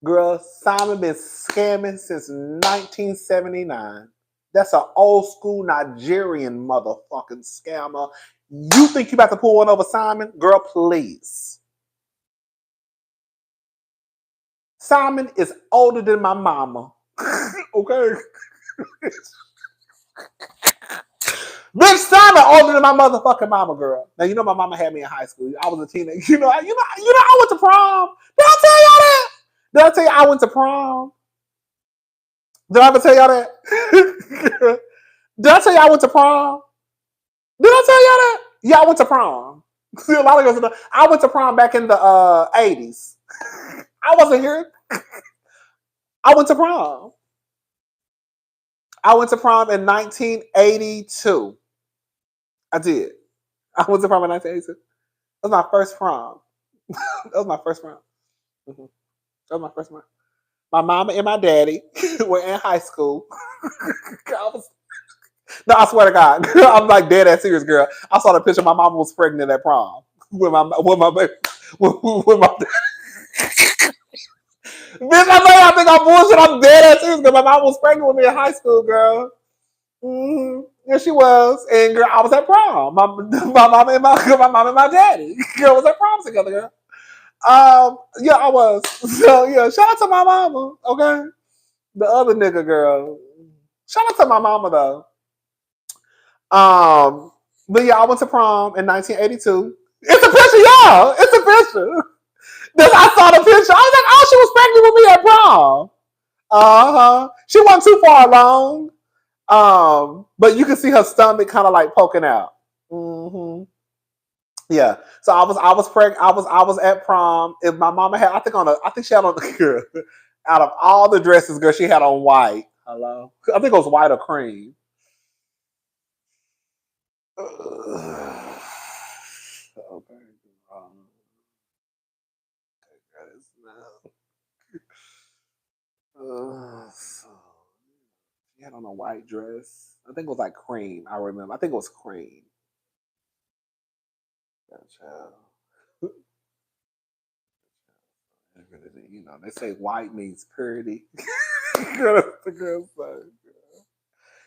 Girl, Simon been scamming since 1979. That's an old school Nigerian motherfucking scammer. You think you about to pull one over Simon? Girl, please. Simon is older than my mama. Okay? Bitch, Simon older than my motherfucking mama, girl. Now, you know my mama had me in high school. I was a teenager. You know, I went to prom. Did I tell y'all that? Did I tell you I went to prom? Did I ever tell y'all that? Did I tell you I went to prom? Did I tell y'all that? Yeah, I went to prom. A lot of girls know. I went to prom back in the 80s. I wasn't here. I went to prom. I went to prom in 1982. I did. I went to prom in 1982. That was my first prom. That was my first prom. Mm-hmm. That was my first prom. My mama and my daddy were in high school. No, I swear to God, girl, I'm like dead ass serious, girl. I saw the picture. My mama was pregnant at prom with my baby. With my bitch, I know y'all think I'm bullshit. I'm dead ass serious, girl. My mom was pregnant with me in high school, girl. Mm-hmm. Yeah, she was, and girl, I was at prom. My mom and my daddy, girl, was at prom together, girl. Yeah, I was. So yeah, shout out to my mama. Okay, the other nigga, girl. Shout out to my mama though. But yeah, I went to prom in 1982. It's a picture, y'all. It's a picture. I saw the picture. I was like, oh, she was pregnant with me at prom. She wasn't too far along. But you can see her stomach kind of like poking out. Mm-hmm. Yeah. So I was pregnant. I was at prom. If my mama had, I think she had on girl. Out of all the dresses, girl, she had on white. Hello. I think it was white or cream. Okay. So she had on a white dress. I think it was like cream. I remember. I think it was cream. You know, they say white means purity. That's the girl say.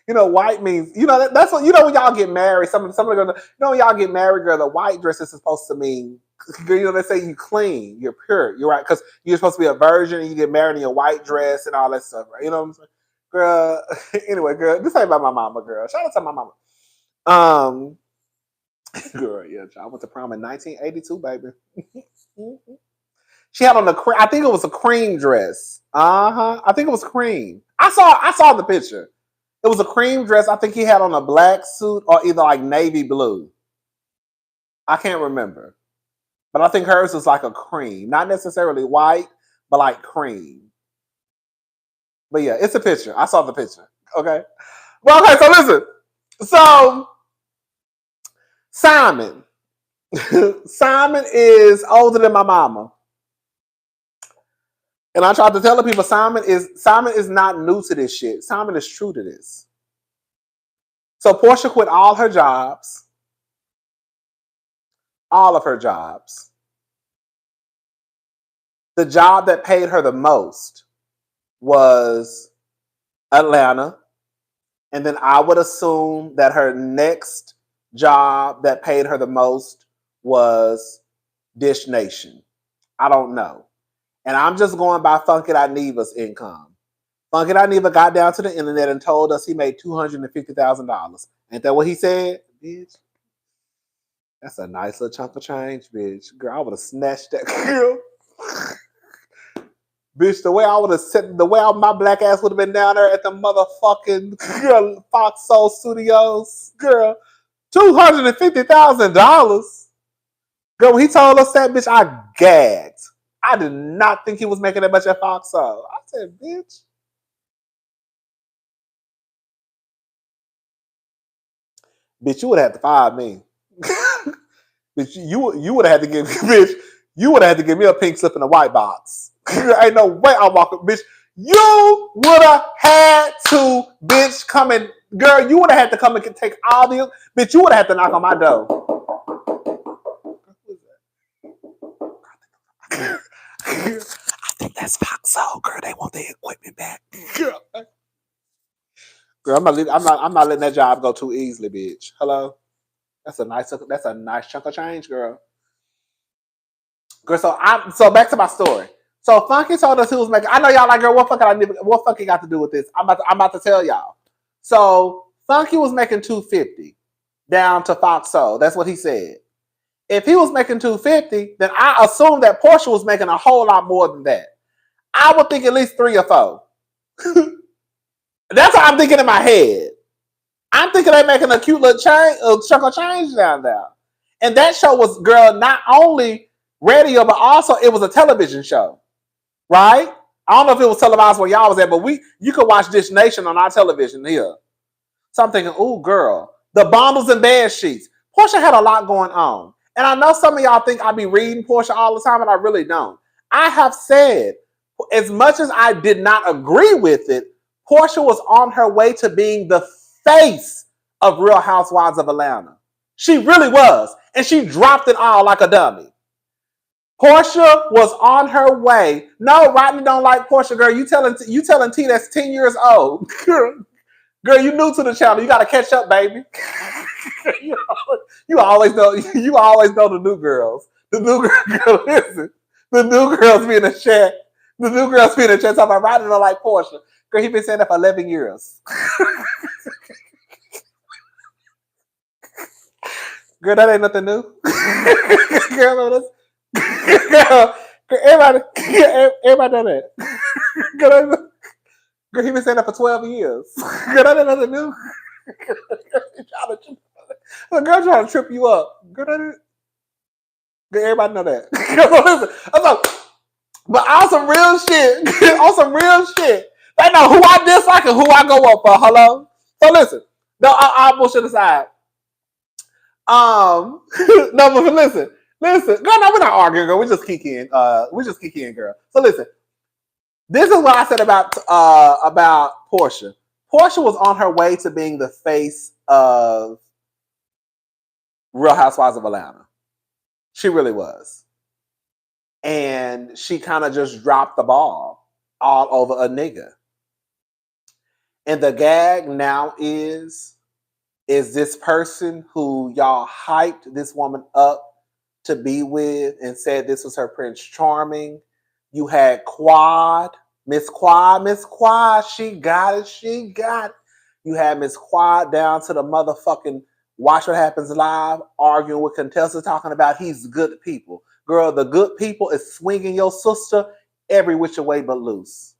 You know, white means, you know, that's what, you know, when y'all get married, some of the girls, you know, when y'all get married, girl, the white dress is supposed to mean, you know, they say you clean, you're pure, you're right, because you're supposed to be a virgin and you get married in your white dress and all that stuff, right? You know what I'm saying? Girl, anyway, girl, this ain't about my mama, girl. Shout out to my mama. Girl, yeah, I went to prom in 1982, baby. She had on I think it was a cream dress. I think it was cream. I saw the picture. It was a cream dress. I think he had on a black suit or either like navy blue. I can't remember. But I think hers was like a cream. Not necessarily white, but like cream. But yeah, it's a picture. I saw the picture. Okay. Well, okay, so listen. So Simon. Simon is older than my mama. And I tried to tell the people Simon is not new to this shit. Simon is true to this. So Porsha quit all her jobs. All of her jobs. The job that paid her the most was Atlanta. And then I would assume that her next job that paid her the most was Dish Nation. I don't know. And I'm just going by Funky Neva's income. Funky Neva got down to the internet and told us he made $250,000. Ain't that what he said? Bitch. That's a nice little chunk of change, bitch. Girl, I would have snatched that girl. Bitch, the way I would have said, the way my black ass would have been down there at the motherfucking girl, Fox Soul Studios. Girl, $250,000. Girl, when he told us that, bitch, I gagged. I did not think he was making that much at Fox Soul. I said, bitch. Bitch, you would have had to fire me. Bitch, you would have had to give bitch, you would have had to give me a pink slip in a white box. Ain't no way I'm walking, bitch. You would have had to, bitch, come and girl, you would have had to come and take all the bitch, you would have had to knock on my door. I think that's Fox Soul, girl. They want their equipment back. Girl, I'm not letting that job go too easily, bitch. Hello? That's a nice chunk of change, girl. Girl, so back to my story. So Funky told us he was making. I know y'all like, girl, what Funky got to do with this? I'm about to tell y'all. So Funky was making $250 down to Fox Soul. That's what he said. If he was making $250, then I assume that Porsha was making a whole lot more than that. I would think at least 3 or 4. That's what I'm thinking in my head. I'm thinking they're making a cute little chunk of change down there. And that show was, girl, not only radio, but also it was a television show, right? I don't know if it was televised where y'all was at, but you could watch Dish Nation on our television here. So I'm thinking, ooh, girl, the bundles and bed sheets. Porsha had a lot going on. And I know some of y'all think I be reading Porsha all the time, and I really don't. I have said, as much as I did not agree with it, Porsha was on her way to being the face of Real Housewives of Atlanta. She really was. And she dropped it all like a dummy. Porsha was on her way. No, Rodney don't like Porsha, girl. You telling T that's 10 years old. Girl, you new to the channel. You got to catch up, baby. you always know the new girls. The new girl, listen. The new girls be in the chat. The new girls be in the chat talking about Rodney don't like Porsha. Girl, he been saying that for 11 years. Girl, that ain't nothing new. Girl, everybody know that. Girl, he been saying that for 12 years. Girl, that ain't nothing new. The girl trying to trip you up. Girl, everybody know that. But on some real shit. On some real shit. They know who I dislike and who I go up for. Hello? So listen. No, I'll bullshit aside. No, but listen. Girl, no, we're not arguing, girl. We just kikiing, girl. So listen, this is what I said about Porsha. Porsha was on her way to being the face of Real Housewives of Atlanta. She really was. And she kind of just dropped the ball all over a nigga. And the gag now is this person who y'all hyped this woman up to be with and said this was her Prince Charming. You had Miss Quad, she got it. You had Miss Quad down to the motherfucking Watch What Happens Live arguing with contestants talking about he's good people. Girl, the good people is swinging your sister every which way but loose.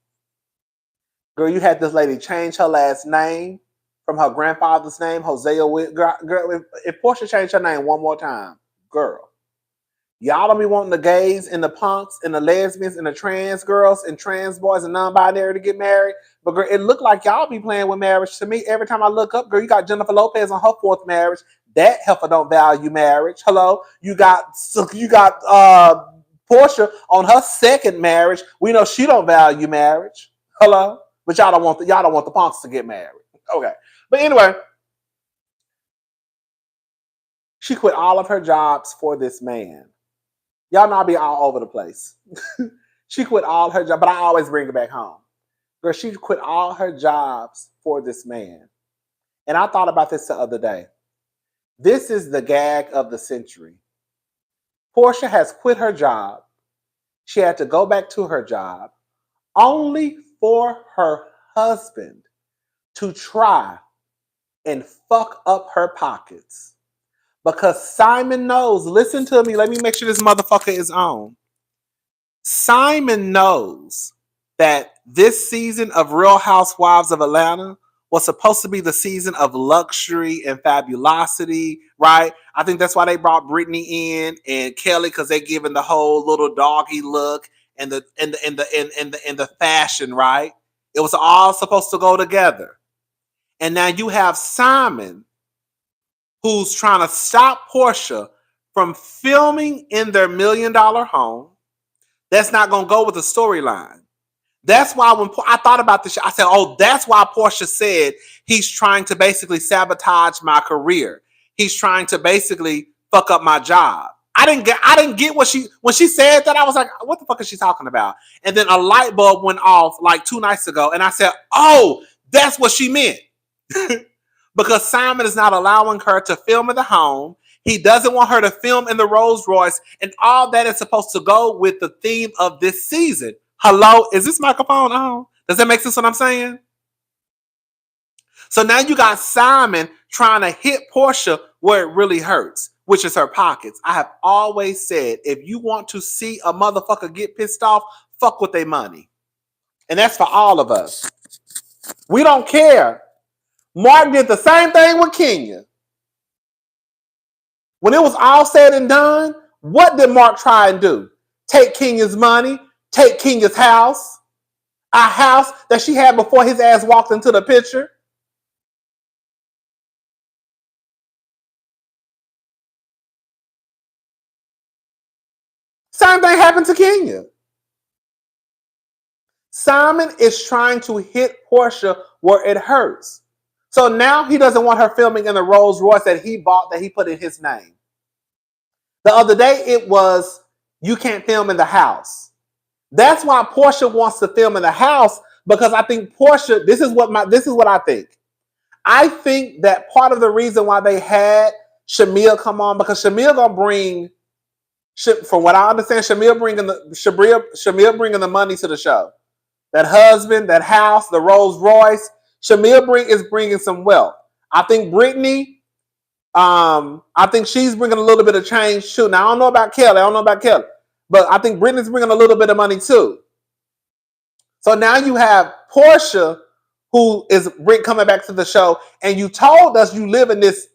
Girl, you had this lady change her last name from her grandfather's name, Hosea. Girl, if Porsha changed her name one more time, girl, y'all don't be wanting the gays and the punks and the lesbians and the trans girls and trans boys and non-binary to get married. But girl, it looked like y'all be playing with marriage to me. Every time I look up, girl, you got Jennifer Lopez on her 4th marriage. That heifer don't value marriage. Hello, you got Porsha on her 2nd marriage. We know she don't value marriage. Hello, but y'all don't want the punks to get married. Okay, but anyway, she quit all of her jobs for this man. Y'all know I be all over the place. She quit all her jobs, but I always bring her back home. Girl, she quit all her jobs for this man. And I thought about this the other day. This is the gag of the century. Porsha has quit her job. She had to go back to her job only for her husband to try and fuck up her pockets. Because Simon knows, listen to me, let me make sure this motherfucker is on. Simon knows that this season of Real Housewives of Atlanta was supposed to be the season of luxury and fabulosity, right? I think that's why they brought Brittany in and Kelly, because they're giving the whole little doggy look and the fashion, right? It was all supposed to go together. And now you have Simon, who's trying to stop Porsha from filming in their $1 million home. That's not going to go with the storyline. That's why when I thought about this, I said, oh, that's why Porsha said he's trying to basically sabotage my career. He's trying to basically fuck up my job. I didn't get when she said that, I was like, what the fuck is she talking about? And then a light bulb went off like 2 nights ago. And I said, oh, that's what she meant. Because Simon is not allowing her to film in the home. He doesn't want her to film in the Rolls Royce. And all that is supposed to go with the theme of this season. Hello? Is this microphone on? Does that make sense what I'm saying? So now you got Simon trying to hit Porsha where it really hurts, which is her pockets. I have always said, if you want to see a motherfucker get pissed off, fuck with their money. And that's for all of us. We don't care. Mark did the same thing with Kenya. When it was all said and done, what did Mark try and do? Take Kenya's money, take Kenya's house, a house that she had before his ass walked into the picture. Same thing happened to Kenya. Simon is trying to hit Porsha where it hurts. So now he doesn't want her filming in the Rolls Royce that he bought, that he put in his name. The other day it was, you can't film in the house. That's why Porsha wants to film in the house, because I think Porsha, this is what I think. I think that part of the reason why they had Shamil come on, because Shamil gonna bring, from what I understand, Shamil bringing the money to the show. That husband, that house, the Rolls Royce. Shamil is bringing some wealth. I think Brittany, I think she's bringing a little bit of change too. Now I don't know about Kelly, but I think Brittany's bringing a little bit of money too. So now you have Porsha, who is coming back to the show, and you told us you live in this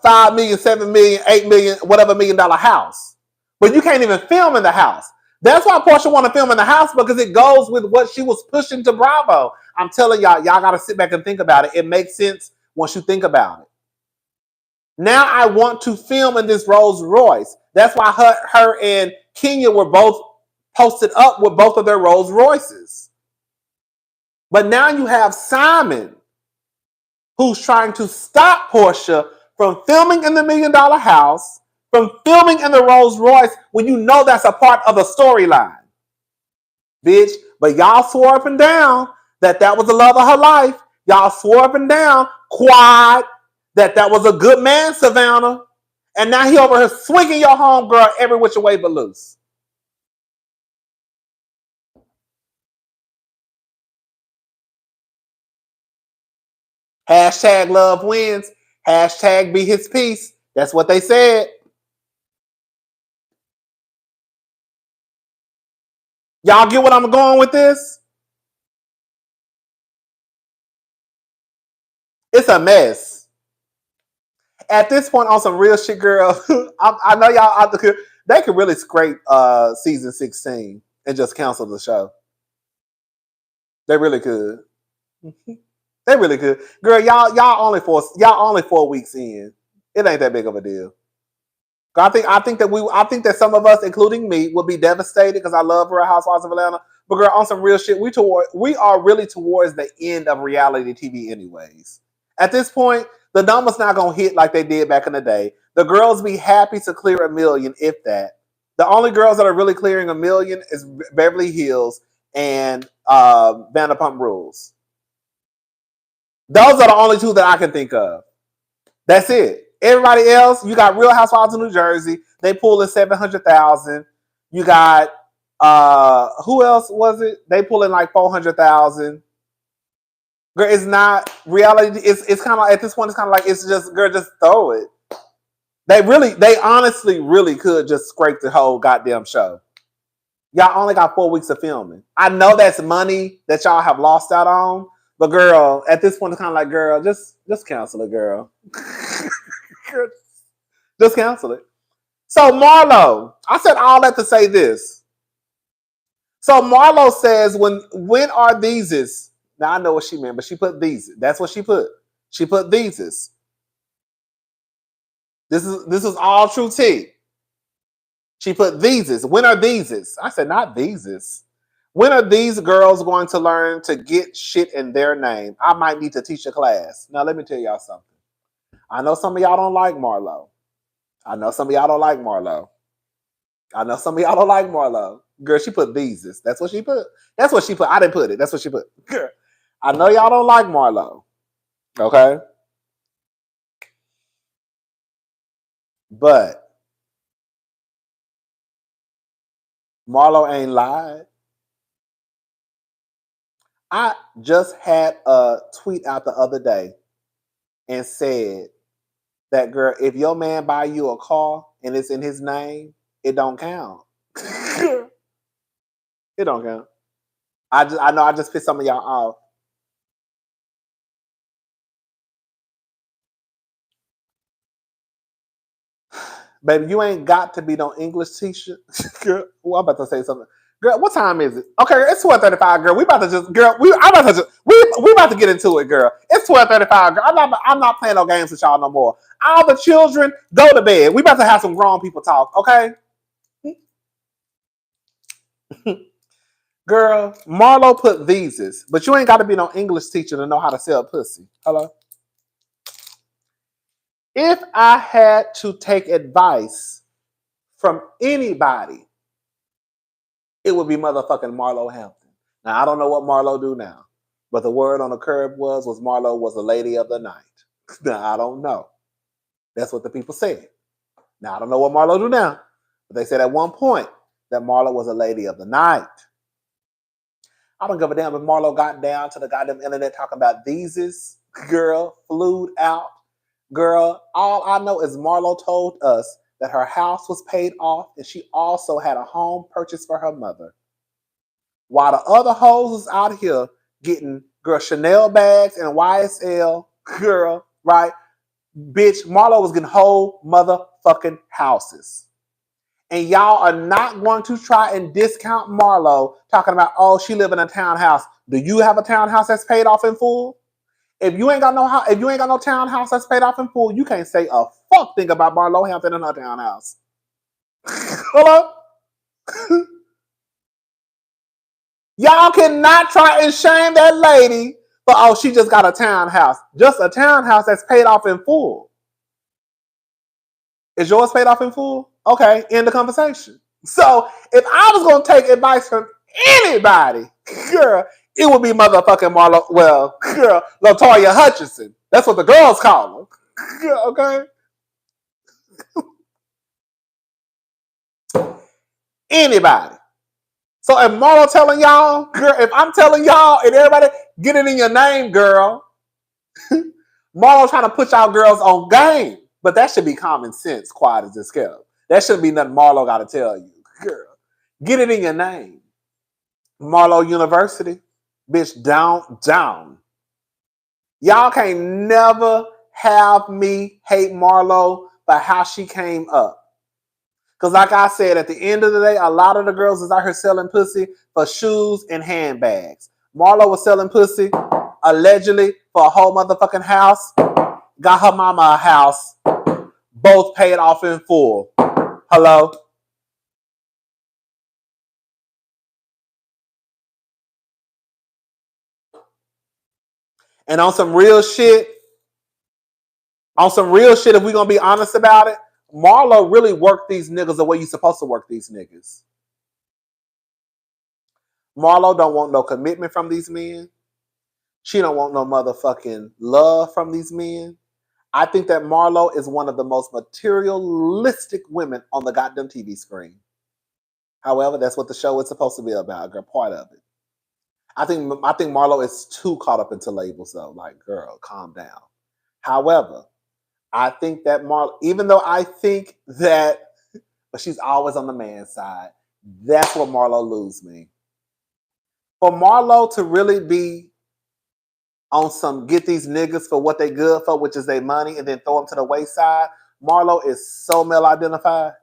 $5 million, $7 million, $8 million, whatever $1 million house, but you can't even film in the house. That's why Porsha want to film in the house, because it goes with what she was pushing to Bravo. I'm telling y'all got to sit back and think about it. It makes sense once you think about it. Now I want to film in this Rolls Royce. That's why her and Kenya were both posted up with both of their Rolls Royces. But now you have Simon, who's trying to stop Porsha from filming in the $1 Million House, from filming in the Rolls Royce, when you know that's a part of the storyline. Bitch, but y'all swore up and down that was the love of her life. Y'all swore up and down, quad, that was a good man, Savannah. And now he over here swinging your homegirl every which way but loose. Hashtag love wins. Hashtag be his peace. That's what they said. Y'all get what I'm going with this? It's a mess. At this point, on some real shit, girl, I know y'all, they could really scrape season 16 and just cancel the show. They really could. They really could. Girl, y'all only 4 weeks in. It ain't that big of a deal. I think that some of us, including me, would be devastated because I love Real Housewives of Atlanta. But girl, on some real shit, we are really towards the end of reality TV anyways. At this point, the numbers not gonna hit like they did back in the day. The girls be happy to clear 1 million, if that. The only girls that are really clearing 1 million is Beverly Hills and Vanderpump Rules. Those are the only two that I can think of. That's it. Everybody else, you got Real Housewives of New Jersey. They pulled in 700,000. You got who else was it? They pulled in like 400,000. Girl, it's not reality. It's kind of like, at this point, it's kind of like, it's just, girl, just throw it. They honestly really could just scrape the whole goddamn show. Y'all only got 4 weeks of filming. I know that's money that y'all have lost out on, but girl, at this point, it's kind of like, girl, just cancel it, girl. Just cancel it. So Marlo, I said all that to say this. So Marlo says, when are these? Now I know what she meant, but she put these. That's what she put. She put these. This is all true tea. She put these. When are these? I said, not these. When are these girls going to learn to get shit in their name? I might need to teach a class. Now, let me tell y'all something. I know some of y'all don't like Marlo. Girl, she put these. That's what she put. I didn't put it. That's what she put. Girl, I know y'all don't like Marlo. Okay? But Marlo ain't lied. I just had a tweet out the other day and said that, girl, if your man buy you a car and it's in his name, it don't count. It don't count. I know I just pissed some of y'all off. Baby, you ain't got to be no English teacher. Girl, well, I'm about to say something. Girl, what time is it? Okay, it's 12:35, girl. We about to get into it, girl. It's 12:35, girl. I'm not playing no games with y'all no more. All the children, go to bed. We about to have some grown people talk, okay? Girl, Marlo put these, but you ain't got to be no English teacher to know how to sell pussy. Hello? If I had to take advice from anybody, it would be motherfucking Marlo Hampton. Now, I don't know what Marlo do now, but the word on the curb was Marlo was the lady of the night. Now, I don't know. That's what the people said. Now, I don't know what Marlo do now, but they said at one point that Marlo was a lady of the night. I don't give a damn if Marlo got down to the goddamn internet talking about these. Girl, flew out. Girl, all I know is Marlo told us that her house was paid off and she also had a home purchased for her mother. While the other hoes is out here getting, girl, Chanel bags and YSL, girl, right? Bitch, Marlo was getting whole motherfucking houses. And y'all are not going to try and discount Marlo talking about, oh, she live in a townhouse. Do you have a townhouse that's paid off in full? If you ain't got no house, if you ain't got no townhouse that's paid off in full, you can't say a fuck thing about Marlo Hampton and her townhouse. Hello? Y'all cannot try and shame that lady for, oh, she just got a townhouse. Just a townhouse that's paid off in full. Is yours paid off in full? Okay, end the conversation. So if I was going to take advice from anybody, girl, it would be motherfucking Marlo. Well, girl, LaToya Hutchinson. That's what the girls call her. Okay? Anybody. So if Marlo telling y'all, girl, if I'm telling y'all and everybody, get it in your name, girl. Marlo trying to put y'all girls on game. But that should be common sense, quiet as it's kept. That shouldn't be nothing Marlo got to tell you. Girl, get it in your name. Marlo University. Bitch, down. Y'all can't never have me hate Marlo for how she came up. Because like I said, at the end of the day, a lot of the girls is out here selling pussy for shoes and handbags. Marlo was selling pussy, allegedly, for a whole motherfucking house. Got her mama a house. Both paid off in full. Hello? And on some real shit, if we're going to be honest about it, Marlo really worked these niggas the way you supposed to work these niggas. Marlo don't want no commitment from these men. She don't want no motherfucking love from these men. I think that Marlo is one of the most materialistic women on the goddamn TV screen. However, that's what the show is supposed to be about, girl, part of it. I think Marlo is too caught up into labels, though. Like, girl, calm down. However, I think that Marlo, even though I think that, but she's always on the man's side, that's where Marlo lose me. For Marlo to really be on some get these niggas for what they good for, which is their money, and then throw them to the wayside, Marlo is so male identified.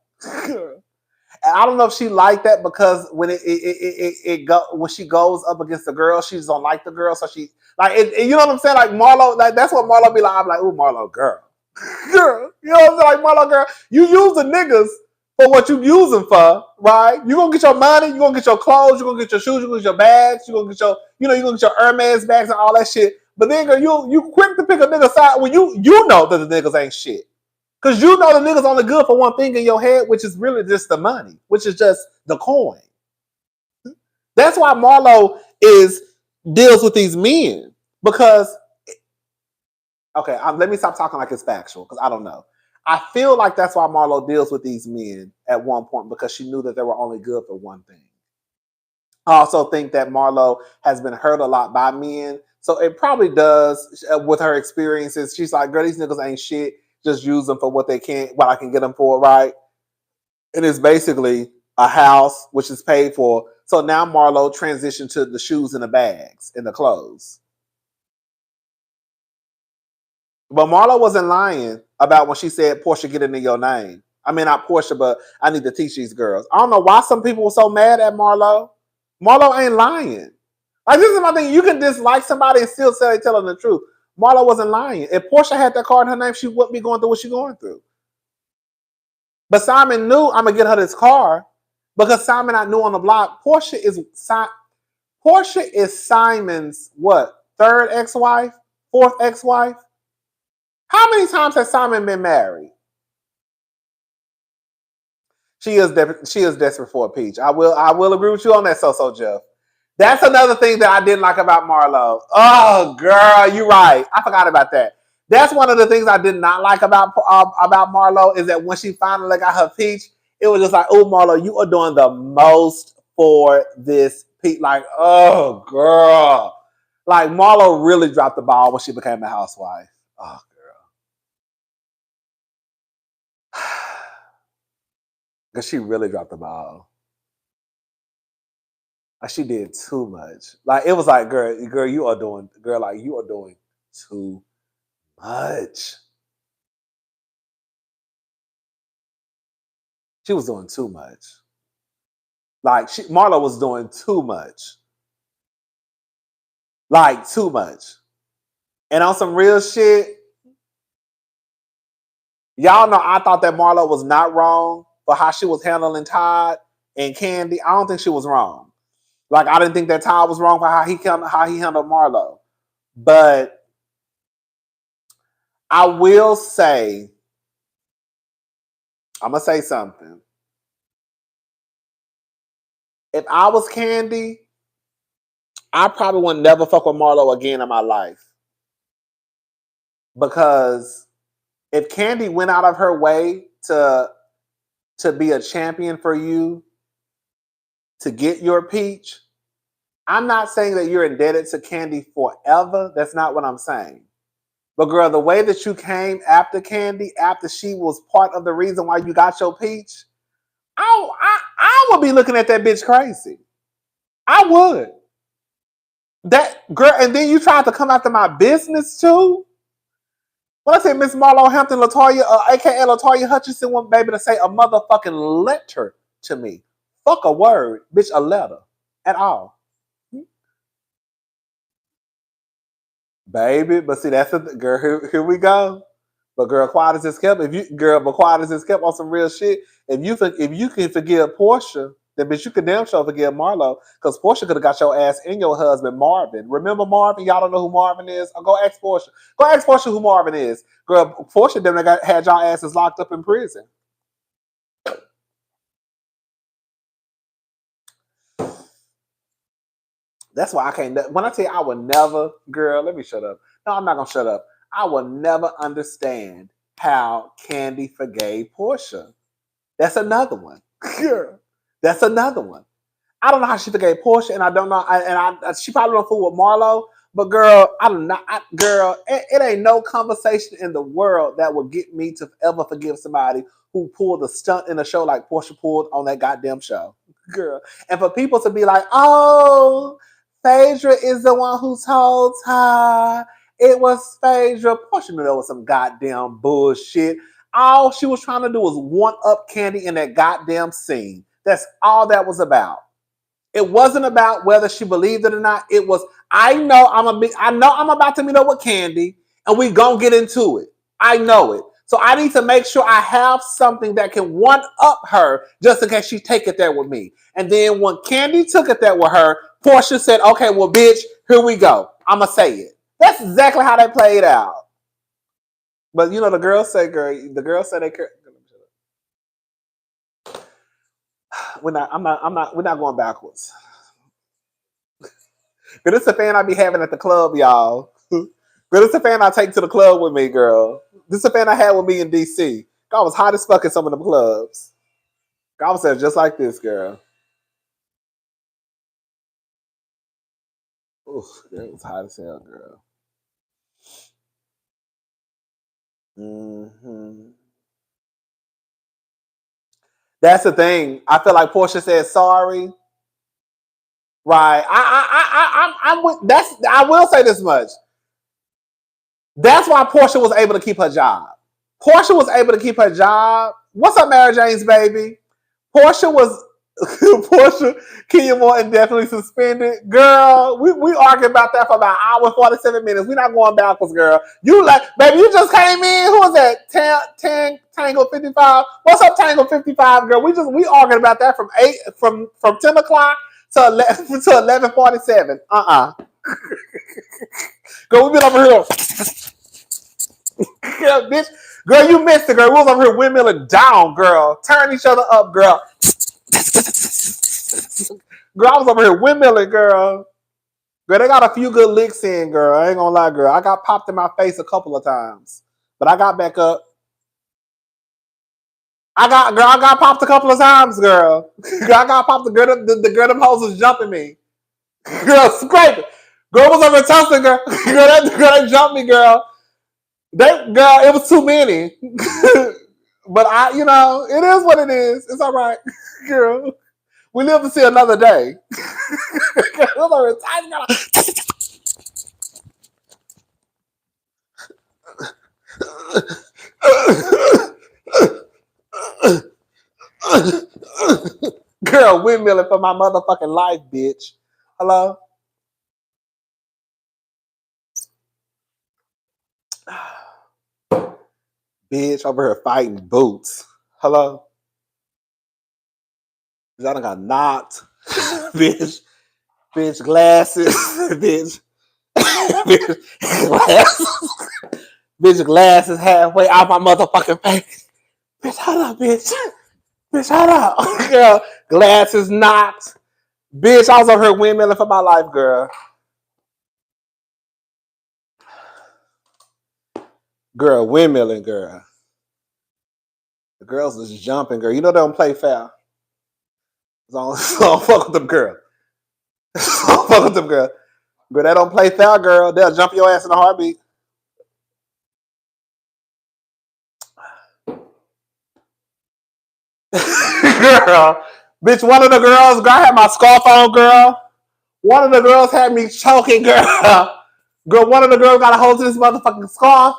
And I don't know if she like that because when when she goes up against the girl, she just don't like the girl. So she like you know what I'm saying? Like Marlo, like that's what Marlo be like. I'm like, ooh, Marlo, girl. Girl. You know what I'm saying? Like Marlo, girl, you use the niggas for what you use them for, right? You gonna get your money, you gonna get your clothes, you gonna get your shoes, you gonna get your bags, you gonna get your, you know, you gonna get your Hermes bags and all that shit. But then girl, you quick to pick a nigga side when you know that the niggas ain't shit. Because you know the niggas only good for one thing in your head, which is really just the money, which is just the coin. That's why Marlo deals with these men. Because, okay, let me stop talking like it's factual, because I don't know. I feel like that's why Marlo deals with these men at one point, because she knew that they were only good for one thing. I also think that Marlo has been hurt a lot by men. So it probably does, with her experiences. She's like, girl, these niggas ain't shit. Just use them for what they can, what I can get them for, right? And it's basically a house which is paid for. So now Marlo transitioned to the shoes and the bags and the clothes. But Marlo wasn't lying about when she said, Porsha, get into your name. I mean, not Porsha, but I need to teach these girls. I don't know why some people were so mad at Marlo. Marlo ain't lying. Like, this is my thing. You can dislike somebody and still say they're telling the truth. Marlo wasn't lying. If Porsha had that card in her name, she wouldn't be going through what she's going through. But Simon knew I'm gonna get her this car because Simon I knew on the block. Porsha is Simon's what? Third ex-wife? Fourth ex-wife? How many times has Simon been married? She is desperate for a peach. I will agree with you on that, so Jeff. That's another thing that I didn't like about Marlo. Oh, girl, you're right. I forgot about that. That's one of the things I did not like about Marlo is that when she finally got her peach, it was just like, oh, Marlo, you are doing the most for this peach. Like, oh, girl. Like, Marlo really dropped the ball when she became a housewife. Oh, girl. Because she really dropped the ball. Like, she did too much. Like, it was like, girl, you are doing too much. She was doing too much. Like, Marlo was doing too much. Like, too much. And on some real shit, y'all know I thought that Marlo was not wrong for how she was handling Todd and Candy. I don't think she was wrong. Like, I didn't think that Todd was wrong for how he handled Marlo. But I will say, I'm going to say something. If I was Candy, I probably would never fuck with Marlo again in my life. Because if Candy went out of her way to be a champion for you, to get your peach, I'm not saying that you're indebted to Candy forever. That's not what I'm saying. But girl, the way that you came after Candy, after she was part of the reason why you got your peach, I would be looking at that bitch crazy. I would. That girl, and then you tried to come after my business too. When I say Miss Marlo Hampton, Latoya, aka Latoya Hutchinson, want baby to say a motherfucking letter to me. Fuck a word, bitch, a letter at all. Baby, but see, that's the girl. Here we go. But girl, quiet as it's kept. But quiet as it's kept on some real shit. If you can forgive Porsha, then bitch, you can damn sure forgive Marlo, because Porsha could have got your ass and your husband Marvin. Remember Marvin? Y'all don't know who Marvin is? Go ask Porsha. Go ask Porsha who Marvin is. Girl, Porsha them had y'all asses locked up in prison. That's why I can't. When I tell you I would never, girl, let me shut up. No, I'm not gonna shut up. I will never understand how Candy forgave Porsha. That's another one. Girl, that's another one. I don't know how she forgave Porsha, and I don't know. She probably don't fool with Marlo, but girl, I don't know. Girl, it ain't no conversation in the world that will get me to ever forgive somebody who pulled a stunt in a show like Porsha pulled on that goddamn show, girl. And for people to be like, "Oh, Phaedra is the one who told her it was Phaedra," Porsha knew that was some goddamn bullshit. All she was trying to do was one up Candy in that goddamn scene. That's all that was about. It wasn't about whether she believed it or not. It was, I know I'm about to meet up with Candy, and we gonna get into it. I know it. So I need to make sure I have something that can one up her just in case she take it there with me. And then when Candy took it there with her, Porsha said, "Okay, well, bitch, here we go. I'ma say it." That's exactly how that played out. But you know, the girls say they care. We're not going backwards. But it's a fan I be having at the club, y'all. But it's a fan I take to the club with me, girl. This is a fan I had with me in DC. God was hot as fuck in some of the clubs. God was just like this, girl. Oof, it was hot as hell, girl. Mm-hmm. That's the thing. I feel like Porsha said sorry. Right. I'm with, that's. I will say this much. That's why Porsha was able to keep her job. Porsha was able to keep her job. What's up, Mary Jane's baby? Porsha, Kenya Morton definitely suspended. Girl, we argued about that for about an hour and 47 minutes. We're not going backwards, girl. You like, baby, you just came in. Who was that? Tango 55. What's up, Tango 55, girl? We argued about that from 10 o'clock to 11:47. Girl, we been over here. Girl, bitch. Girl, you missed it, girl. We was over here windmilling down, girl. Turn each other up, girl. Girl, I was over here windmilling, girl. Girl, they got a few good licks in, girl. I ain't gonna lie, girl. I got popped in my face a couple of times, but I got back up. I got popped a couple of times, girl. Girl, I got popped. The girl, them hoes was jumping me. Girl, scraping. Girl was over toasting, girl. Girl, that jumped me, girl. Girl, it was too many. But it is what it is. It's all right, girl. We live to see another day. Girl, windmilling for my motherfucking life, bitch. Hello? Bitch over here fighting boots. Hello? I done got knocked. Bitch. Bitch, glasses. Bitch. Bitch, glasses. Bitch, glasses halfway out my motherfucking face. Bitch, hold up, bitch. Bitch, hold up. Girl, glasses knocked. Bitch, I was over here windmilling for my life, girl. Girl, windmilling, girl. The girls is jumping, girl. You know they don't play foul. So don't fuck with them, girl. Don't fuck with them, girl. Girl, they don't play foul, girl. They'll jump your ass in a heartbeat. Girl, bitch, one of the girls, girl, I had my scarf on, girl. One of the girls had me choking, girl. Girl, one of the girls got a hold of this motherfucking scarf,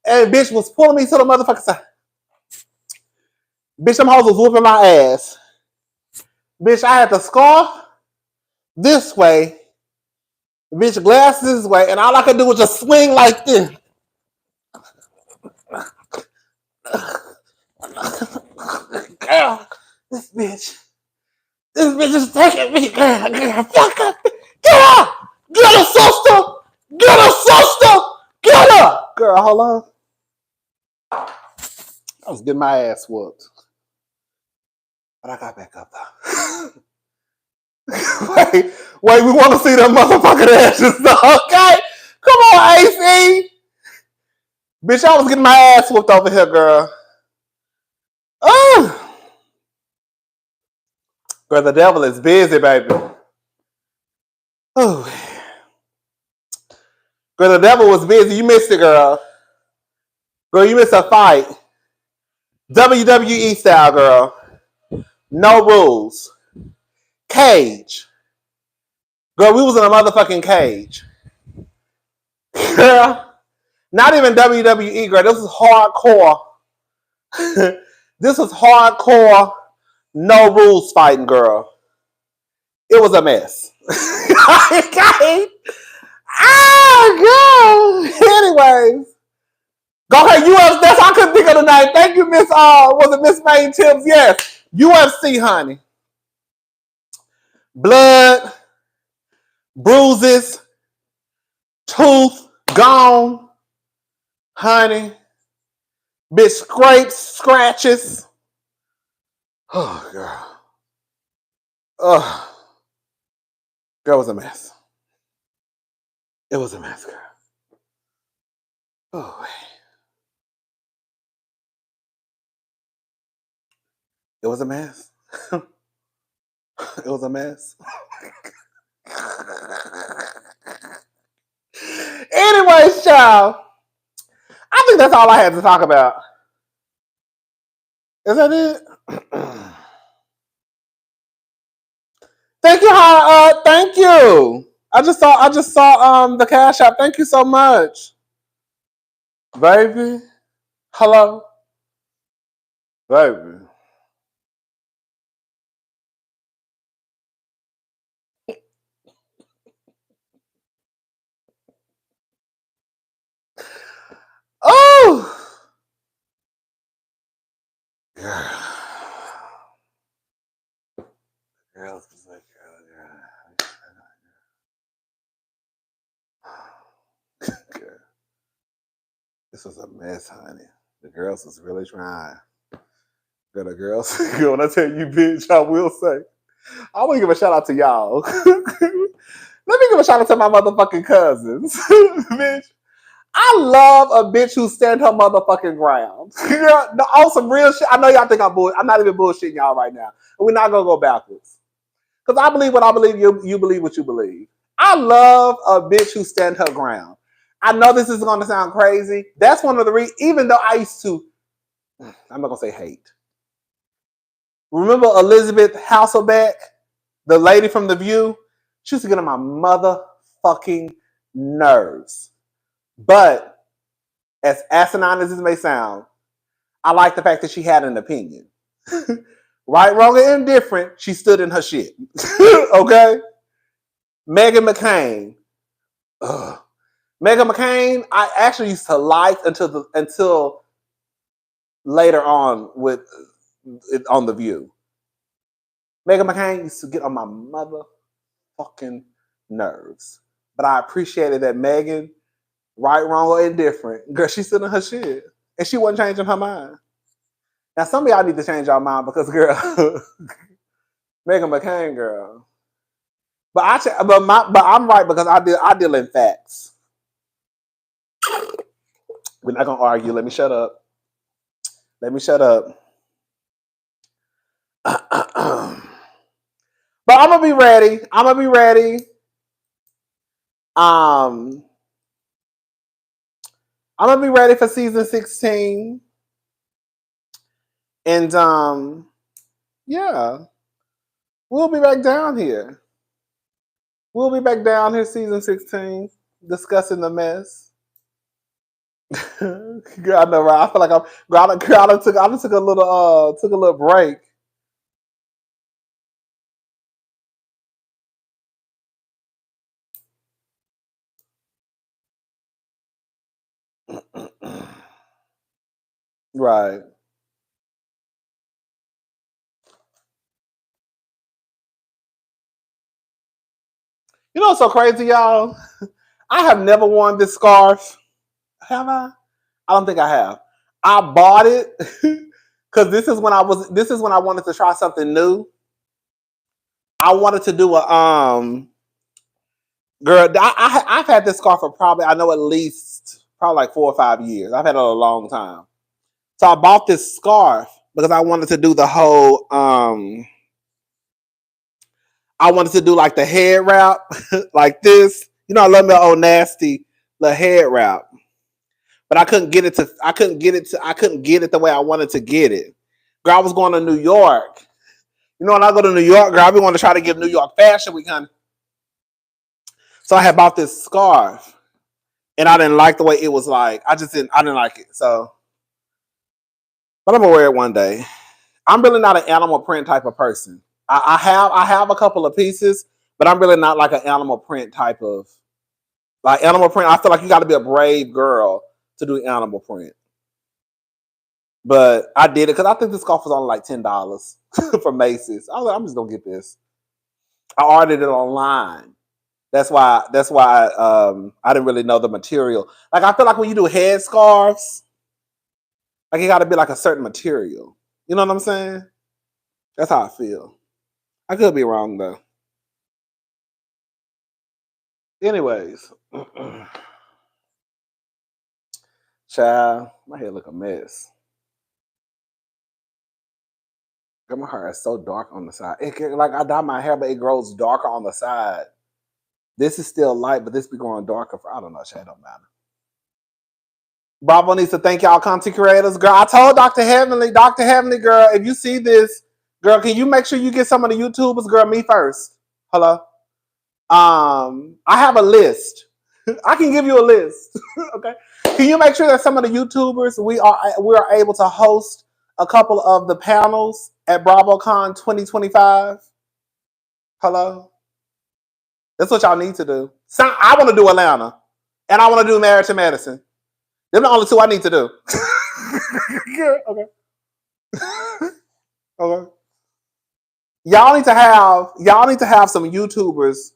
and bitch was pulling me to the motherfucking side. Bitch, them hoes was whooping my ass. Bitch, I had the scarf this way, bitch, glasses this way, and all I could do was just swing like this. Girl, this bitch is taking me, girl. Fuck her. Get her! Get her, sister! Get her, sister! Get her! Girl, hold on. I was getting my ass whooped. But I got back up, though. wait, we want to see them motherfucking ashes, though, okay? Come on, AC! Bitch, I was getting my ass whooped over here, girl. Oh! Girl, the devil is busy, baby. Oh. Girl, the devil was busy. You missed it, girl. Girl, you missed a fight. WWE style, girl. No rules. Cage. Girl, we was in a motherfucking cage. Girl, not even WWE, girl. This is hardcore. This was hardcore, no rules fighting, girl. It was a mess. Okay. Oh, God. Anyways. Go ahead, UFC. That's all I couldn't think of tonight. Thank you, Miss, was it Miss Main Tips? Yes. UFC, honey. Blood, bruises, tooth, gone, honey. Bitch, scrapes, scratches. Oh, girl. Oh. Girl, it was a mess. It was a mess, girl. Oh, it was a mess. It was a mess. Anyways, child, I think that's all I had to talk about. Is that it? Thank you, thank you. I just saw the Cash App. Thank you so much. Baby. Hello. Baby. Oh. Girls was like, girl. This was a mess, honey. The girls was really trying. Girl, the girls, girl, when I tell you, bitch, I will say, I want to give a shout out to y'all. Let me give a shout out to my motherfucking cousins. Bitch, I love a bitch who stand her motherfucking ground. Girl, no, on some real shit. I know y'all think I'm not even bullshitting y'all right now. And we're not going to go backwards. Because I believe what I believe, you believe what you believe. I love a bitch who stand her ground. I know this is going to sound crazy. That's one of the reasons, even though I used to, I'm not going to say hate. Remember Elizabeth Hasselbeck, the lady from The View? She used to get on my motherfucking nerves. But as asinine as this may sound, I like the fact that she had an opinion. Right, wrong, and indifferent, she stood in her shit. Okay? Meghan McCain. Ugh. Meghan McCain, I actually used to like until later on with it on The View. Meghan McCain used to get on my motherfucking nerves. But I appreciated that Meghan, right, wrong, or indifferent, girl, she's still in her shit. And she wasn't changing her mind. Now, some of y'all need to change your mind because, girl, Meghan McCain, girl. But I'm right because I deal in facts. We're not gonna argue. Let me shut up. Let me shut up. But I'm gonna be ready. I'm gonna be ready. I'm gonna be ready for season 16. And yeah, we'll be back down here. We'll be back down here season 16, discussing the mess. Girl, I know, right? I feel like I'm girl, I took a little break. Right. You know what's so crazy, y'all? I have never worn this scarf. Have I? I don't think I have. I bought it because this is when I wanted to try something new. I wanted to do a girl. I've had this scarf for probably at least probably like 4 or 5 years. I've had it a long time. So I bought this scarf because I wanted to do the whole I wanted to do like the head wrap like this. You know, I love my old nasty the head wrap. But I couldn't get it the way I wanted to get it. Girl, I was going to New York. You know, when I go to New York, girl, I be wanting to try to give New York Fashion Week, honey. So I had bought this scarf, and I didn't like the way it was like. I didn't like it. So, but I'm gonna wear it one day. I'm really not an animal print type of person. I have a couple of pieces, but I'm really not like an animal print type of like animal print. I feel like you got to be a brave girl to do animal print. But I did it because I think this scarf was only like $10 from Macy's. I was like, I'm just gonna get this. I ordered it online. That's why I didn't really know the material. Like I feel like when you do head scarves, like it got to be like a certain material. You know what I'm saying? That's how I feel. I could be wrong though. Anyways, child, my hair look a mess. My hair is so dark on the side. Like I dye my hair, but it grows darker on the side. This is still light, but this be going darker. I don't know, child, don't matter. Bravo needs to thank y'all content creators. Girl, I told Dr. Heavenly, girl, if you see this, girl, can you make sure you get some of the YouTubers? Girl, me first. Hello? I have a list. I can give you a list. Okay. Can you make sure that some of the YouTubers we are able to host a couple of the panels at BravoCon 2025? Hello? That's what y'all need to do. I want to do Atlanta. And I want to do Marriage to Medicine. They're the only two I need to do. Okay. Okay. Y'all need to have some YouTubers.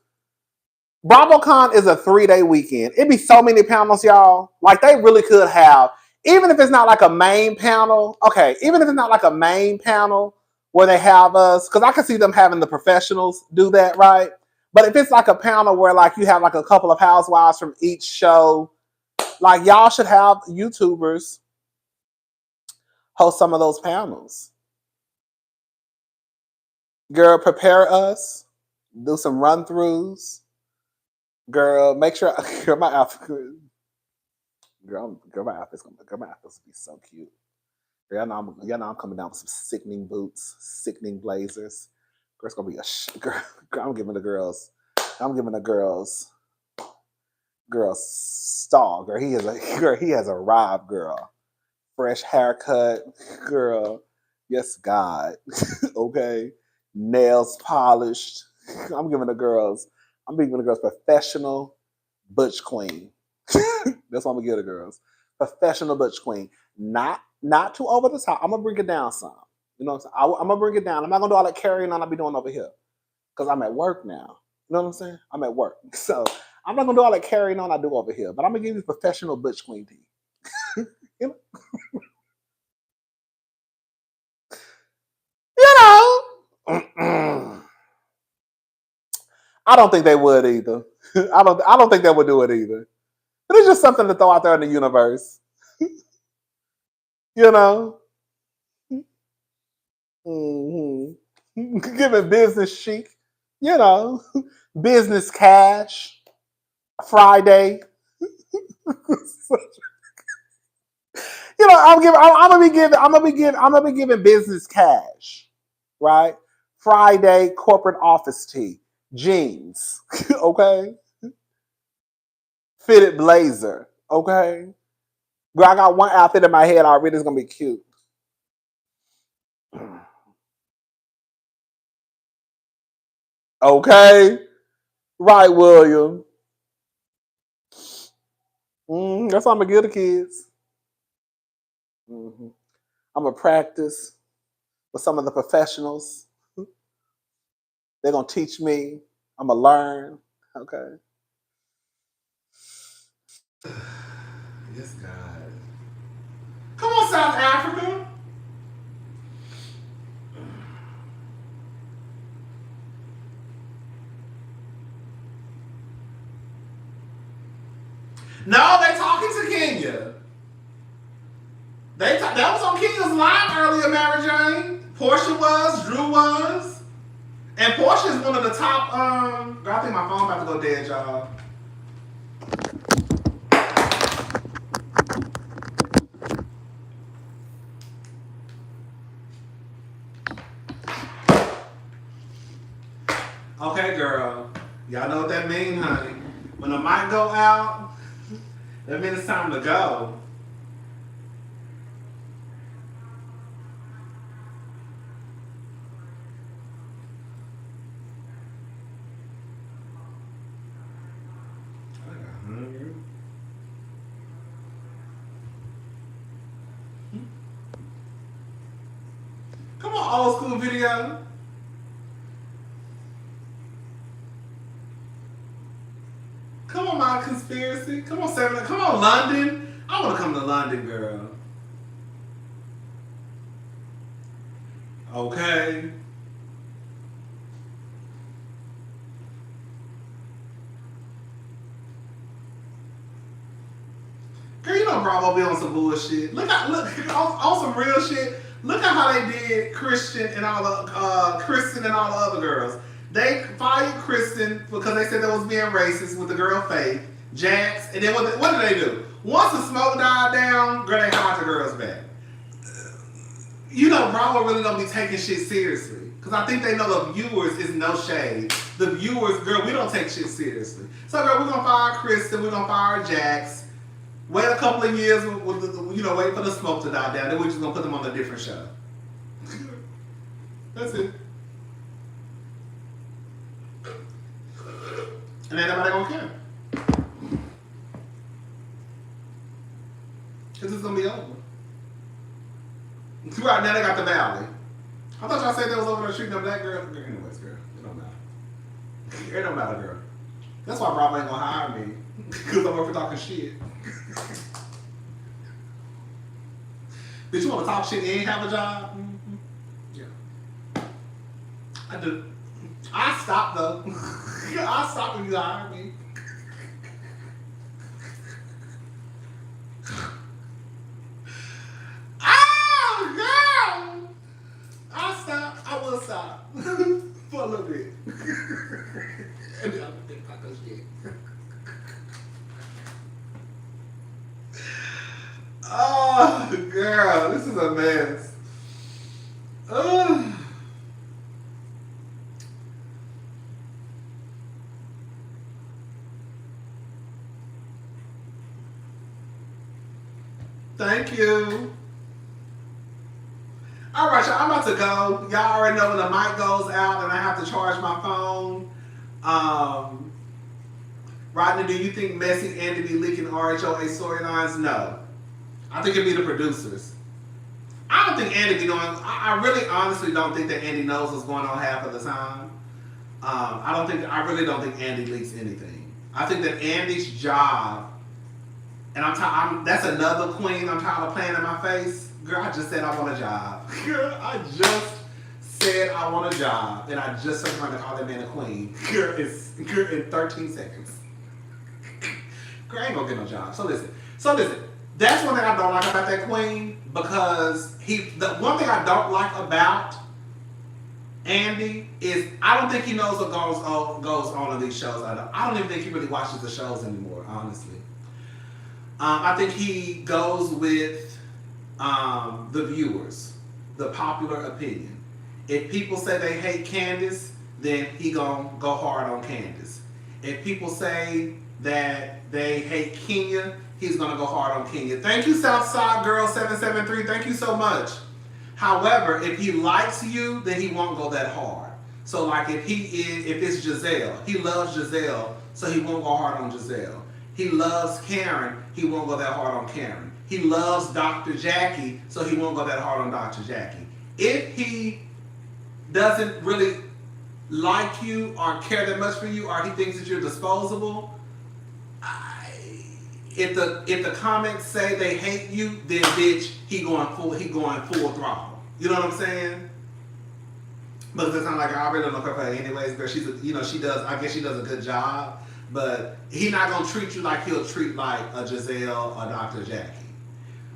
BravoCon is a 3-day weekend. It'd be so many panels, y'all. Like they really could have, even if it's not like a main panel. Okay, even if it's not like a main panel where they have us, because I can see them having the professionals do that, right? But if it's like a panel where like you have like a couple of housewives from each show, like y'all should have YouTubers host some of those panels. Girl, prepare us. Do some run-throughs. Girl, make sure girl, my outfit. Girl, my outfit's gonna be so cute. Girl, y'all know I'm coming down with some sickening boots, sickening blazers. Girl, it's gonna be girl, I'm giving the girls stall. Girl, he has arrived, girl. Fresh haircut, girl. Yes, God. Okay. Nails polished. I'm giving the girls professional butch queen. That's what I'm gonna give the girls. Professional butch queen. Not Not too over the top. I'm gonna bring it down some. You know what I'm saying? I'm gonna bring it down. I'm not gonna do all that carrying on I be doing over here because I'm at work now. You know what I'm saying? I'm at work, so I'm not gonna do all that carrying on I do over here. But I'm gonna give you professional butch queen tea. you know, you know. I don't think they would either. I don't think they would do it either. But it's just something to throw out there in the universe. You know. Mm-hmm. Giving business chic. You know. Business cash. Friday. You know, I'm gonna be giving business cash, right? Friday corporate office tee, jeans, okay, fitted blazer, okay. Girl, I got one outfit in my head already. It's gonna be cute. Okay, right, William. That's what I'm gonna give the kids. I'm gonna practice with some of the professionals. They're gonna teach me. I'm gonna learn. Okay. Yes, God. Come on, South Africa. No, they talking to Kenya. That was on Kenya's live earlier, Mary Jane. Porsha was, Drew was. And Porsha is one of the top, I think my phone about to go dead, y'all. Okay, girl. Y'all know what that means, honey. When the mic go out, that means it's time to go. I got hungry. Come on, old school video. Come on, my conspiracy. Come on, Seven. Come on, London. I want to come to London, girl. Okay. Girl, you know Bravo be on some bullshit. Look on some real shit. Look at how they did Christian and all the other girls. They fired Kristen because they said they was being racist with the girl Faith, Jax, and then what did they do? Once the smoke died down, girl, they hired the girls back. You know, Bravo really don't be taking shit seriously. Because I think they know the viewers is no shade. The viewers, girl, we don't take shit seriously. So, girl, we're going to fire Kristen. We're going to fire Jax. Wait a couple of years, wait for the smoke to die down. Then we're just going to put them on a different show. That's it. And ain't nobody going to care. Because it's going to be over. Right now they got the valley. I thought y'all said they was over there shooting up that girl. Anyways, girl, it don't matter. It don't matter, girl. That's why Bravo ain't gonna hire me. Because I'm over talking shit. Did you want to talk shit and have a job? Mm-hmm. Yeah. I do. I stopped though. I stopped when you hired me. I will stop for a little bit. And then I'm gonna think about those shit. Oh, girl, this is a mess. Thank you. All right, y'all, I'm about to go. Y'all already know when the mic goes out and I have to charge my phone. Rodney, do you think Messi and Andy be leaking RHOA storylines? No. I think it'd be the producers. I don't think Andy be knowing. I really honestly don't think that Andy knows what's going on half of the time. I really don't think Andy leaks anything. I think that Andy's job, and that's another queen I'm tired of playing in my face. Girl, I just said I want a job. Girl, I just said I want a job, and I just started trying to call that man a queen. Girl, in 13 seconds. Girl, I ain't gonna get no job. So listen. That's one thing I don't like about that queen, because the one thing I don't like about Andy is I don't think he knows what goes on in these shows. I don't even think he really watches the shows anymore, honestly. I think he goes with the viewers, the popular opinion. If people say they hate Candace, then he gonna go hard on Candace. If people say that they hate Kenya, he's gonna go hard on Kenya. Thank you, Southside Girl 773. Thank you so much. However, if he likes you, then he won't go that hard. So like if it's Jazelle, he loves Jazelle, so he won't go hard on Jazelle. He loves Karen, he won't go that hard on Karen. He loves Dr. Jackie, so he won't go that hard on Dr. Jackie. If he doesn't really like you or care that much for you, or he thinks that you're disposable, if the comments say they hate you, then bitch, he going full throttle. You know what I'm saying? But it's not like I really don't know her anyways, but I guess she does a good job. But he not gonna treat you like he'll treat like a Jazelle or Dr. Jackie.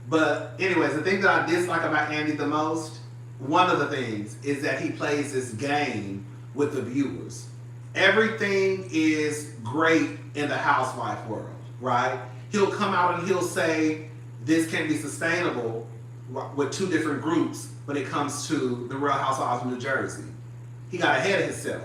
But anyways, the thing that I dislike about Andy the most, one of the things, is that he plays this game with the viewers. Everything is great in the housewife world, right? He'll come out and he'll say this can be sustainable with two different groups when it comes to the Real Housewives of New Jersey. He got ahead of himself.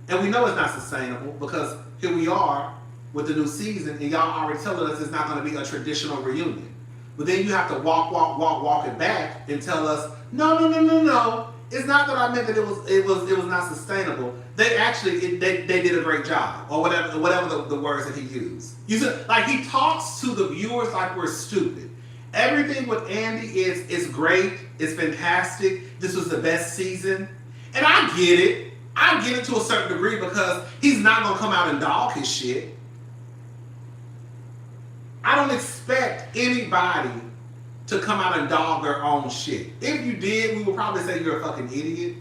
And we know it's not sustainable because here we are with the new season and y'all already telling us it's not going to be a traditional reunion. But then you have to walk it back and tell us, no. It's not that I meant that it was not sustainable. They actually they did a great job, or whatever the words that he used. Like he talks to the viewers like we're stupid. Everything with Andy is great. It's fantastic. This was the best season, and I get it. I get it to a certain degree because he's not gonna come out and dog his shit. I don't expect anybody to come out and dog their own shit. If you did, we would probably say you're a fucking idiot.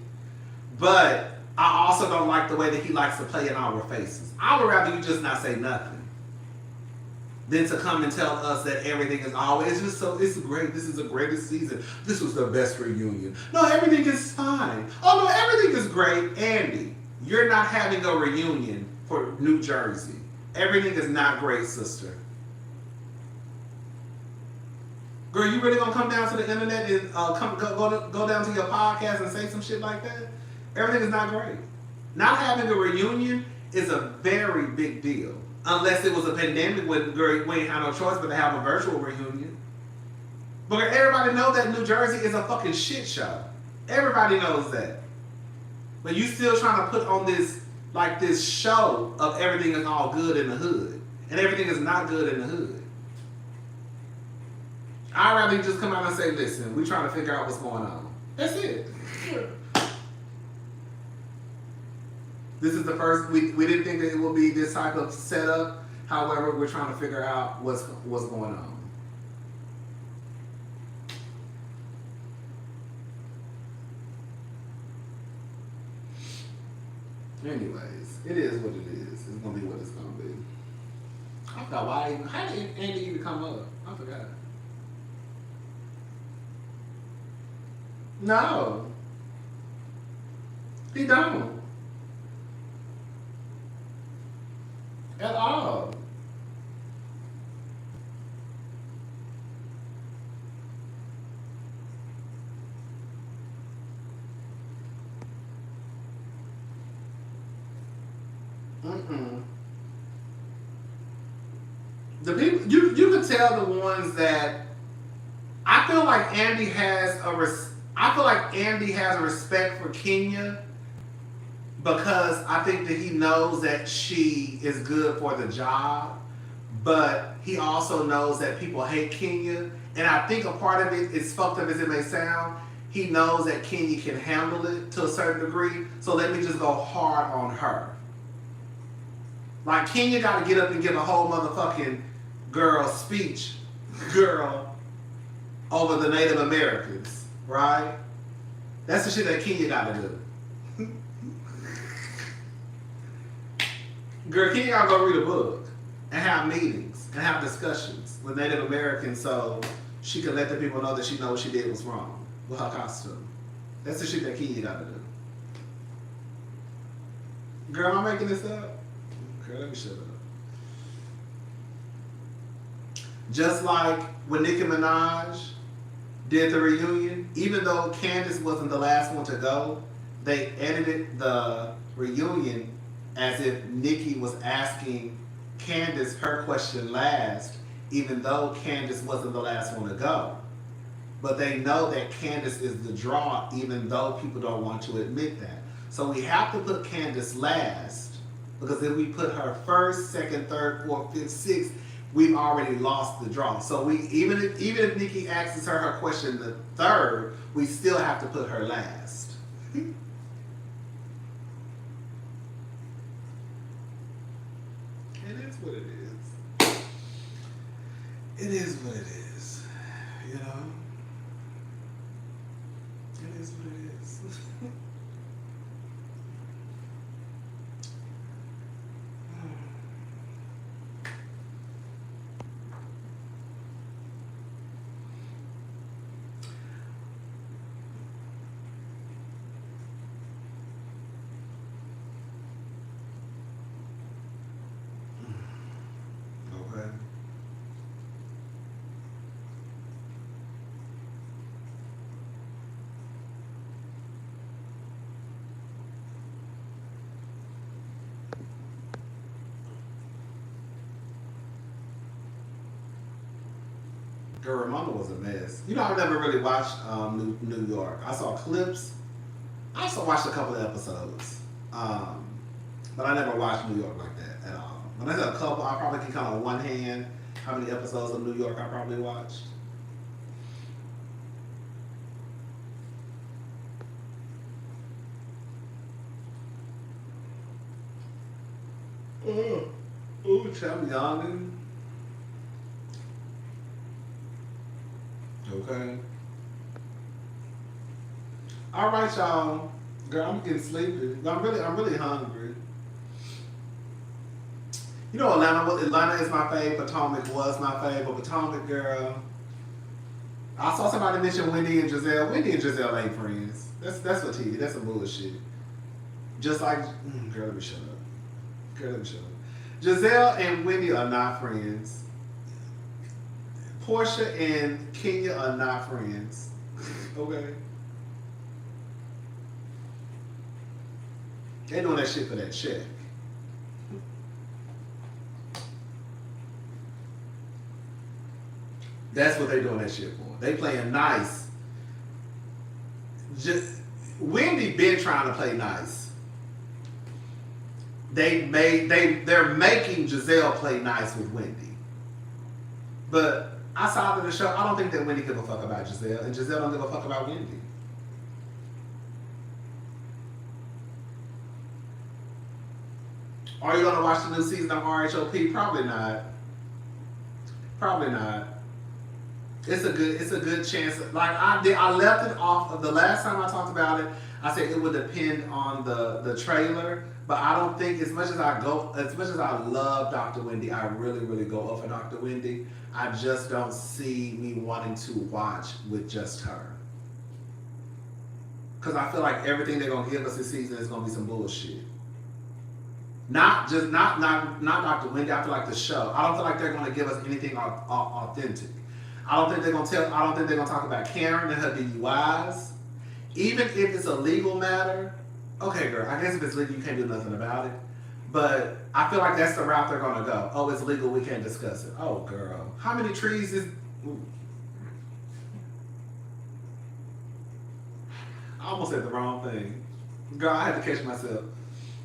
But I also don't like the way that he likes to play in our faces. I would rather you just not say nothing than to come and tell us that everything is always it's great. This is the greatest season. This was the best reunion. No, everything is fine. Oh no, everything is great. Andy, you're not having a reunion for New Jersey. Everything is not great, sister. Girl, you really gonna come down to the internet and go down to your podcast and say some shit like that? Everything is not great. Not having a reunion is a very big deal. Unless it was a pandemic when we ain't had no choice but to have a virtual reunion. But everybody knows that New Jersey is a fucking shit show. Everybody knows that. But you still trying to put on this show of everything is all good in the hood. And everything is not good in the hood. I'd rather you just come out and say, listen, we trying to figure out what's going on. That's it. This is the first, we didn't think that it would be this type of setup. However, we're trying to figure out what's going on. Anyways, it is what it is. It's going to be what it's going to be. I forgot how did Andy even come up? I forgot. No. He don't. At all. The people you can tell the ones that I feel like Andy has a respect for Kenya because I think that he knows that she is good for the job. but he also knows that people hate Kenya. And I think a part of it, as fucked up as it may sound, he knows that Kenya can handle it to a certain degree. So let me just go hard on her. Like, Kenya got to get up and give a whole motherfucking girl speech, girl, over the Native Americans, right? That's the shit that Kenya got to do. Girl, Kenya got to go read a book and have meetings and have discussions with Native Americans so she could let the people know that she knows what she did was wrong with her costume. That's the shit that Kenya got to do. Girl, am I making this up? Girl, let me shut up. Just like when Nicki Minaj did the reunion, even though Candace wasn't the last one to go, they edited the reunion as if Nicki was asking Candace her question last, even though Candace wasn't the last one to go. But they know that Candace is the draw, even though people don't want to admit that. So we have to put Candace last, because if we put her first, second, third, fourth, fifth, sixth, we've already lost the draw. So we even if Nicki asks her question the third, we still have to put her last. It is what it is. It is what it is. You know? It is what it is. Girl, Ramona was a mess. You know, I never really watched New York. I saw clips. I also watched a couple of episodes. But I never watched New York like that at all. When I said a couple, I probably can count on one hand how many episodes of New York I probably watched. Ooh, I'm yawning. Okay. All right, y'all. Girl, I'm getting sleepy. I'm really hungry. You know, Atlanta is my fave. Potomac was my fave, but Potomac, girl. I saw somebody mention Wendy and Jazelle. Wendy and Jazelle ain't friends. That's what TV. That's some bullshit. Just like, girl, let me shut up. Girl, let me shut up. Jazelle and Wendy are not friends. Porsha and Kenya are not friends. Okay? They doing that shit for that check. That's what they doing that shit for. They playing nice. Wendy been trying to play nice. They're making Jazelle play nice with Wendy. But outside of the show, I don't think that Wendy give a fuck about Jazelle, and Jazelle don't give a fuck about Wendy. Are you gonna watch the new season of RHOP? Probably not. Probably not. It's a good chance. Like I left it off of the last time I talked about it. I said it would depend on the trailer, but I don't think as much as I love Dr. Wendy, I really go up for Dr. Wendy. I just don't see me wanting to watch with just her. Because I feel like everything they're gonna give us this season is gonna be some bullshit. Not Dr. Wendy. I feel like the show. I don't feel like they're gonna give us anything authentic. I don't think they're gonna talk about Karen and her DUIs. Even if it's a legal matter, okay, girl. I guess if it's legal, you can't do nothing about it. But I feel like that's the route they're gonna go. Oh, it's legal. We can't discuss it. Oh, girl. How many trees is? Ooh. I almost said the wrong thing. Girl, I had to catch myself.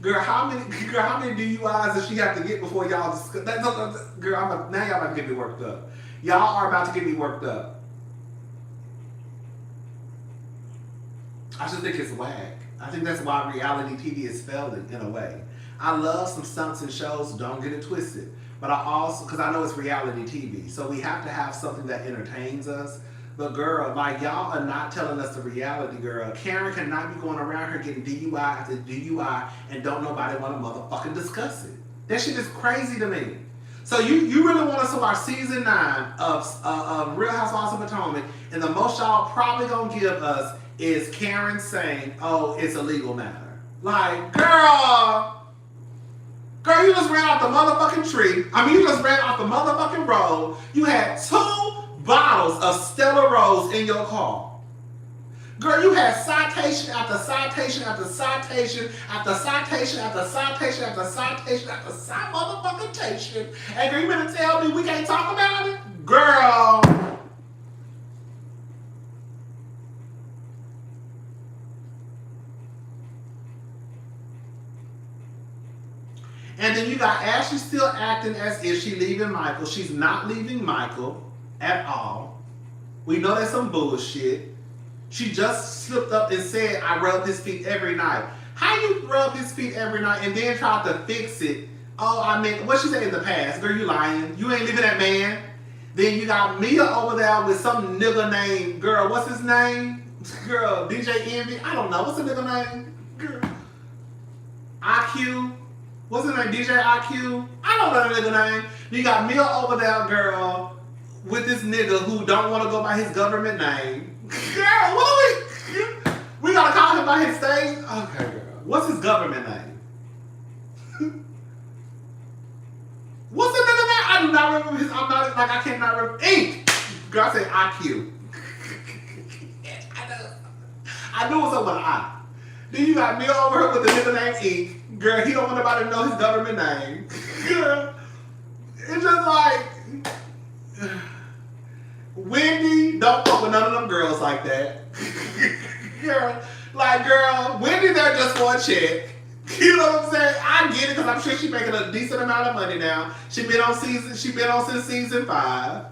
Girl, how many DUIs does she have to get before y'all discuss? Girl, now y'all about to get me worked up. Y'all are about to get me worked up. I just think it's whack. I think that's why reality TV is failing in a way. I love some stunts and shows, don't get it twisted. But I also, because I know it's reality TV, so we have to have something that entertains us. But girl, like y'all are not telling us the reality, girl. Karen cannot be going around here getting DUI after DUI and don't nobody want to motherfucking discuss it. That shit is crazy to me. So you really want us to watch season 9 of Real Housewives of Potomac, and the most y'all probably gonna give us is Karen saying, "Oh, it's a legal matter." Like, girl, you just ran off the motherfucking tree. I mean, you just ran off the motherfucking road. You had 2 bottles of Stella Rose in your car. Girl, you had citation after citation after citation after citation after citation after citation after motherfucking citation. And girl, you gonna tell me we can't talk about it? Girl. And then you got Ashley still acting as if she's leaving Michael. She's not leaving Michael at all. We know that's some bullshit. She just slipped up and said, "I rub his feet every night." How you rub his feet every night and then try to fix it? Oh, I mean, what she said in the past? Girl, you lying. You ain't leaving that man. Then you got Mia over there with some nigga named, girl, what's his name? Girl, DJ Envy? I don't know. What's the nigga name? Girl. IQ? What's his name? DJ IQ? I don't know the nigga name. You got Mia over there, girl, with this nigga who don't want to go by his government name. Girl, what are we gotta call him by his stage? Okay, girl. What's his government name? What's the nigga name? I do not remember his. I'm not like I cannot remember. Ink. Girl, I said IQ. I knew it was over with an I. Then you got me over here with the nigga named Ink. Girl, he don't want nobody to know his government name. Girl, it's just like. Wendy, don't fuck with none of them girls like that. Girl, Wendy there just for a check. You know what I'm saying? I get it because I'm sure she's making a decent amount of money now. She been on since season 5.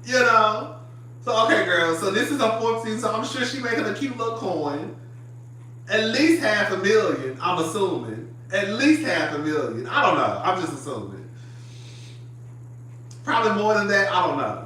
You know? So okay, girl. So this is her 4th season, so I'm sure she's making a cute little coin. At least $500,000, I'm assuming. At least $500,000. I don't know. I'm just assuming. Probably more than that, I don't know.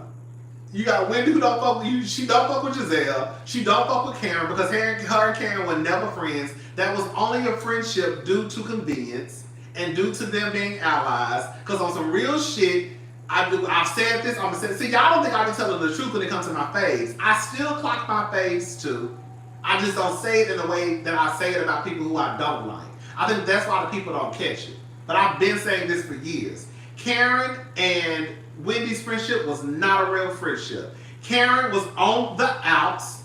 You got Wendy who don't fuck with you. She don't fuck with Jazelle. She don't fuck with Karen because her and Karen were never friends. That was only a friendship due to convenience and due to them being allies. Because on some real shit, I've said this. I'm gonna say. See, y'all don't think I be telling the truth when it comes to my face. I still clock my face too. I just don't say it in the way that I say it about people who I don't like. I think that's why the people don't catch it. But I've been saying this for years. Karen and Wendy's friendship was not a real friendship. Karen was on the outs.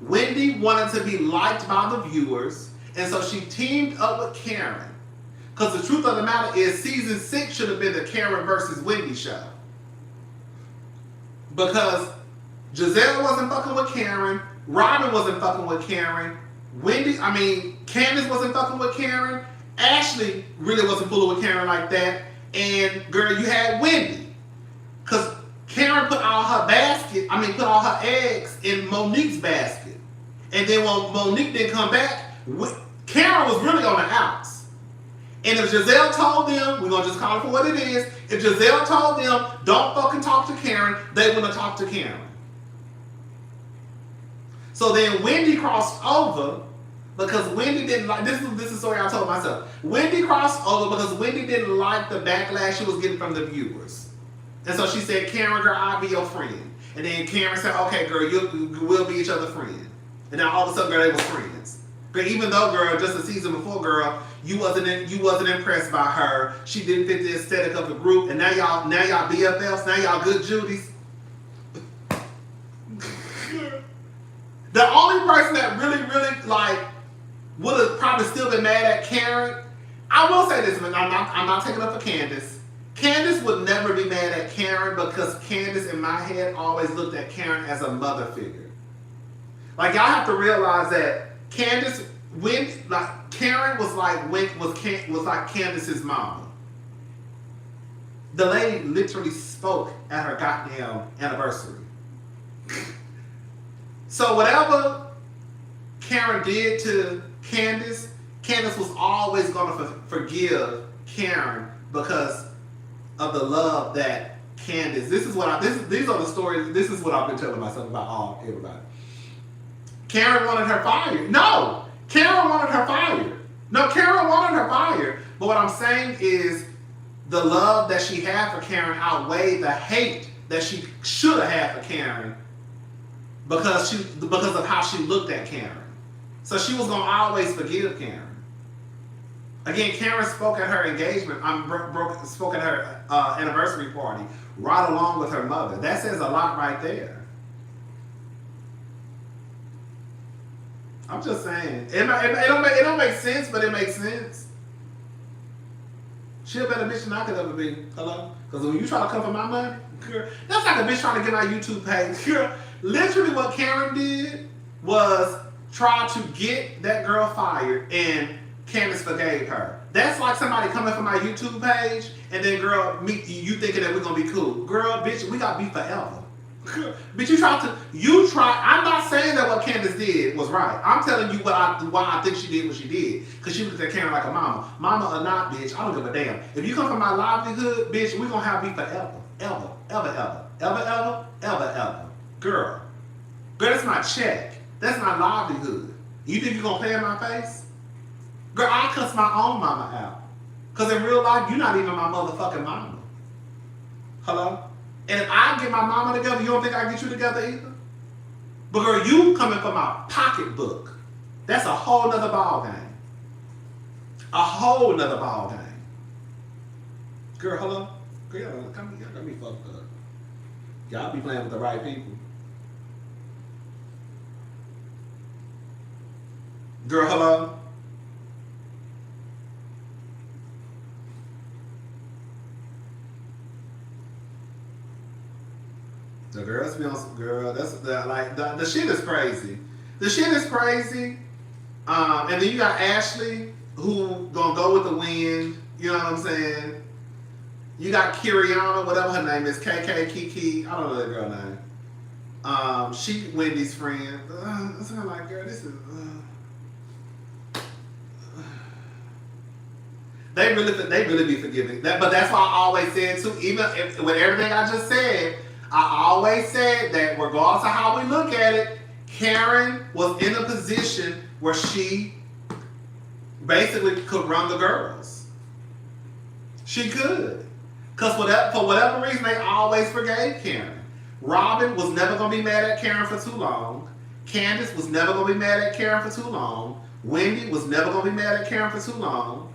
Wendy wanted to be liked by the viewers, and so she teamed up with Karen. Because the truth of the matter is, season 6 should have been the Karen versus Wendy show. Because Jazelle wasn't fucking with Karen, Robin wasn't fucking with Karen, Candace wasn't fucking with Karen, Ashley really wasn't fooling with Karen like that, and girl, you had Wendy. Because Karen put all her eggs in Monique's basket. And then when Monique didn't come back, Karen was really on the outs. And if Jazelle told them, we're going to just call it for what it is, if Jazelle told them, don't fucking talk to Karen, they wouldn't have talked to Karen. So then Wendy crossed over because Wendy didn't like, this is the story I told myself. Wendy crossed over because Wendy didn't like the backlash she was getting from the viewers. And so she said, Karen, girl, I'll be your friend. And then Karen said, okay, girl, we'll be each other's friend. And now all of a sudden, girl, they were friends. Girl, even though, girl, just a season before, girl, you wasn't impressed by her. She didn't fit the aesthetic of the group. And now y'all BFFs, now y'all good Judies. The only person that really, would have probably still been mad at Karen, I will say this, but I'm not taking up for Candace. Candace would never be mad at Karen because Candace, in my head, always looked at Karen as a mother figure. Like, y'all have to realize that Candace, Karen was like Candace's mama. The lady literally spoke at her goddamn anniversary. So whatever Karen did to Candace was always going to forgive Karen because of the love that Candace. These are the stories. This is what I've been telling myself about everybody. Karen wanted her fired. No, Karen wanted her fired. But what I'm saying is the love that she had for Karen outweighed the hate that she should have had for Karen because of how she looked at Karen. So she was gonna always forgive Karen. Again, Karen spoke at her engagement. Spoke at her anniversary party right along with her mother. That says a lot right there. I'm just saying. It don't make sense, but it makes sense. She a better bitch than I could ever be. Hello? Because when you try to come for my money, girl, that's like a bitch trying to get my YouTube page. Girl, literally what Karen did was try to get that girl fired, and Candace forgave her. That's like somebody coming for my YouTube page, and then girl, you thinking that we're gonna be cool. Girl, bitch, we got beef forever. But you try. I'm not saying that what Candace did was right. I'm telling you why I think she did what she did. Because she looked at Karen like a mama. Mama or not, bitch, I don't give a damn. If you come from my livelihood, bitch, we're going to have beef forever. Ever. Girl, that's my check. That's my livelihood. You think you're going to play in my face? Girl, I cuss my own mama out. Because in real life, you're not even my motherfucking mama. Hello? And if I get my mama together, you don't think I get you together either? But girl, you coming for my pocketbook. That's a whole nother ball game. A whole nother ball game. Girl, hello? Girl, y'all got me fucked up. Y'all be playing with the right people. Girl, hello? The girls be on girl. The shit is crazy. The shit is crazy. And then you got Ashley who gonna go with the wind. You know what I'm saying? You got Kiriana, whatever her name is, KK, Kiki. I don't know that girl name. She Wendy's friend. So I'm like, girl, this is. They really be forgiving. But that's why I always said too. Even with everything I just said. I always said that regardless of how we look at it, Karen was in a position where she basically could run the girls. She could. Because for whatever reason, they always forgave Karen. Robin was never going to be mad at Karen for too long. Candace was never going to be mad at Karen for too long. Wendy was never going to be mad at Karen for too long.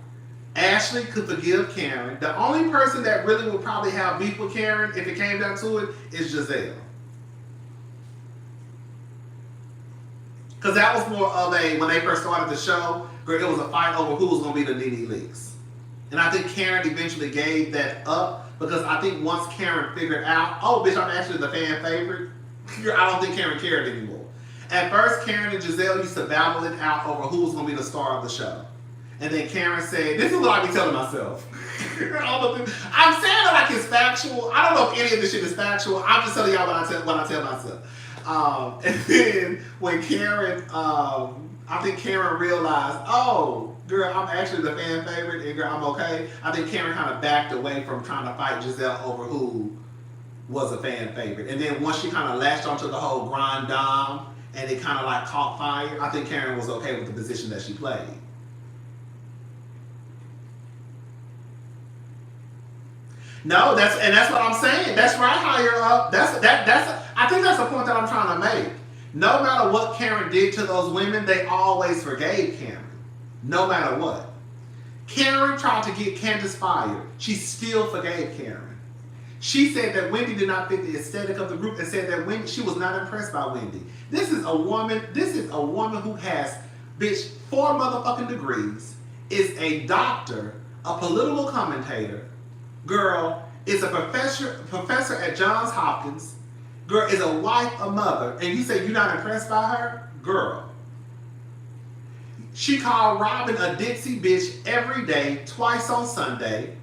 Ashley could forgive Karen. The only person that really would probably have beef with Karen, if it came down to it, is Jazelle. Because that was more of when they first started the show, it was a fight over who was going to be the Nene Leakes. And I think Karen eventually gave that up because I think once Karen figured out, oh, bitch, I'm actually the fan favorite, I don't think Karen cared anymore. At first, Karen and Jazelle used to battle it out over who was going to be the star of the show. And then Karen said, this is what I be telling myself. I'm saying it like it's factual. I don't know if any of this shit is factual. I'm just telling y'all what I tell myself. And then when Karen, I think Karen realized, oh, girl, I'm actually the fan favorite, and girl, I'm okay. I think Karen kind of backed away from trying to fight Jazelle over who was a fan favorite. And then once she kind of latched onto the whole grind dom, and it kind of like caught fire, I think Karen was okay with the position that she played. No, that's what I'm saying. That's right, higher up. I think that's the point that I'm trying to make. No matter what Karen did to those women, they always forgave Karen. No matter what. Karen tried to get Candace fired. She still forgave Karen. She said that Wendy did not fit the aesthetic of the group and said that she was not impressed by Wendy. This is a woman who has, bitch, 4 motherfucking degrees, is a doctor, a political commentator, girl, is a professor at Johns Hopkins, girl, is a wife, a mother, and you say you're not impressed by her? Girl. She called Robin a ditzy bitch every day, twice on Sunday.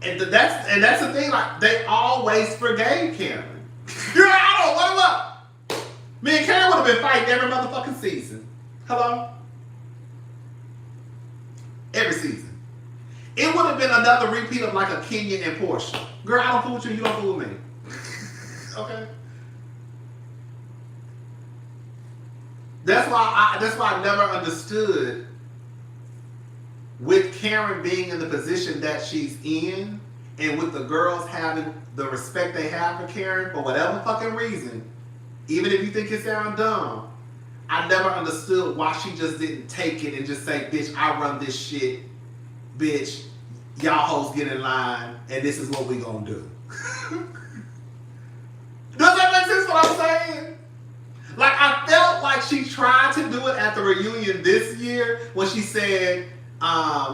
And that's the thing, like, they always forgave Karen. Girl, I don't what up. Me and Karen would have been fighting every motherfucking season. Hello? Every season. It would have been another repeat of like a Kenya and Porsha. Girl, I don't fool with you, you don't fool with me. Okay? That's why I never understood, with Karen being in the position that she's in, and with the girls having the respect they have for Karen for whatever fucking reason, even if you think it sounds dumb, I never understood why she just didn't take it and just say, bitch, I run this shit, bitch, y'all hoes get in line, and this is what we gonna do. Does that make sense what I'm saying? Like, I felt like she tried to do it at the reunion this year when she said,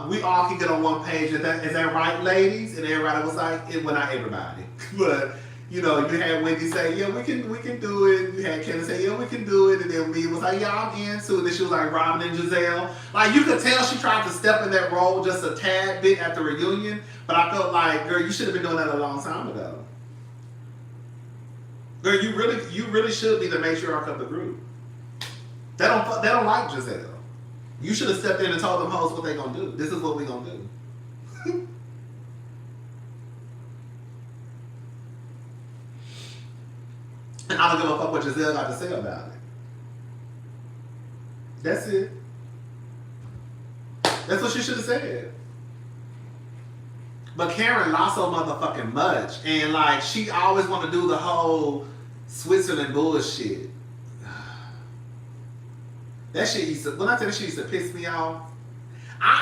we all can get on one page. Is that right, ladies? And everybody was like, well, not everybody. But, you know, you had Wendy say, yeah, we can do it. You had Candace say, yeah, we can do it. And then me was like, yeah, I'm into it. And then she was like, Robin and Jazelle. Like, you could tell she tried to step in that role just a tad bit at the reunion. But I felt like, girl, you should have been doing that a long time ago. Girl, you really should be the matriarch of the group. They don't like Jazelle. You should have stepped in and told them hoes what they gonna do. This is what we gonna do. And I don't give a fuck what Jazelle got to say about it. That's it. That's what she should have said. But Karen lost so motherfucking much. And like, she always want to do the whole Switzerland bullshit. That shit used to, when I tell you, shit used to piss me off.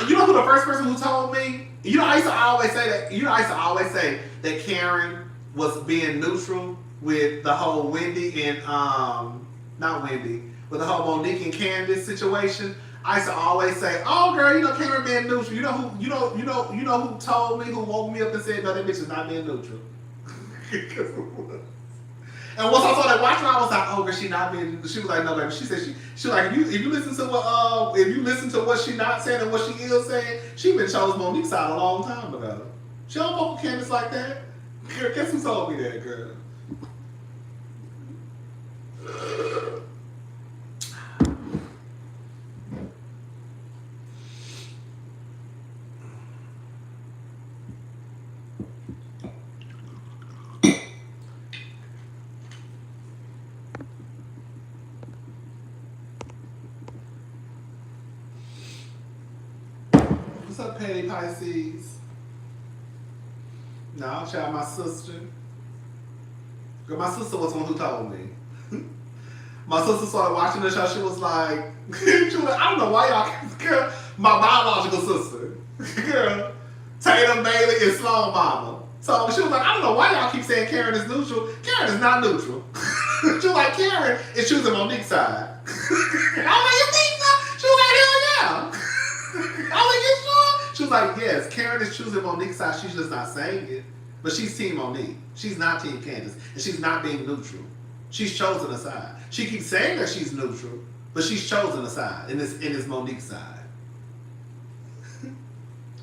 You know who the first person who told me? You know, I used to always say that Karen was being neutral with the whole Wendy and not Wendy, with the whole Monique and Candace situation. I used to always say, "Oh, girl, you know Karen being neutral. You know who told me, who woke me up and said, no, that bitch is not being neutral." And once I started watching, I was like, "Oh, girl, she not being." She was like, "No, baby." She said she was like, if you listen to what she not saying and what she is saying, she been chose Monique's side a long time ago. She don't fuck with Candace like that. Girl, guess who told me that, girl? What's up, Patty Pisces? No, child, my sister. Girl, my sister was the one who told me. My sister started watching the show. She was like, I don't know why y'all, girl, my biological sister, girl, Tatum, Bailey, and Sloan Mama. So she was like, I don't know why y'all keep saying Karen is neutral. Karen is not neutral. She was like, Karen is choosing Monique's side. I was like, you think so? She was like, hell yeah. I was like, you sure? She was like, yes, Karen is choosing Monique's side. She's just not saying it. But she's Team Monique. She's not Team Candace. And she's not being neutral. She's chosen a side. She keeps saying that she's neutral, but she's chosen a side, and it's Monique's side.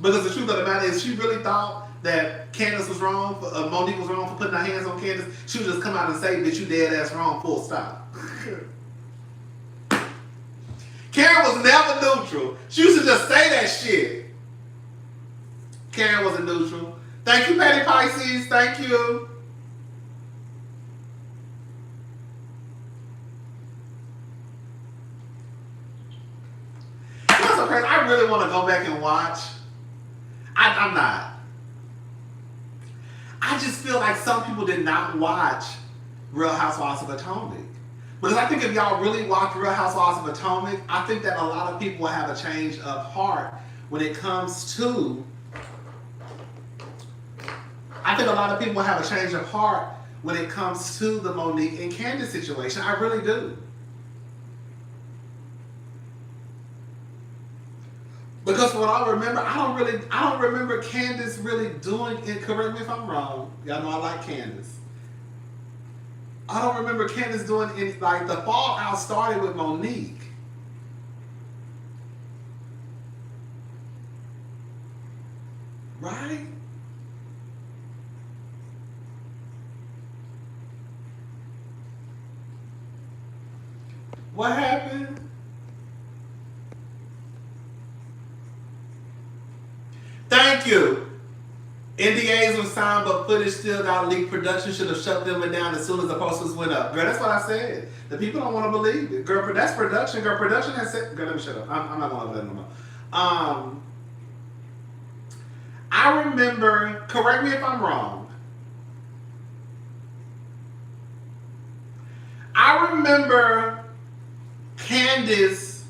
Because the truth of the matter is, she really thought that Candace was wrong, Monique was wrong for putting her hands on Candace. She would just come out and say, bitch, you dead ass wrong, full stop. Karen was never neutral. She used to just say that shit. Karen wasn't neutral. Thank you, Patty Pisces. Thank you. That's okay. I really want to go back and watch. I'm not. I just feel like some people did not watch Real Housewives of Potomac. Because I think if y'all really watch Real Housewives of Potomac, I think that a lot of people will have a change of heart when it comes to... I think a lot of people will have a change of heart when it comes to the Monique and Candace situation. I really do. Because what I remember, I don't remember Candace really doing it. Correct me if I'm wrong. Y'all know I like Candace. I don't remember Candace doing it. Like, the fallout started with Monique. Right? What happened? Thank you. NDAs were signed, but footage still got leaked. Production should have shut them down as soon as the posters went up. Girl, that's what I said. The people don't want to believe it. Girl, that's production. Girl, production has said. Girl, let me shut up. I'm not going to let them know. I remember, correct me if I'm wrong. I remember Candace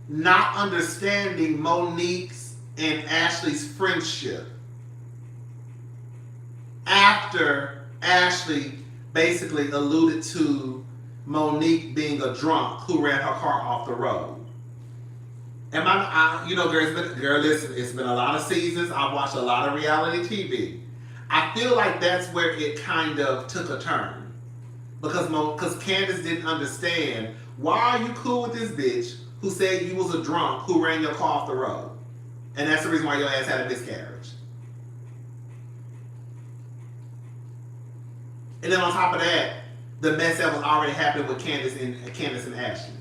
not understanding Monique's and Ashley's friendship after Ashley basically alluded to Monique being a drunk who ran her car off the road. Girl, listen, it's been a lot of seasons. I've watched a lot of reality TV. I feel like that's where it kind of took a turn. Because Candace didn't understand, why are you cool with this bitch who said you was a drunk who ran your car off the road? And that's the reason why your ass had a miscarriage. And then on top of that, the mess that was already happening with Candace and Ashley.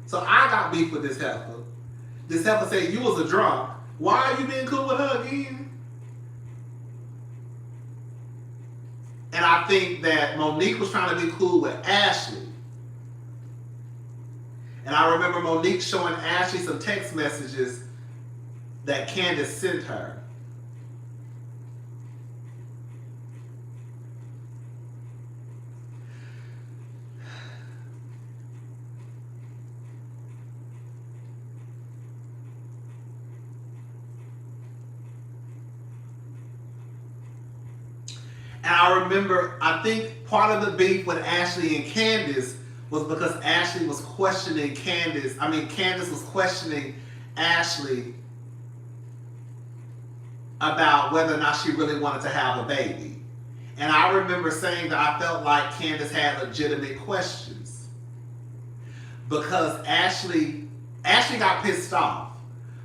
So I got beef with this heifer. This heifer said you was a drunk. Why are you being cool with her again? And I think that Monique was trying to be cool with Ashley. And I remember Monique showing Ashley some text messages that Candace sent her. And I remember, I think part of the beef with Ashley and Candace was because Ashley was questioning Candace. Candace was questioning Ashley about whether or not she really wanted to have a baby. And I remember saying that I felt like Candace had legitimate questions. Because Ashley got pissed off.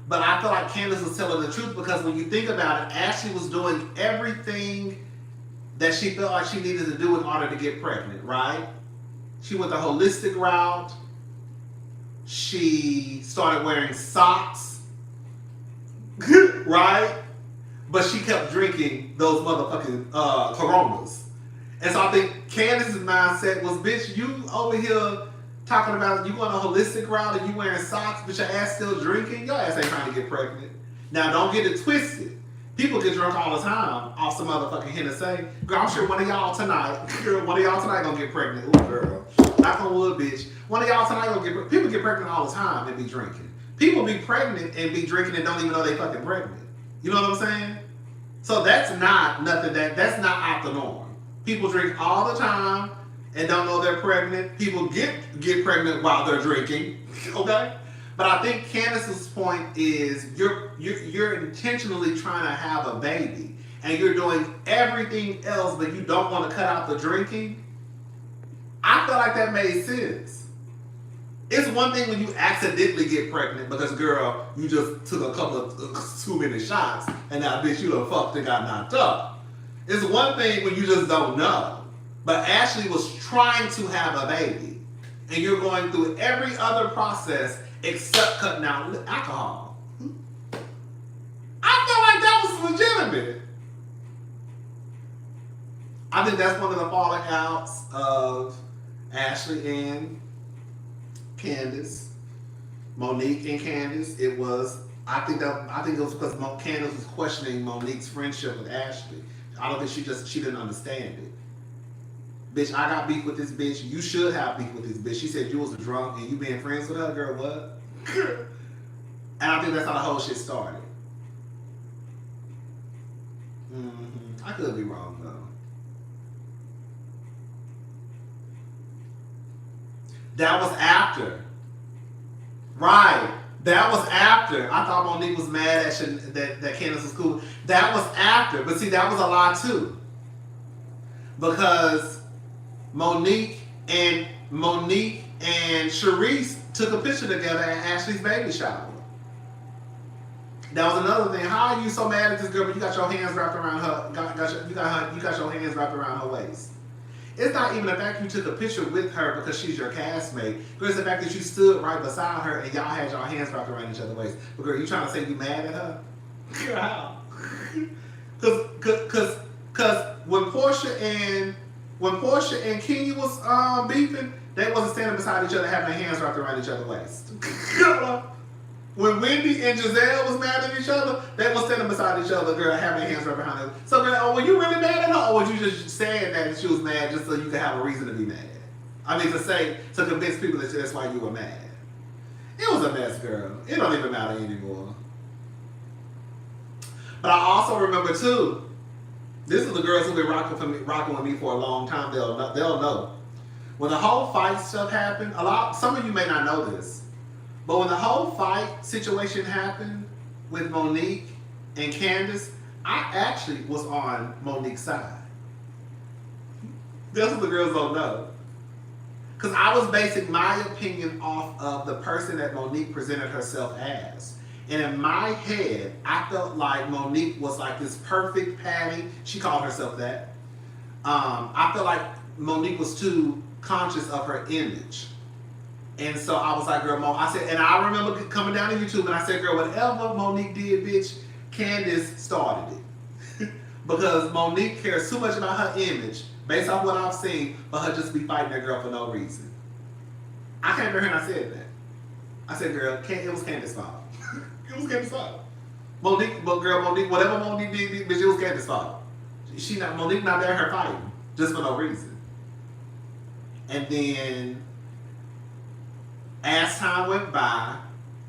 But I feel like Candace was telling the truth, because when you think about it, Ashley was doing everything that she felt like she needed to do in order to get pregnant, right? She went the holistic route. She started wearing socks, right? But she kept drinking those motherfucking Coronas. And so I think Candace's mindset was, bitch, you over here talking about you going a holistic route and you wearing socks, but your ass still drinking? Your ass ain't trying to get pregnant. Now, don't get it twisted. People get drunk all the time off some motherfucking Hennessy. Girl, I'm sure one of y'all tonight gonna get pregnant. Ooh, girl. Knock on wood, bitch. One of y'all tonight gonna get pregnant. People get pregnant all the time and be drinking. People be pregnant and be drinking and don't even know they fucking pregnant. You know what I'm saying? So that's not nothing that's not out the norm. People drink all the time and don't know they're pregnant. People get pregnant while they're drinking. Okay? But I think Candace's point is you're intentionally trying to have a baby and you're doing everything else, but you don't want to cut out the drinking. I feel like that made sense. It's one thing when you accidentally get pregnant because, girl, you just took a couple of too many shots and now, bitch, you done fucked and got knocked up. It's one thing when you just don't know. But Ashley was trying to have a baby and you're going through every other process except cutting out alcohol. I feel like that was legitimate. I think that's one of the falling outs of Ashley and Candace, Monique and Candace. I think it was because Candace was questioning Monique's friendship with Ashley. I don't think she didn't understand it. Bitch, I got beef with this bitch. You should have beef with this bitch. She said you was a drunk and you being friends with her, girl, what? And I think that's how the whole shit started. I could be wrong, though. That was after. Right. That was after. I thought Monique was mad that Candace was cool. That was after. But see, that was a lie, too. Because Monique and Sharice took a picture together at Ashley's baby shower. That was another thing. How are you so mad at this girl, but you got your hands wrapped around her? You got your hands wrapped around her waist. It's not even the fact you took a picture with her because she's your castmate. It's the fact that you stood right beside her and y'all had your hands wrapped around each other's waist. But girl, you trying to say you mad at her? How? Cause when Porsha and Kenya was beefing, they wasn't standing beside each other having their hands wrapped around each other's waist. When Wendy and Jazelle was mad at each other, they was standing beside each other, girl, having their hands wrapped behind them. So, girl, were you really mad at her, or was you just saying that she was mad just so you could have a reason to be mad? I mean, to convince people that that's why you were mad. It was a mess, girl. It don't even matter anymore. But I also remember too. This is the girls who've been rocking with me for a long time. They'll know. When the whole fight stuff happened, some of you may not know this. But when the whole fight situation happened with Monique and Candace, I actually was on Monique's side. That's what the girls don't know. Because I was basing my opinion off of the person that Monique presented herself as. And in my head, I felt like Monique was like this perfect Patty. She called herself that. I felt like Monique was too conscious of her image. And so I was like, girl, I said, and I remember coming down to YouTube and I said, girl, whatever Monique did, bitch, Candace started it. Because Monique cares too much about her image, based off what I've seen, for her just be fighting that girl for no reason. I came to her and I said that. I said, girl, it was Candace's fault. It was Candace's fault. Monique, whatever Monique did, bitch, it was Candace's fault. Monique not there her fighting, just for no reason. And then, as time went by,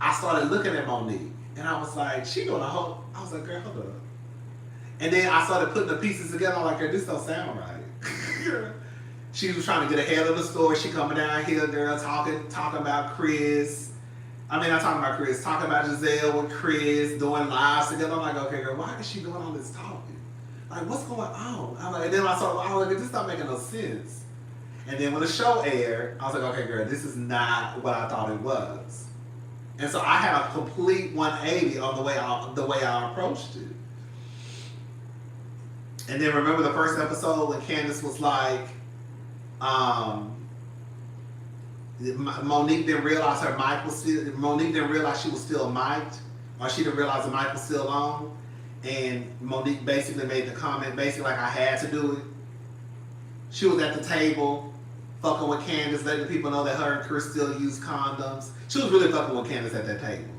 I started looking at Monique, and I was like, she doing a whole. I was like, girl, hold up. And then I started putting the pieces together. I'm like, girl, this don't sound right. She was trying to get ahead of the story. She coming down here, girl, talking about Chris. I mean, not talking about Chris, talking about Jazelle with Chris, doing lives together. I'm like, okay, girl, why is she doing all this talking? Like, what's going on? I'm like, and then I was like, this not making no sense. And then when the show aired, I was like, okay, girl, this is not what I thought it was. And so I had a complete 180 on the way I approached it. And then remember the first episode when Candace was like, Monique didn't realize her mic was still, Monique didn't realize she was still mic'd, or she didn't realize the mic was still on. And Monique basically made the comment, basically like I had to do it. She was at the table, fucking with Candace, letting people know that her and Chris still use condoms. She was really fucking with Candace at that table.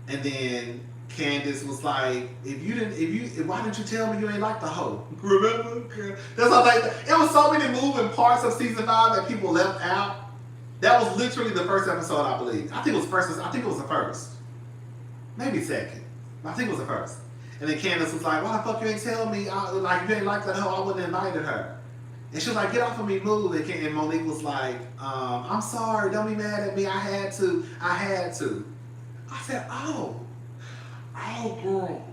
And then Candace was like, why didn't you tell me you ain't like the hoe? Remember? That's what I think. It was so many moving parts of season 5 that people left out. That was literally the first episode, I believe. I think it was the first. Maybe second. I think it was the first. And then Candace was like, why the fuck you ain't tell me? Like, you ain't like that hoe, I wouldn't have invited her. And she was like, get off of me, move. And Monique was like, I'm sorry, don't be mad at me. I had to. I said, oh, girl.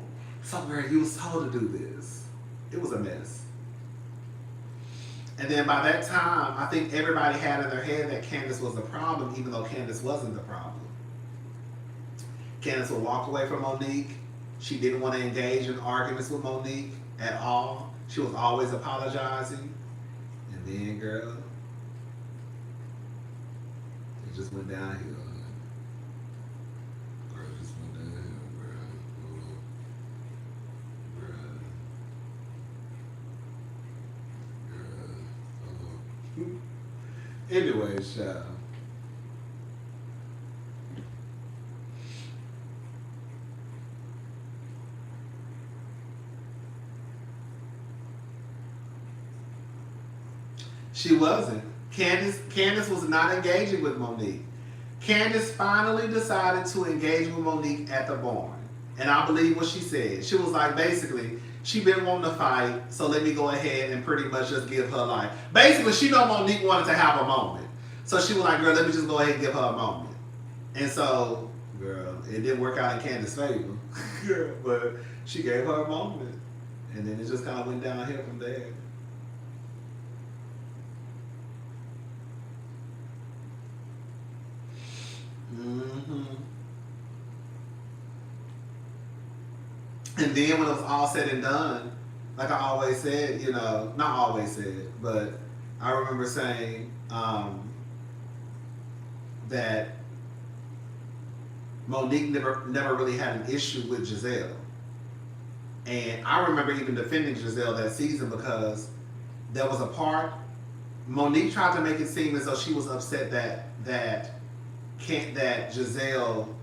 So, girl, you was told to do this. It was a mess. And then by that time, I think everybody had in their head that Candace was the problem, even though Candace wasn't the problem. Candace would walk away from Monique. She didn't want to engage in arguments with Monique at all. She was always apologizing. And then, girl, it just went downhill. Girl, it just went downhill, girl. Anyway, child. She wasn't. Candace was not engaging with Monique. Candace finally decided to engage with Monique at the barn. And I believe what she said. She was like, basically, she been wanting to fight, so let me go ahead and pretty much just give her life. Basically, she know Monique wanted to have a moment. So she was like, girl, let me just go ahead and give her a moment. And so, girl, it didn't work out in Candace's favor. But she gave her a moment. And then it just kind of went downhill from there. Mm-hmm. And then when it was all said and done, like I always said, you know, not always said, but I remember saying that Monique never really had an issue with Jazelle. And I remember even defending Jazelle that season because there was a part Monique tried to make it seem as though she was upset that Jazelle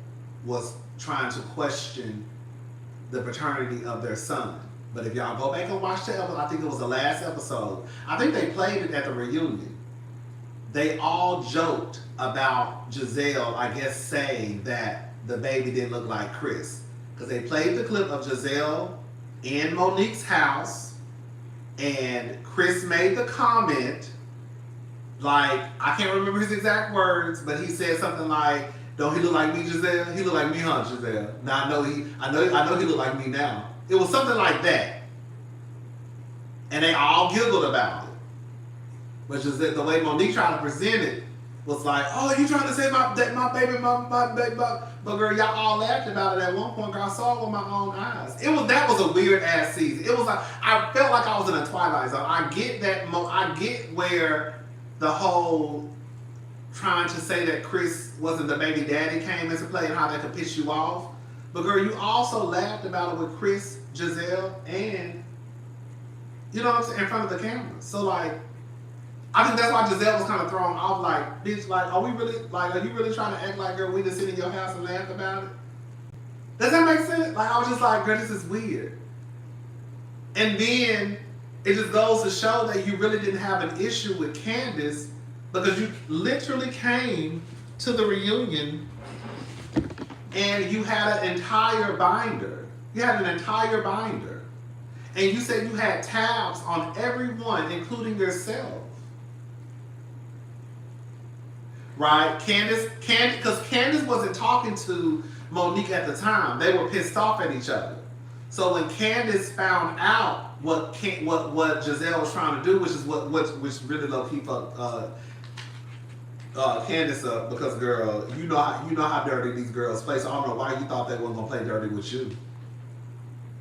was trying to question the paternity of their son. But if y'all go back and watch the episode, I think it was the last episode. I think they played it at the reunion. They all joked about Jazelle, I guess, saying that the baby didn't look like Chris. Because they played the clip of Jazelle in Monique's house, and Chris made the comment, like, I can't remember his exact words, but he said something like, "Don't he look like me, Jazelle? He look like me, huh, Jazelle? Now I know he look like me now." It was something like that, and they all giggled about it. But Jazelle, the way Monique tried to present it was like, "Oh, you trying to say my baby, my baby?" But girl, y'all all laughed about it at one point. Girl, I saw it with my own eyes. That was a weird ass season. It was like I felt like I was in a Twilight Zone. I get that. I get where the whole trying to say that Chris wasn't the baby daddy came into play and how that could piss you off. But girl, you also laughed about it with Chris, Jazelle, and you know what I'm saying, in front of the camera. So like, I think that's why Jazelle was kind of thrown off. Like, bitch, like, are you really trying to act like, girl, we just sit in your house and laugh about it? Does that make sense? Like, I was just like, girl, this is weird. And then it just goes to show that you really didn't have an issue with Candace because you literally came to the reunion and you had an entire binder. You had an entire binder. And you said you had tabs on everyone, including yourself. Right? Because Candace wasn't talking to Monique at the time. They were pissed off at each other. So when Candace found out what Jazelle was trying to do, which really low key fucked Candace up, because girl, you know how dirty these girls play. So I don't know why you thought they weren't gonna play dirty with you.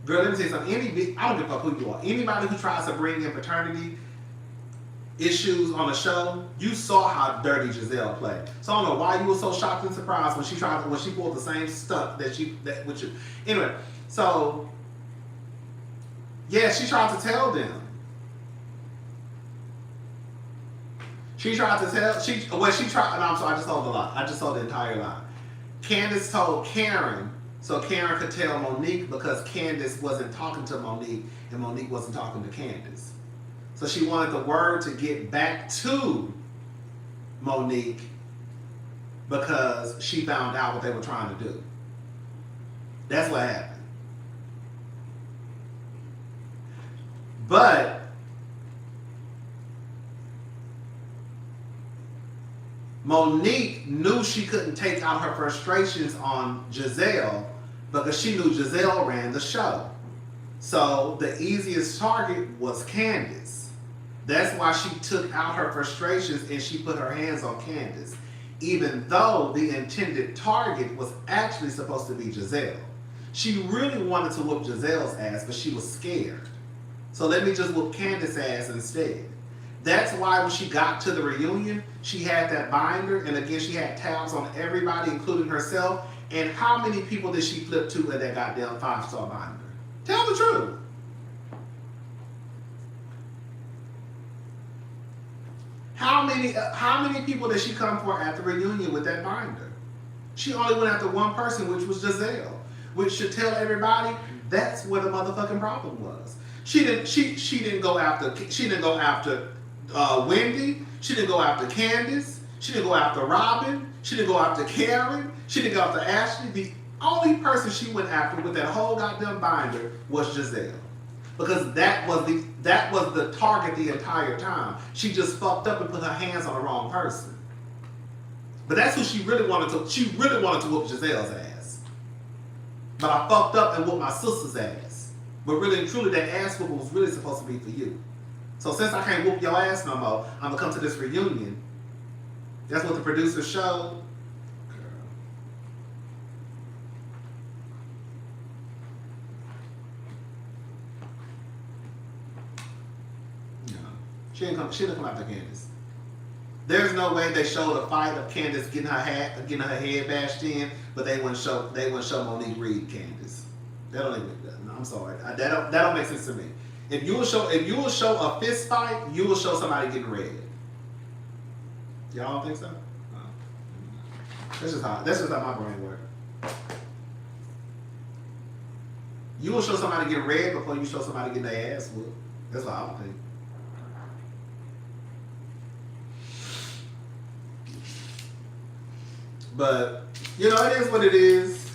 Girl, let me tell you something. I don't give a fuck who you are. Anybody who tries to bring in paternity issues on the show, you saw how dirty Jazelle played. So I don't know why you were so shocked and surprised when she pulled the same stunt that with you. Anyway, so yeah, she tried to tell them. I just told the lie. I just told the entire lie. Candace told Karen, so Karen could tell Monique because Candace wasn't talking to Monique and Monique wasn't talking to Candace. So she wanted the word to get back to Monique because she found out what they were trying to do. That's what happened. But Monique knew she couldn't take out her frustrations on Jazelle because she knew Jazelle ran the show. So the easiest target was Candace. That's why she took out her frustrations and she put her hands on Candace, even though the intended target was actually supposed to be Jazelle. She really wanted to whoop Jazelle's ass, but she was scared. So let me just whoop Candace's ass instead. That's why when she got to the reunion, she had that binder, and again, she had tabs on everybody, including herself. And how many people did she flip to in that goddamn 5-star binder? Tell the truth. How many people did she come for at the reunion with that binder? She only went after one person, which was Jazelle, which should tell everybody that's where the motherfucking problem was. She didn't go after Wendy. She didn't go after Candace. She didn't go after Robin. She didn't go after Karen. She didn't go after Ashley. The only person she went after with that whole goddamn binder was Jazelle. Because that was the target the entire time. She just fucked up and put her hands on the wrong person. But that's who she really wanted to. She really wanted to whoop Jazelle's ass. But I fucked up and whooped my sister's ass. But really and truly, that ass whooping was really supposed to be for you. So since I can't whoop your ass no more, I'm gonna come to this reunion. That's what the producer showed. She didn't come after Candace. There's no way they showed a fight of Candace getting her head bashed in, but they wouldn't show Monique read Candace. That don't even. I'm sorry. That don't make sense to me. If you will show a fist fight, you will show somebody getting red. Y'all don't think so? No. That's just how my brain works. You will show somebody getting red before you show somebody getting their ass whooped. That's what I would think. But you know, it is what it is.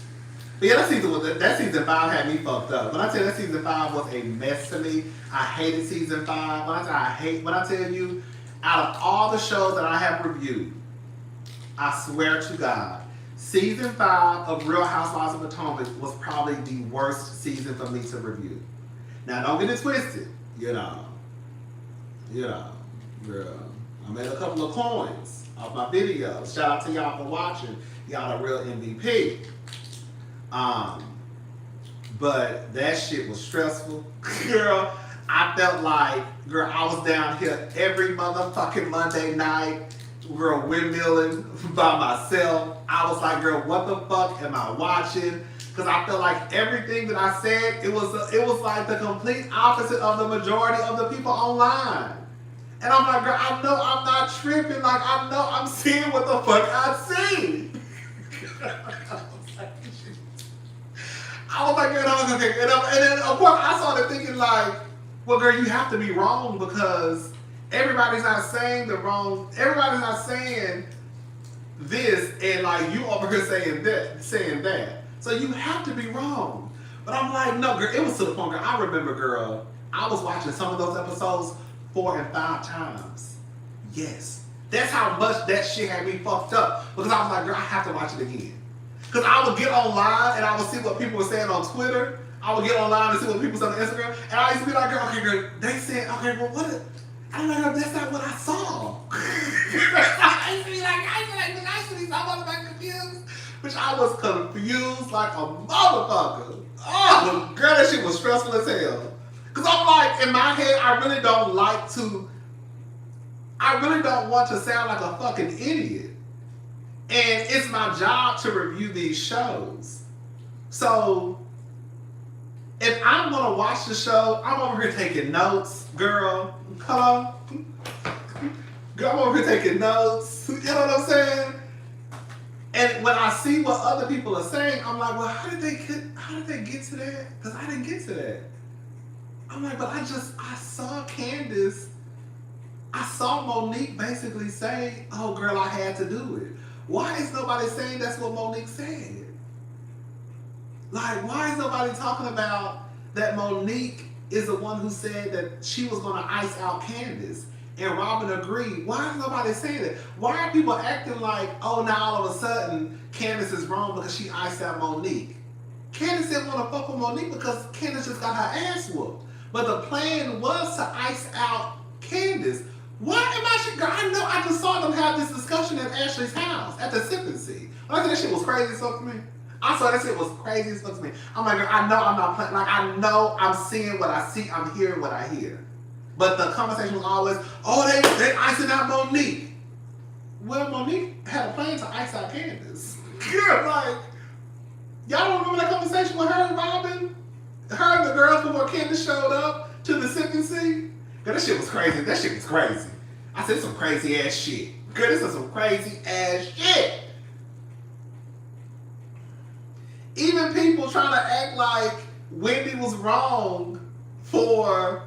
But yeah, that season 5 had me fucked up. When I tell you that season 5 was a mess to me, I hated season 5. When I tell you, out of all the shows that I have reviewed, I swear to God, season 5 of Real Housewives of Potomac was probably the worst season for me to review. Now, don't get it twisted. You know, girl, I made a couple of coins off my videos. Shout out to y'all for watching. Y'all a real MVP. But that shit was stressful. Girl, I felt like, girl, I was down here every motherfucking Monday night, girl, windmilling by myself. I was like, girl, what the fuck am I watching? Because I felt like everything that I said, it was like the complete opposite of the majority of the people online. And I'm like, girl, I know I'm not tripping. Like, I know I'm seeing what the fuck I see. I was like, girl, okay. And then, of course, I started thinking, like, well, girl, you have to be wrong because everybody's not saying everybody's not saying this, and, like, you over here saying that. So you have to be wrong. But I'm like, no, girl, it was to the point, girl, I remember, girl, I was watching some of those episodes 4 and 5 times. Yes. That's how much that shit had me fucked up. Because I was like, girl, I have to watch it again. Because I would get online and I would see what people were saying on Twitter. I would get online and see what people said on Instagram. And I used to be like, girl, okay, girl, they said, okay, well, what? I'm like, girl, that's not what I saw. I used to be like, I was confused. Which I was confused like a motherfucker. Oh, girl, that shit was stressful as hell. Because I'm like, in my head, I really don't want to sound like a fucking idiot. And it's my job to review these shows. So, if I'm going to watch the show, I'm over here taking notes. Girl, hello? Girl, I'm over here taking notes. You know what I'm saying? And when I see what other people are saying, I'm like, well, how did they get to that? Because I didn't get to that. I'm like, but I saw Candace. I saw Monique basically say, oh, girl, I had to do it. Why is nobody saying that's what Monique said? Like, why is nobody talking about that Monique is the one who said that she was going to ice out Candace? And Robin agreed. Why is nobody saying that? Why are people acting like, oh, now all of a sudden Candace is wrong because she iced out Monique? Candace didn't want to fuck with Monique because Candace just got her ass whooped. But the plan was to ice out Candace. Why am I know I just saw them have this discussion at Ashley's house at the sipping seat. I think that shit was crazy as fuck to me. I saw that shit was crazy as fuck to me. I'm like, I know I'm not playing. Like, I know I'm seeing what I see. I'm hearing what I hear. But the conversation was always, oh, they icing out Monique. Well, Monique had a plan to ice out Candace. Yeah, like, y'all don't remember that conversation with her and Robin? Her and the girls before Candace showed up to the sipping seat? Girl, that shit was crazy. That shit was crazy. I said, some crazy ass shit. Girl, this is some crazy ass shit. Even people trying to act like Wendy was wrong for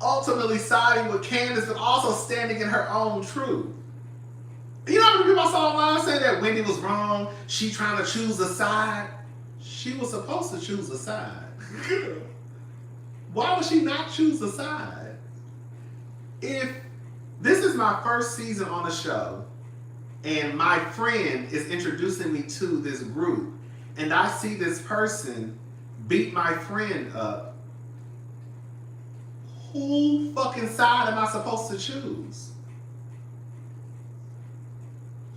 ultimately siding with Candace, but also standing in her own truth. You know how many people I saw online say that Wendy was wrong? She trying to choose a side. She was supposed to choose a side. Why would she not choose a side? If this is my first season on the show, and my friend is introducing me to this group, and I see this person beat my friend up, who fucking side am I supposed to choose?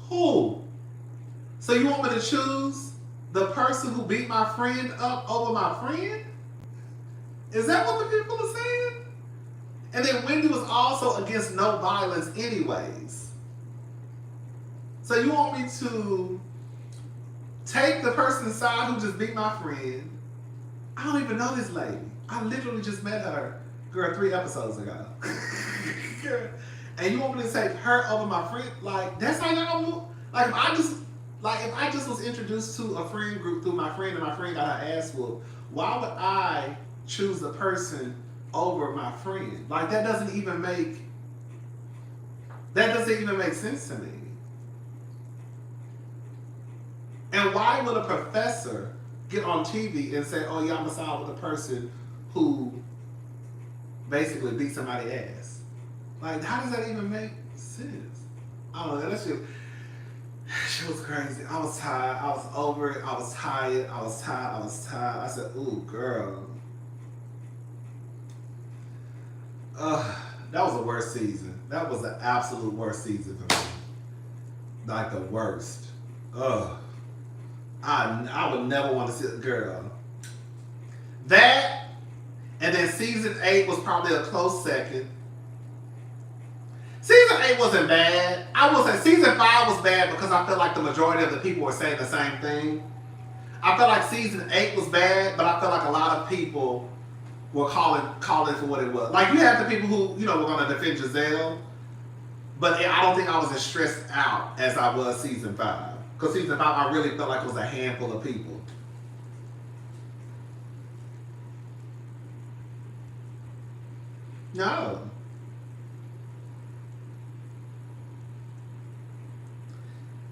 Who? So you want me to choose the person who beat my friend up over my friend? Is that what the people are saying? And then Wendy was also against no violence anyways. So you want me to take the person's side who just beat my friend? I don't even know this lady. I literally just met her, girl, 3 episodes ago. And you want me to take her over my friend? Like, that's how y'all move? Like, if I just was introduced to a friend group through my friend and my friend got her ass whooped, why would I choose the person over my friend? Like, that doesn't even make sense to me. And why would a professor get on TV and say, oh yeah, I'm gonna side with the person who basically beat somebody's ass? Like, how does that even make sense? I don't know. That shit was crazy. I was tired. I was over it. I was tired. I said, ooh, girl. That was the worst season. That was the absolute worst season for me. Like the worst. I would never want to see a girl. That, and then season 8 was probably a close second. Season 8 wasn't bad. I will say season 5 was bad because I feel like the majority of the people were saying the same thing. I felt like season 8 was bad, but I felt like a lot of people were calling for what it was. Like, you had the people who, you know, were going to defend Jazelle, but I don't think I was as stressed out as I was season 5. Because season 5, I really felt like it was a handful of people. No.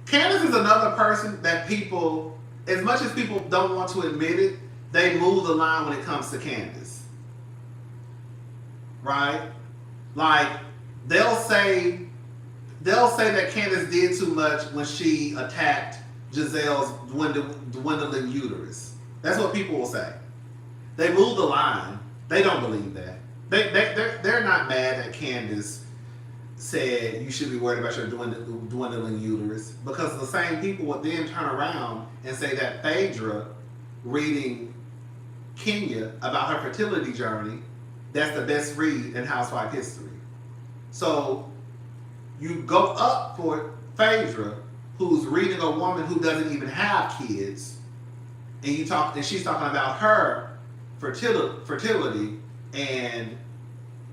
Candace is another person that people, as much as people don't want to admit it, they move the line when it comes to Candace. Right? Like, they'll say that Candace did too much when she attacked Giselle's dwindling uterus. That's what people will say. They move the line. They don't believe that. They're not mad that Candace said you should be worried about your dwindling uterus, because the same people would then turn around and say that Phaedra reading Kenya about her fertility journey, that's the best read in housewife history. So you go up for Phaedra, who's reading a woman who doesn't even have kids, and she's talking about her fertility and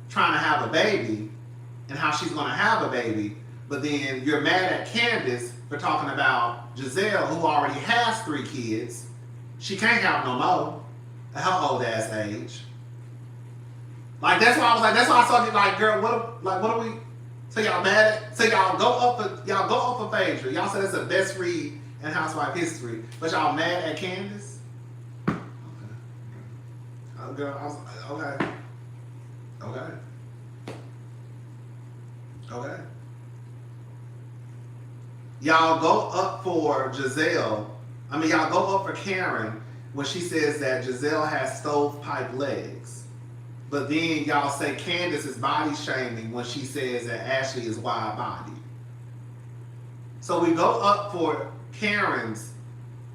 trying to have a baby and how she's going to have a baby, but then you're mad at Candace for talking about Jazelle, who already has 3 kids. She can't have no more at her old ass age. Like, that's why I saw you like, girl, what are we? So y'all mad at? So y'all go up for Phaedra. Y'all said it's the best read in housewife history, but y'all mad at Candace? Okay. Oh, girl, I was okay. Okay. Y'all go up for Jazelle. Y'all go up for Karen when she says that Jazelle has stovepipe legs. But then y'all say Candace is body shaming when she says that Ashley is wide bodied. So we go up for Karen's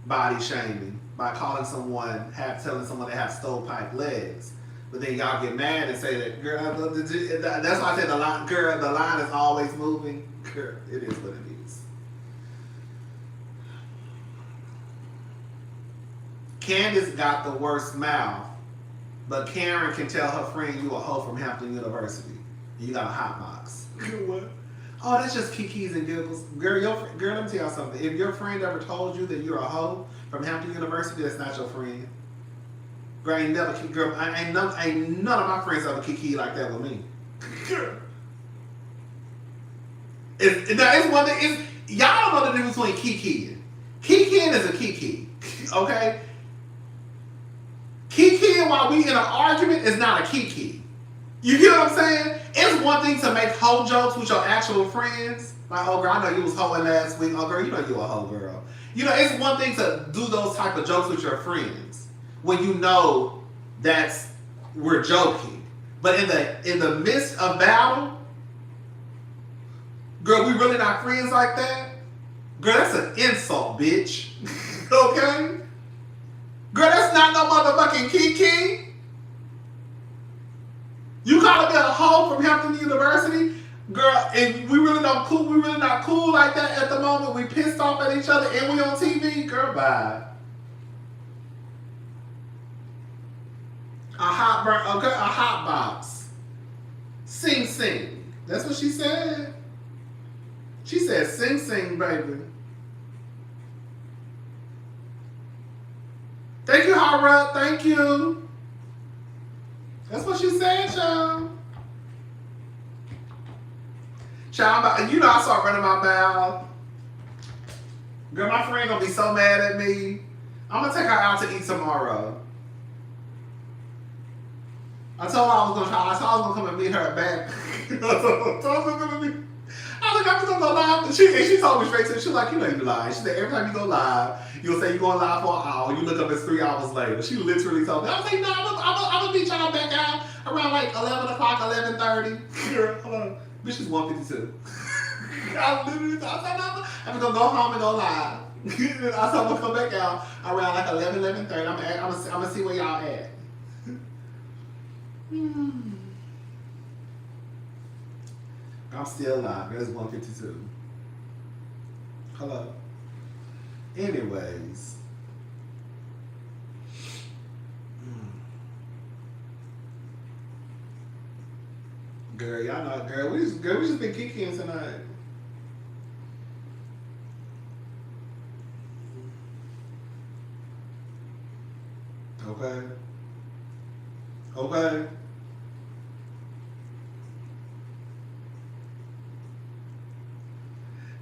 body shaming by telling someone they have stovepipe legs. But then y'all get mad and say that, girl, that's why I said the line is always moving. Girl, it is what it is. Candace got the worst mouth, but Karen can tell her friend you a hoe from Hampton University. And you got a hot box. What? Oh, that's just kikis and giggles. Girl, let me tell y'all something. If your friend ever told you that you're a hoe from Hampton University, that's not your friend. Girl, ain't none of my friends ever kiki like that with me. It's one thing. Y'all don't know the difference between kikiing. Kikiing is a kiki, okay? Kikiing while we in an argument is not a kiki. You get what I'm saying? It's one thing to make hoe jokes with your actual friends. Like, oh girl, I know you was hoeing last week. Oh girl, you know you a hoe girl. You know, it's one thing to do those type of jokes with your friends when you know we're joking. But in the midst of battle, girl, we really not friends like that? Girl, that's an insult, bitch. Okay? Girl, that's not no motherfucking kiki. You call a me a hoe from Hampton University. Girl, and we really not cool like that at the moment. We pissed off at each other and we on TV. Girl, bye. A hot box. Sing sing. That's what she said. She said sing sing, baby. Thank you, RHOA. Thank you. That's what she said, y'all. Child, you know I start running my mouth. Girl, my friend gonna be so mad at me. I'm gonna take her out to eat tomorrow. I told her I was gonna come and meet her back. I was like, I'm just gonna go live. And she told me straight to it. She was like, you know you lying. She said, every time you go live, you'll say you're going live for an hour. You look up, it's 3 hours later. She literally told me. I was like, no, I'm gonna meet y'all back out around like 11 o'clock, 11:30. Girl, hold on. Bitch is 1:52. I literally thought, I'm gonna go home and go live. I said, I'm gonna come back out around like 11:30. I'm gonna see where y'all at. I'm still live. It's 1:52. Hello. Anyways. Girl, y'all know, girl, we just been kicking tonight. Okay. Okay.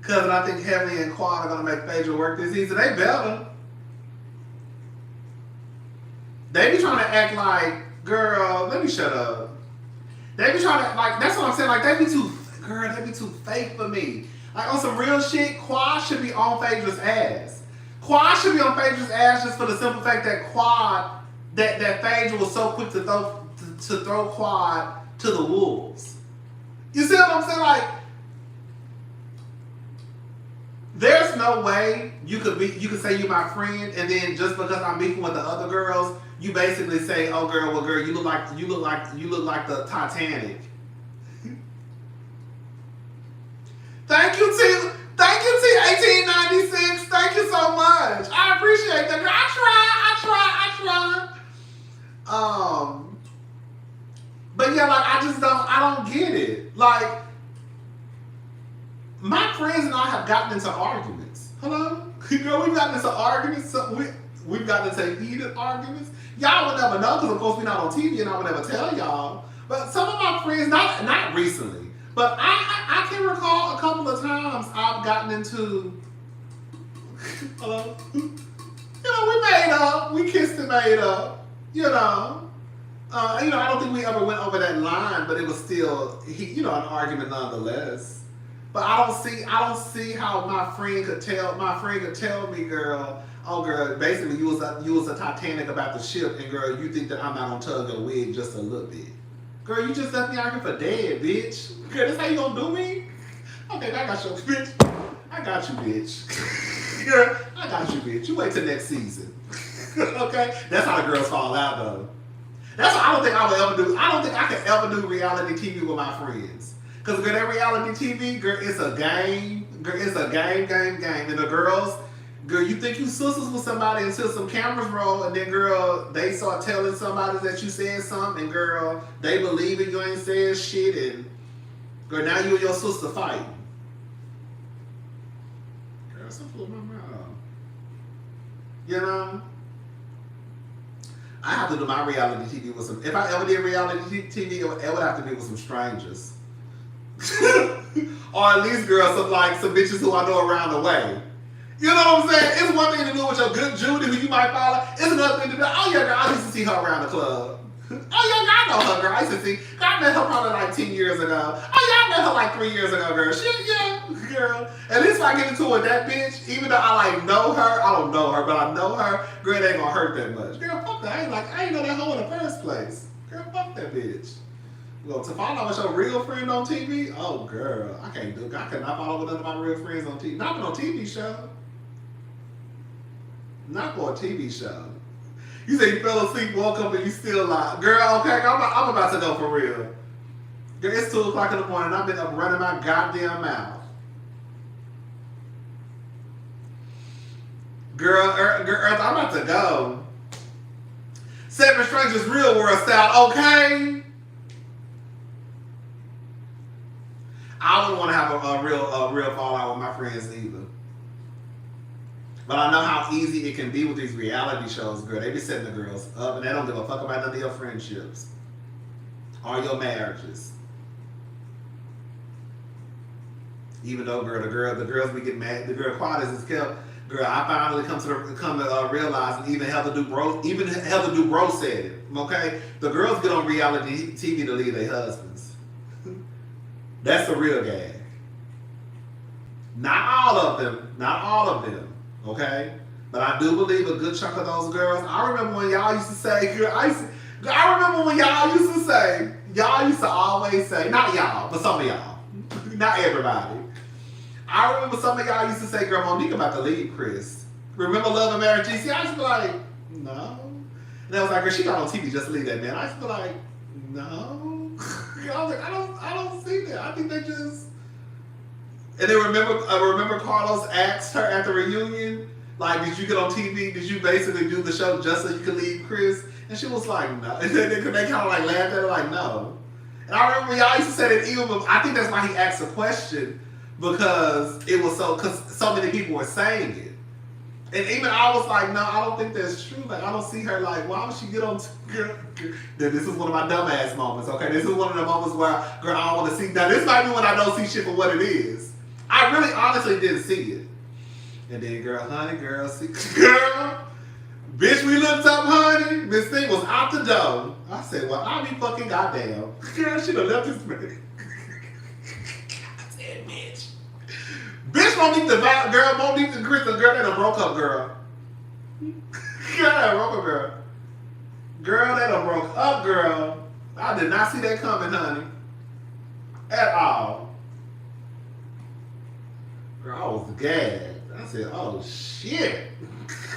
Cause I think Heavenly and Quad are gonna make Phaedra work this season. They better. They be trying to act like, girl, let me shut up. They be trying to, like, that's what I'm saying, like, they be too fake for me. Like, on some real shit, Quad should be on Phaedra's ass. Quad should be on Phaedra's ass just for the simple fact that that Phaedra was so quick to throw Quad to the wolves. You see what I'm saying? Like, there's no way you could say you're my friend, and then just because I'm beefing with the other girls, you basically say, "Oh, girl, well, girl, you look like the Titanic." Thank you, T. 1896. Thank you so much. I appreciate that. I try. But yeah, like I don't get it. Like, my friends and I have gotten into arguments. Hello? Girl, we've gotten into arguments. We've gotten into heated arguments. Y'all would never know because, of course, we're not on TV and I would never tell y'all. But some of my friends, not recently, but I can recall a couple of times I've gotten into, hello? You know, we made up. We kissed and made up. You know. I don't think we ever went over that line, but it was still, an argument nonetheless. But I don't see how my friend could tell me, girl, oh girl, basically you was a Titanic about the ship, and girl, you think that I'm not gonna tug your wig just a little bit. Girl, you just left me arguing for dead, bitch. Girl, that's how you gonna do me? Okay, I got you, bitch. I got you, bitch. Girl, I got you, bitch. You wait till next season. Okay? That's how the girls fall out though. That's what I don't think I would ever do. I don't think I could ever do reality TV with my friends. Because, girl, that reality TV, girl, it's a game. Girl, it's a game. And the girls, girl, you think you sisters with somebody until some cameras roll, and then, girl, they start telling somebody that you said something, and, girl, they believe it, you ain't saying shit, and, girl, now you and your sister fighting. Girl, that's a fool my mouth. You know? I have to do my reality TV with some, if I ever did reality TV, it would have to be with some strangers. Or at least, girl, some bitches who I know around the way. You know what I'm saying? It's one thing to do with your good Judy who you might follow. It's another thing to be like, oh yeah, girl, I used to see her around the club. Oh yeah, girl, I know her, girl. I used to see. Girl, I met her probably like 10 years ago. Oh yeah, I met her like 3 years ago, girl. Shit, yeah, girl. At least if I get into it with that bitch, even though I know her, I don't know her, but I know her, girl, it ain't gonna hurt that much. Girl, fuck that. I ain't know that hoe in the first place. Girl, fuck that bitch. Well, to find out what's your real friend on TV, oh girl, I cannot follow with none of my real friends on TV. Not on a TV show. Not for a TV show. You say you fell asleep, woke up, and you still alive. Girl, okay, I'm about to go for real. Girl, it's 2 o'clock in the morning. I've been up running my goddamn mouth. Girl, I'm about to go. 7 Strangers Real World Style, okay? I wouldn't want to have a real fallout with my friends either. But I know how easy it can be with these reality shows, girl. They be setting the girls up and they don't give a fuck about none of your friendships or your marriages. Even though, girl, the girls be getting mad. The girl quiet as it's kept. Girl, I finally come to realize, and even Heather Dubrow said it. Okay, the girls get on reality TV to leave their husbands. That's the real gag. Not all of them. Okay, but I do believe a good chunk of those girls. I remember when y'all used to say, girl, y'all used to always say, not y'all, but some of y'all, not everybody. I remember some of y'all used to say, girl, Monique about to leave Chris. Remember Love and Marriage GC? I used to be like, no. And I was like, girl, she got on TV just to leave that man. I used to be like, no. I was like, I don't see that. I think they just. And then I remember Carlos asked her at the reunion, like, did you get on TV? Did you basically do the show just so you could leave Chris? And she was like, no. And then they kind of like laughed at her, like, no. And I remember y'all used to say that even, I think that's why he asked the question. Because so many people were saying it. And even I was like, no, I don't think that's true. Like, I don't see her, like, why would she get on This is one of my dumbass moments, okay? This is one of the moments where, girl, I don't want to see. Now, this might be when I don't see shit for what it is. I really honestly didn't see it. And then, girl, bitch, we looked up, honey. This thing was out the door. I said, well, I'll be fucking goddamn. Girl, she done left this man. Bitch, Monique the Chris, the girl that done broke up, girl. Girl, that done broke up, girl. I did not see that coming, honey. At all. Girl, I was gagged. I said, oh, shit.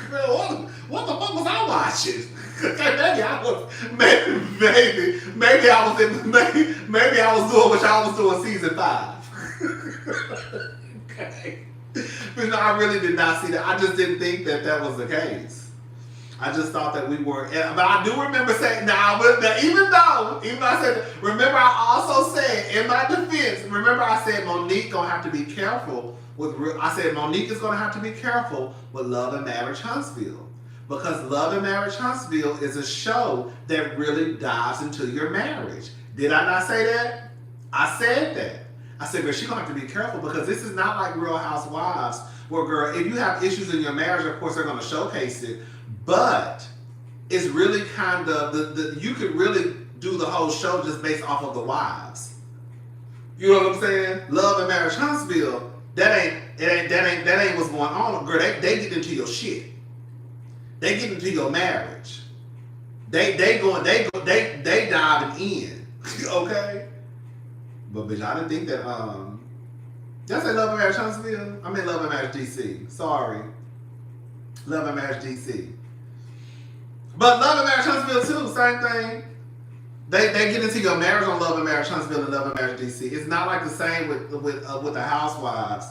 Girl, what the fuck was I watching? Maybe I was doing what y'all was doing season 5. Okay. But no, I really did not see that. I just didn't think that was the case. I just thought that we were. But I do remember saying, even though I said, remember I also said, in my defense, remember I said Monique gonna have to be careful Monique is gonna have to be careful with Love and Marriage Huntsville. Because Love and Marriage Huntsville is a show that really dives into your marriage. Did I not say that? I said that. I said, girl, she's going to have to be careful because this is not like Real Housewives where, girl, if you have issues in your marriage, of course, they're going to showcase it. But it's really kind of, you could really do the whole show just based off of the wives. You know what I'm saying? Love and Marriage Huntsville, that ain't what's going on. Girl, they get into your shit. They get into your marriage. They diving in. Okay? But bitch, I didn't think that did I say Love and Marriage Huntsville? I meant Love and Marriage DC. Sorry. Love and Marriage DC. But Love and Marriage Huntsville too, same thing. They get into your marriage on Love and Marriage Huntsville and Love and Marriage DC. It's not like the same with the Housewives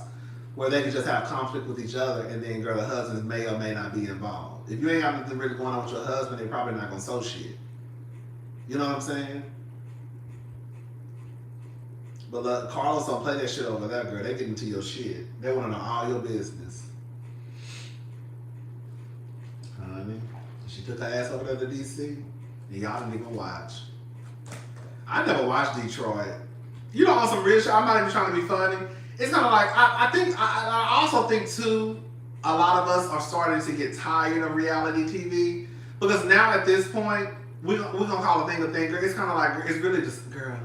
where they can just have conflict with each other and then, girl, the husbands may or may not be involved. If you ain't got nothing really going on with your husband, they probably not gonna sew shit. You know what I'm saying? But Carlos don't play that shit over there, girl. They get into your shit. They want to know all your business. Honey, she took her ass over there to DC, and y'all didn't even watch. I never watched Detroit. You know, on some real shit, I'm not even trying to be funny. It's kind of like, I also think too, a lot of us are starting to get tired of reality TV. Because now at this point, we're going to call a thing a thing. Girl, it's kind of like, it's really just, girl,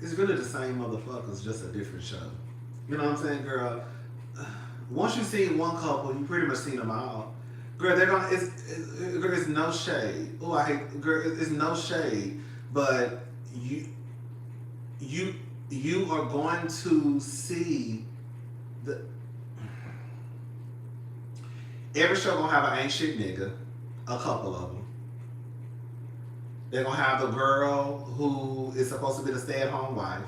it's really the same motherfuckers, just a different show. You know what I'm saying, girl? Once you've seen one couple, you pretty much seen them all. Girl, it's no shade. Oh, I hate, girl, it's no shade. But you are going to see every show gonna have an ain't shit nigga, a couple of them. They're gonna have the girl who is supposed to be the stay-at-home wife.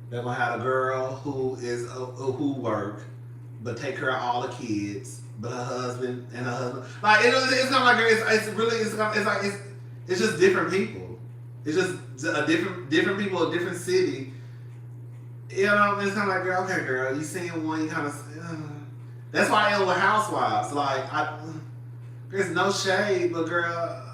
They're gonna have a girl who work, but take care of all the kids, but her husband like it's not like it's really it's just different people. It's just a different people, a different city. You know, it's kind of like, girl, okay, girl, you seeing one, you kind of. That's why I end with Housewives. Like, there's no shade, but girl,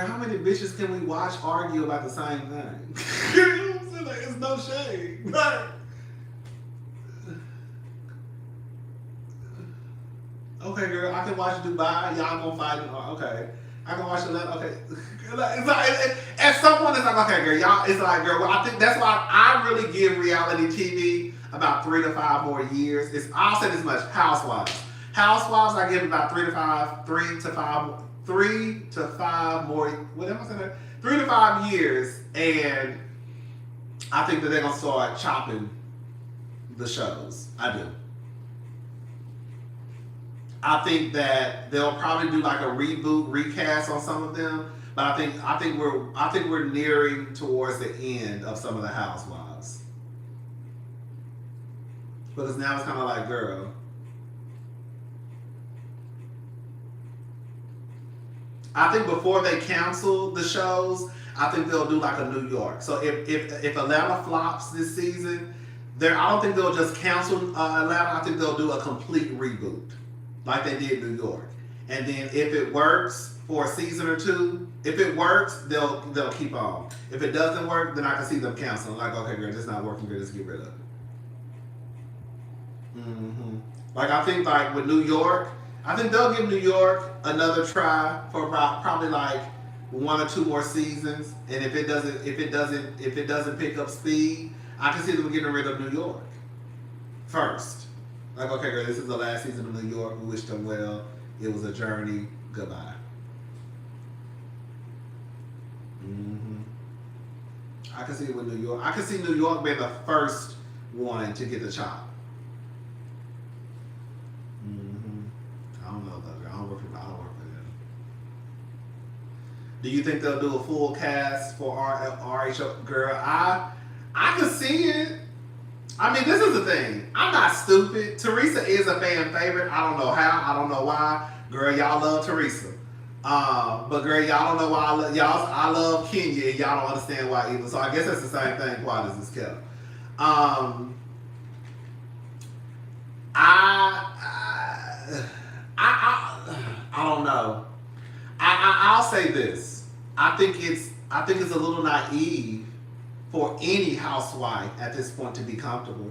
how many bitches can we watch argue about the same thing? You know what I'm saying? Like, it's no shade. But, okay, girl, I can watch Dubai. Y'all gonna fight. Okay. I can watch it. Okay. At some point, it's like, okay, girl, y'all. It's like, girl. Well, I think that's why I really give reality TV about 3 to 5 more years. I'll say this much: Housewives. Housewives, I give about 3 to 5 more. What am I saying? 3 to 5 years, and I think that they're gonna start chopping the shows. I do. I think that they'll probably do like a reboot, recast on some of them, but I think we're nearing towards the end of some of the Housewives. Because now it's kind of like, girl, I think before they cancel the shows, I think they'll do like a New York. So if Atlanta flops this season, I don't think they'll just cancel Atlanta. I think they'll do a complete reboot, like they did New York. And then if it works for a season or two, if it works, they'll keep on. If it doesn't work, then I can see them canceling. Like, okay, girl, this not working, girl, just get rid of it. Mm-hmm. Like, I think like with New York, I think they'll give New York another try for about probably like 1 or 2 more seasons. And if it doesn't pick up speed, I can see them getting rid of New York first. Like, okay, girl, this is the last season of New York. We wish them well. It was a journey. Goodbye. Mm-hmm. I can see it with New York. I can see New York being the first one to get the chop. Mm-hmm. I don't know though. I don't work for them. Do you think they'll do a full cast for RHOA? Girl, I can see it. I mean, this is the thing. I'm not stupid. Teresa is a fan favorite. I don't know how. I don't know why. Girl, y'all love Teresa. But girl, y'all don't know why I love Kenya, and y'all don't understand why either. So I guess that's the same thing. Why does this kill? I don't know. I'll say this. I think it's a little naive for any housewife at this point to be comfortable.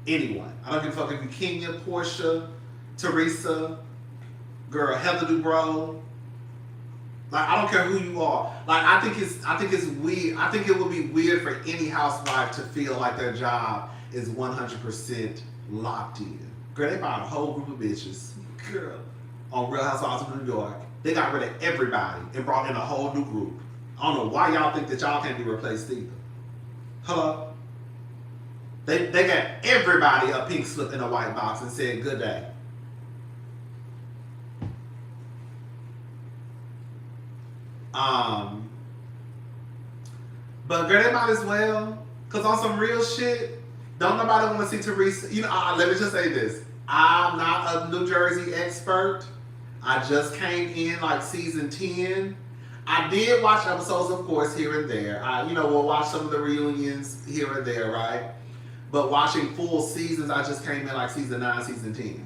Anyone. I don't give a fuck if you Kenya, Porsha, Teresa, girl, Heather Dubrow. Like, I don't care who you are. Like, I think it's weird. I think it would be weird for any housewife to feel like their job is 100% locked in. Girl, they brought a whole group of bitches. Girl, on Real Housewives of New York. They got rid of everybody and brought in a whole new group. I don't know why y'all think that y'all can't be replaced either. Hello? They got everybody a pink slip in a white box and said, good day. But girl, they might as well. Because on some real shit, don't nobody want to see Teresa. You know, let me just say this. I'm not a New Jersey expert. I just came in like season 10. I did watch episodes, of course, here and there. We'll watch some of the reunions here and there, right? But watching full seasons, I just came in like season 9, season 10.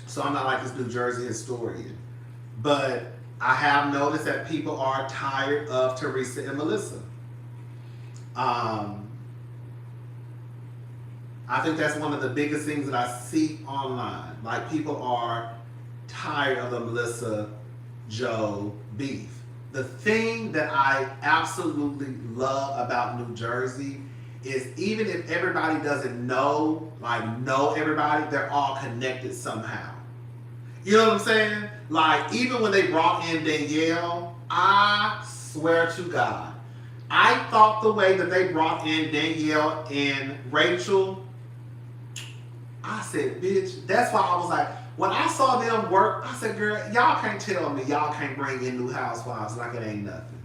So I'm not like this New Jersey historian. But I have noticed that people are tired of Teresa and Melissa. I think that's one of the biggest things that I see online. Like, people are tired of the Melissa Joe beef. The thing that I absolutely love about New Jersey is even if everybody doesn't know everybody, they're all connected somehow. You know what I'm saying? Like, even when they brought in Danielle, I swear to God, I thought the way that they brought in Danielle and Rachel, I said, bitch, that's why I was like, When I saw them work, I said, girl, y'all can't tell me y'all can't bring in new housewives like it ain't nothing.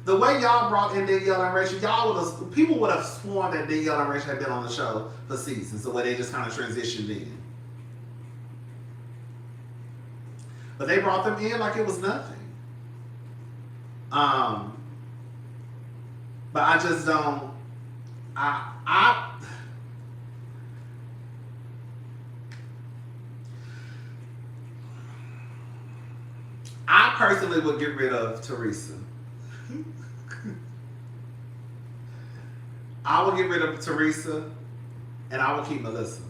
The way y'all brought in Danielle and Rachel, people would have sworn that Danielle and Rachel had been on the show for seasons, the way they just kind of transitioned in. But they brought them in like it was nothing. But I just don't. I personally would get rid of Teresa. I would get rid of Teresa, and I would keep Melissa.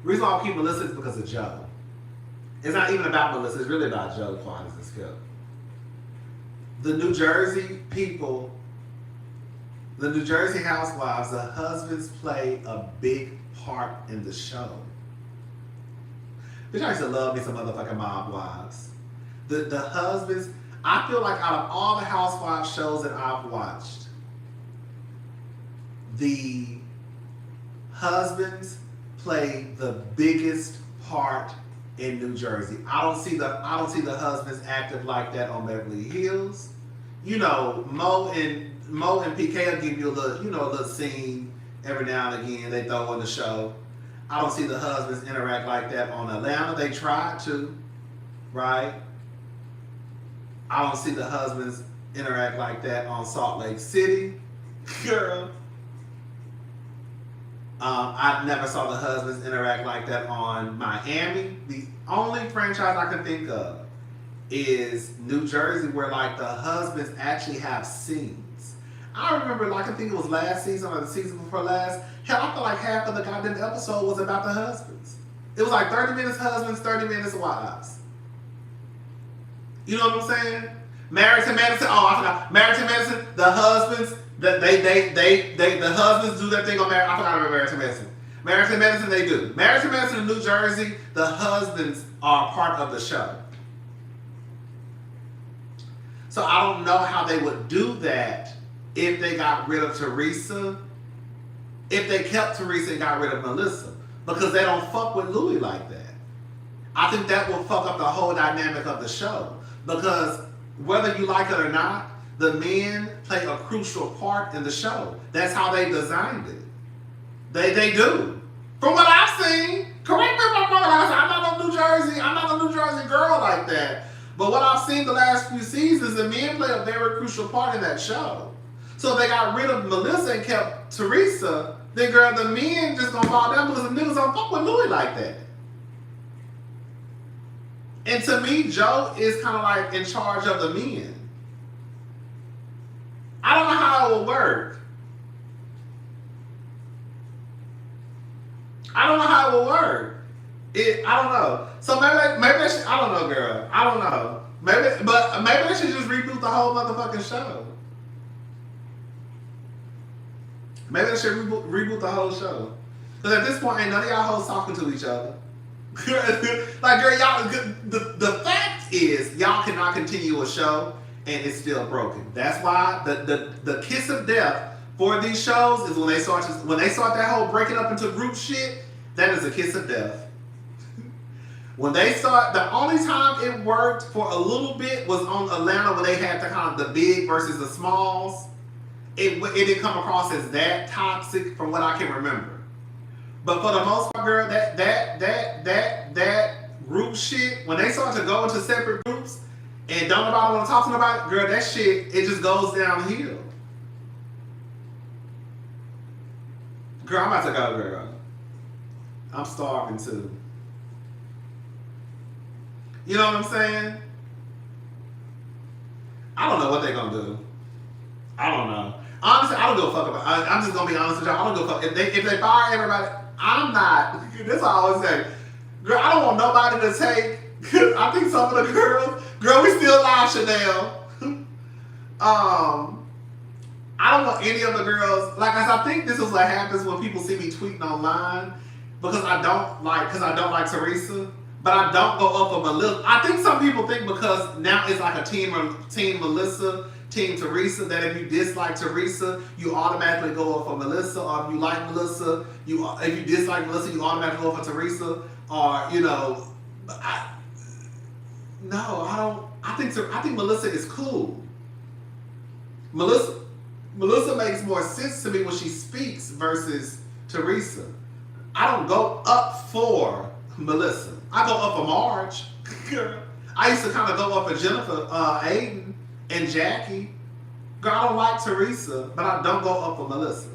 The reason why I would keep Melissa is because of Joe. It's not even about Melissa, it's really about Joe quiet as it's kept. The New Jersey people, the New Jersey housewives, the husbands play a big part in the show. Bitch, I used to love me some motherfucking mob wives. The husbands, I feel like out of all the housewives shows that I've watched, the husbands play the biggest part in New Jersey. I don't see the husbands active like that on Beverly Hills. You know, Mo and PK will give you a little scene every now and again they throw on the show. I don't see the husbands interact like that on Atlanta. They tried to, right? I don't see the husbands interact like that on Salt Lake City. Girl. I never saw the husbands interact like that on Miami. The only franchise I can think of is New Jersey, where like the husbands actually have scenes. I remember, like, I think it was last season or the season before last. Hell, I feel like half of the goddamn episode was about the husbands. It was like 30 minutes husbands, 30 minutes wives. You know what I'm saying? Married to Madison. Oh, I forgot. Married to Madison. The husbands. The husbands do their thing on Married. I forgot about Married to Madison. Married to Madison, they do. Married to Madison in New Jersey, the husbands are part of the show. So I don't know how they would do that if they got rid of Teresa. If they kept Teresa and got rid of Melissa, because they don't fuck with Louis like that. I think that will fuck up the whole dynamic of the show. Because whether you like it or not, the men play a crucial part in the show. That's how they designed it. They do. From what I've seen, correct me if I'm wrong, I'm not a New Jersey girl like that. But what I've seen the last few seasons, the men play a very crucial part in that show. So if they got rid of Melissa and kept Teresa, then girl, the men just gonna fall down because the niggas don't fuck with Louis like that. And to me, Joe is kind of like in charge of the men. I don't know how it will work. I don't know. So maybe they should, I don't know, girl. I don't know. Maybe they should just reboot the whole motherfucking show. Maybe they should reboot the whole show. Because at this point, ain't none of y'all hoes talking to each other. Like, girl, y'all, the fact is, y'all cannot continue a show and it's still broken. That's why the kiss of death for these shows is when they start that whole breaking up into group shit. That is a kiss of death. When they start, the only time it worked for a little bit was on Atlanta when they had the kind of the big versus the smalls. It didn't come across as that toxic from what I can remember. But for the most part, girl, that group shit, when they start to go into separate groups and don't nobody want to talk to nobody, girl, that shit, it just goes downhill. Girl, I'm about to go, girl. I'm starving too. You know what I'm saying? I don't know what they're gonna do. I don't know. Honestly, I don't give a fuck about. I'm just gonna be honest with y'all. I don't give a fuck if they fire everybody. I'm not. That's all I always say. Girl, I don't want nobody to take. I think some of the girls. Girl, we still live, Chanel. I don't want any of the girls. Like, I think this is what happens when people see me tweeting online because I don't like Teresa. But I don't go up for Melissa. I think some people think because now it's like a team Melissa, team Teresa, that if you dislike Teresa, you automatically go up for Melissa. Or if you like Melissa, if you dislike Melissa, you automatically go up for Teresa. Or, you know, No, I don't. I think Melissa is cool. Melissa makes more sense to me when she speaks versus Teresa. I don't go up for Melissa. I go up for Marge. I used to kind of go up for Jennifer, Aiden, and Jackie. Girl, I don't like Teresa, but I don't go up for Melissa.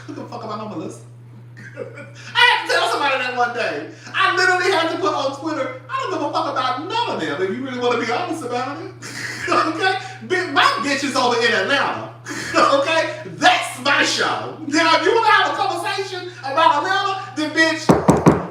Who the fuck about no Melissa? I had to tell somebody that one day. I literally had to put on Twitter, I don't give a fuck about none of them, if you really want to be honest about it. Okay? My bitch is over in Atlanta. Okay? That's my show. Now, if you want to have a conversation about Atlanta, then bitch,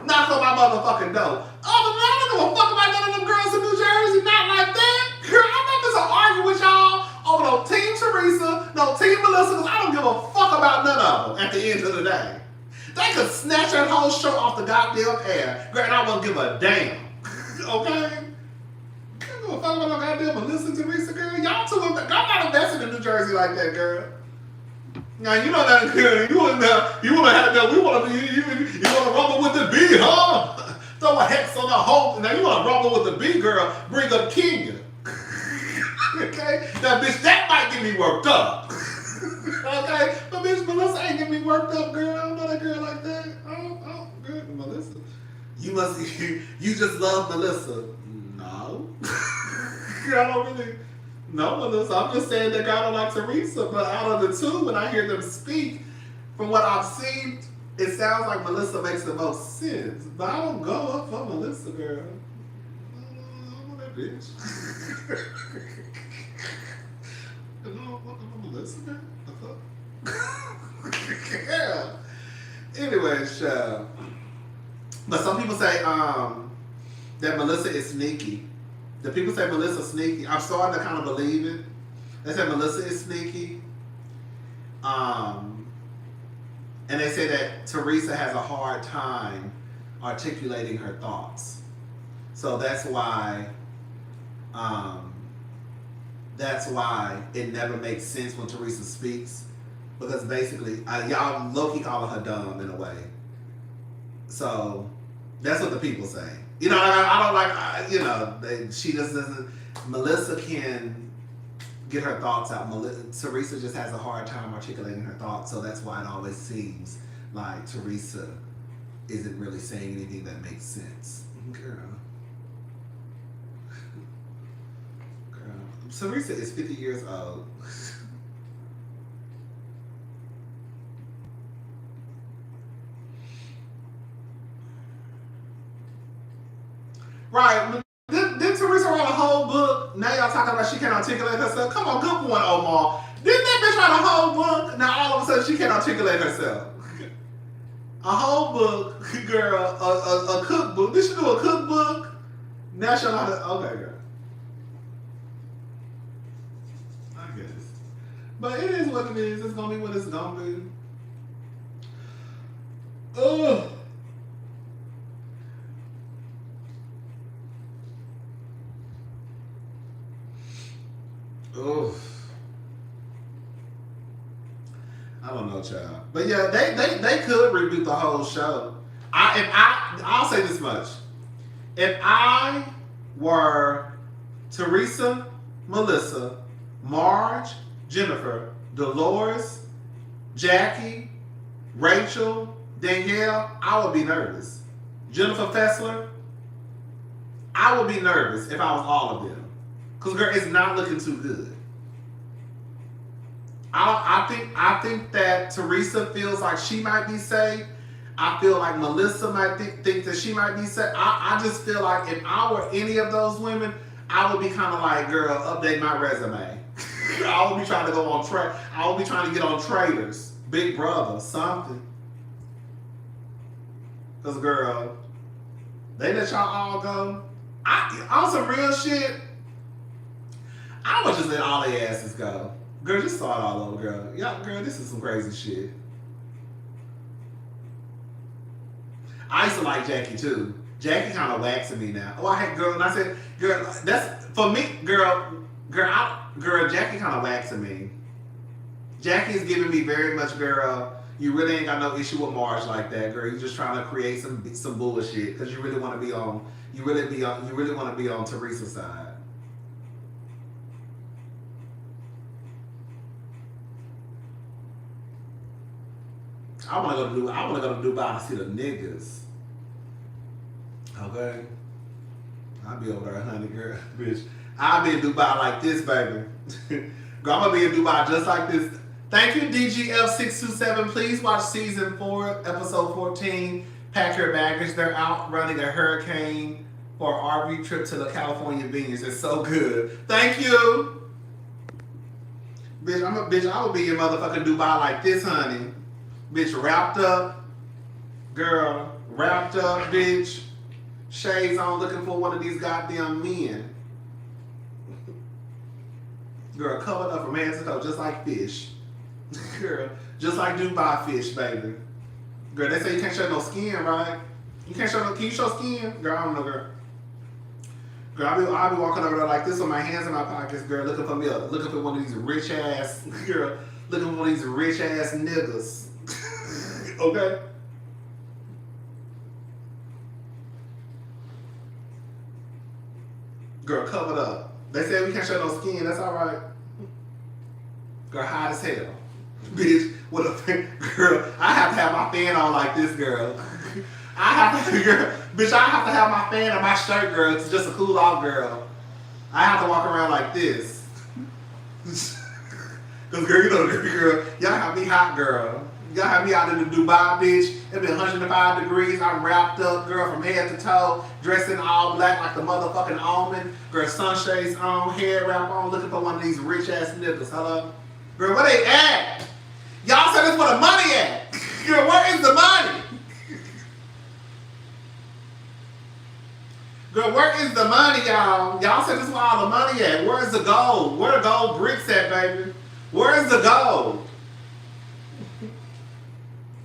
knock on my motherfucking door. Other than that, I don't give a fuck about none of them girls in New Jersey. Not like that. Girl, I'm not just argue with y'all over no Team Teresa, no Team Melissa, because I don't give a fuck about none of them at the end of the day. They could snatch that whole show off the goddamn air. Girl, and I won't give a damn. Okay? I don't give a fuck about no goddamn Melissa and Teresa, girl. Y'all not invested in New Jersey like that, girl. Now, you know that, girl. You want to have that, you want to rumble with the B, huh? Throw a hex on the whole. Now, you want to rumble with the B, girl. Bring up Kenya. Okay? Now, bitch, that might get me worked up. Okay? But bitch, Melissa ain't get me worked up, girl. I'm not a girl like that. Oh, girl, Melissa. You just love Melissa. No. I don't really know Melissa. I'm just saying that I don't like Teresa, but out of the two, when I hear them speak, from what I've seen, it sounds like Melissa makes the most sense. But I don't go up for Melissa, girl. I want that bitch. Melissa, girl? The fuck? Yeah. Anyway, child. But some people say that Melissa is sneaky. The people say Melissa's sneaky. I'm starting to kind of believe it. They say Melissa is sneaky. And they say that Teresa has a hard time articulating her thoughts. So that's why it never makes sense when Teresa speaks. Because basically, y'all low-key calling her dumb in a way. So that's what the people say. You know, I don't like, she just doesn't, Melissa can get her thoughts out. Teresa just has a hard time articulating her thoughts, so that's why it always seems like Teresa isn't really saying anything that makes sense. Girl. Teresa is 50 years old. Right. Didn't Teresa write a whole book? Now y'all talking about she can't articulate herself. Come on, good one, Omar. Didn't that bitch write a whole book? Now all of a sudden she can't articulate herself. A whole book, girl, a cookbook. Did she do a cookbook? Now she'll know how to, okay, girl. I guess. But it is what it is. It's gonna be what it's gonna be. Ugh. Oof. I don't know, child. But yeah, they could reboot the whole show. I'll say this much. If I were Teresa, Melissa, Marge, Jennifer, Dolores, Jackie, Rachel, Danielle, I would be nervous. Jennifer Fessler, I would be nervous if I was all of them. Because, girl, it's not looking too good. I think that Teresa feels like she might be safe. I feel like Melissa might think that she might be safe. I just feel like if I were any of those women, I would be kind of like, girl, update my resume. I would be trying to go on I would be trying to get on Traders, Big Brother, something. Because, girl, they let y'all all go. On some real shit, I would just let all their asses go. Girl, just start all over, girl. Yeah, girl, this is some crazy shit. I used to like Jackie, too. Jackie kind of waxing me now. Oh, I had, girl, and I said, girl, that's, for me, girl, Jackie kind of waxing me. Jackie is giving me very much, girl, you really ain't got no issue with Marge like that, girl. You just trying to create some bullshit because you really want to be on, You really want to be on Teresa's side. I want to go to Dubai to see the niggas. Okay. I'll be over there, honey girl, bitch. I'll be in Dubai like this, baby. Girl, I'm gonna be in Dubai just like this. Thank you, DGF627. Please watch season 4, episode 14. Pack your baggage. They're out running a hurricane for an RV trip to the California vineyards. It's so good. Thank you. Bitch, I will be in motherfucking Dubai like this, honey. Bitch, wrapped up. Girl, wrapped up, bitch. Shades on, looking for one of these goddamn men. Girl, covered up from head to toe, just like fish. Girl, just like Dubai fish, baby. Girl, they say you can't show no skin, right? You can't show no, can you show skin? Girl, I don't know, girl. Girl, I'll be walking over there like this with my hands in my pockets, girl, looking for one of these rich ass, girl, looking for one of these rich ass niggas. Okay? Girl, covered up. They say we can't show no skin, that's alright. Girl, hot as hell. Bitch, with a girl, I have to have my fan on like this, girl. Bitch, I have to have my fan and my shirt, girl. It's just a cool off, girl. I have to walk around like this. Cause girl, you know, girl, y'all have me hot, girl. Y'all have me out in the Dubai, bitch. It been 105 degrees. I'm wrapped up, girl, from head to toe, dressed in all black like the motherfucking almond. Girl, sunshades on, hair wrap on, looking for one of these rich ass niggas. Hello? Girl, where they at? Y'all said that's where the money at. Girl, where is the money? Girl, where is the money, y'all? Y'all said this is where all the money at. Where is the gold? Where the gold bricks at, baby? Where is the gold?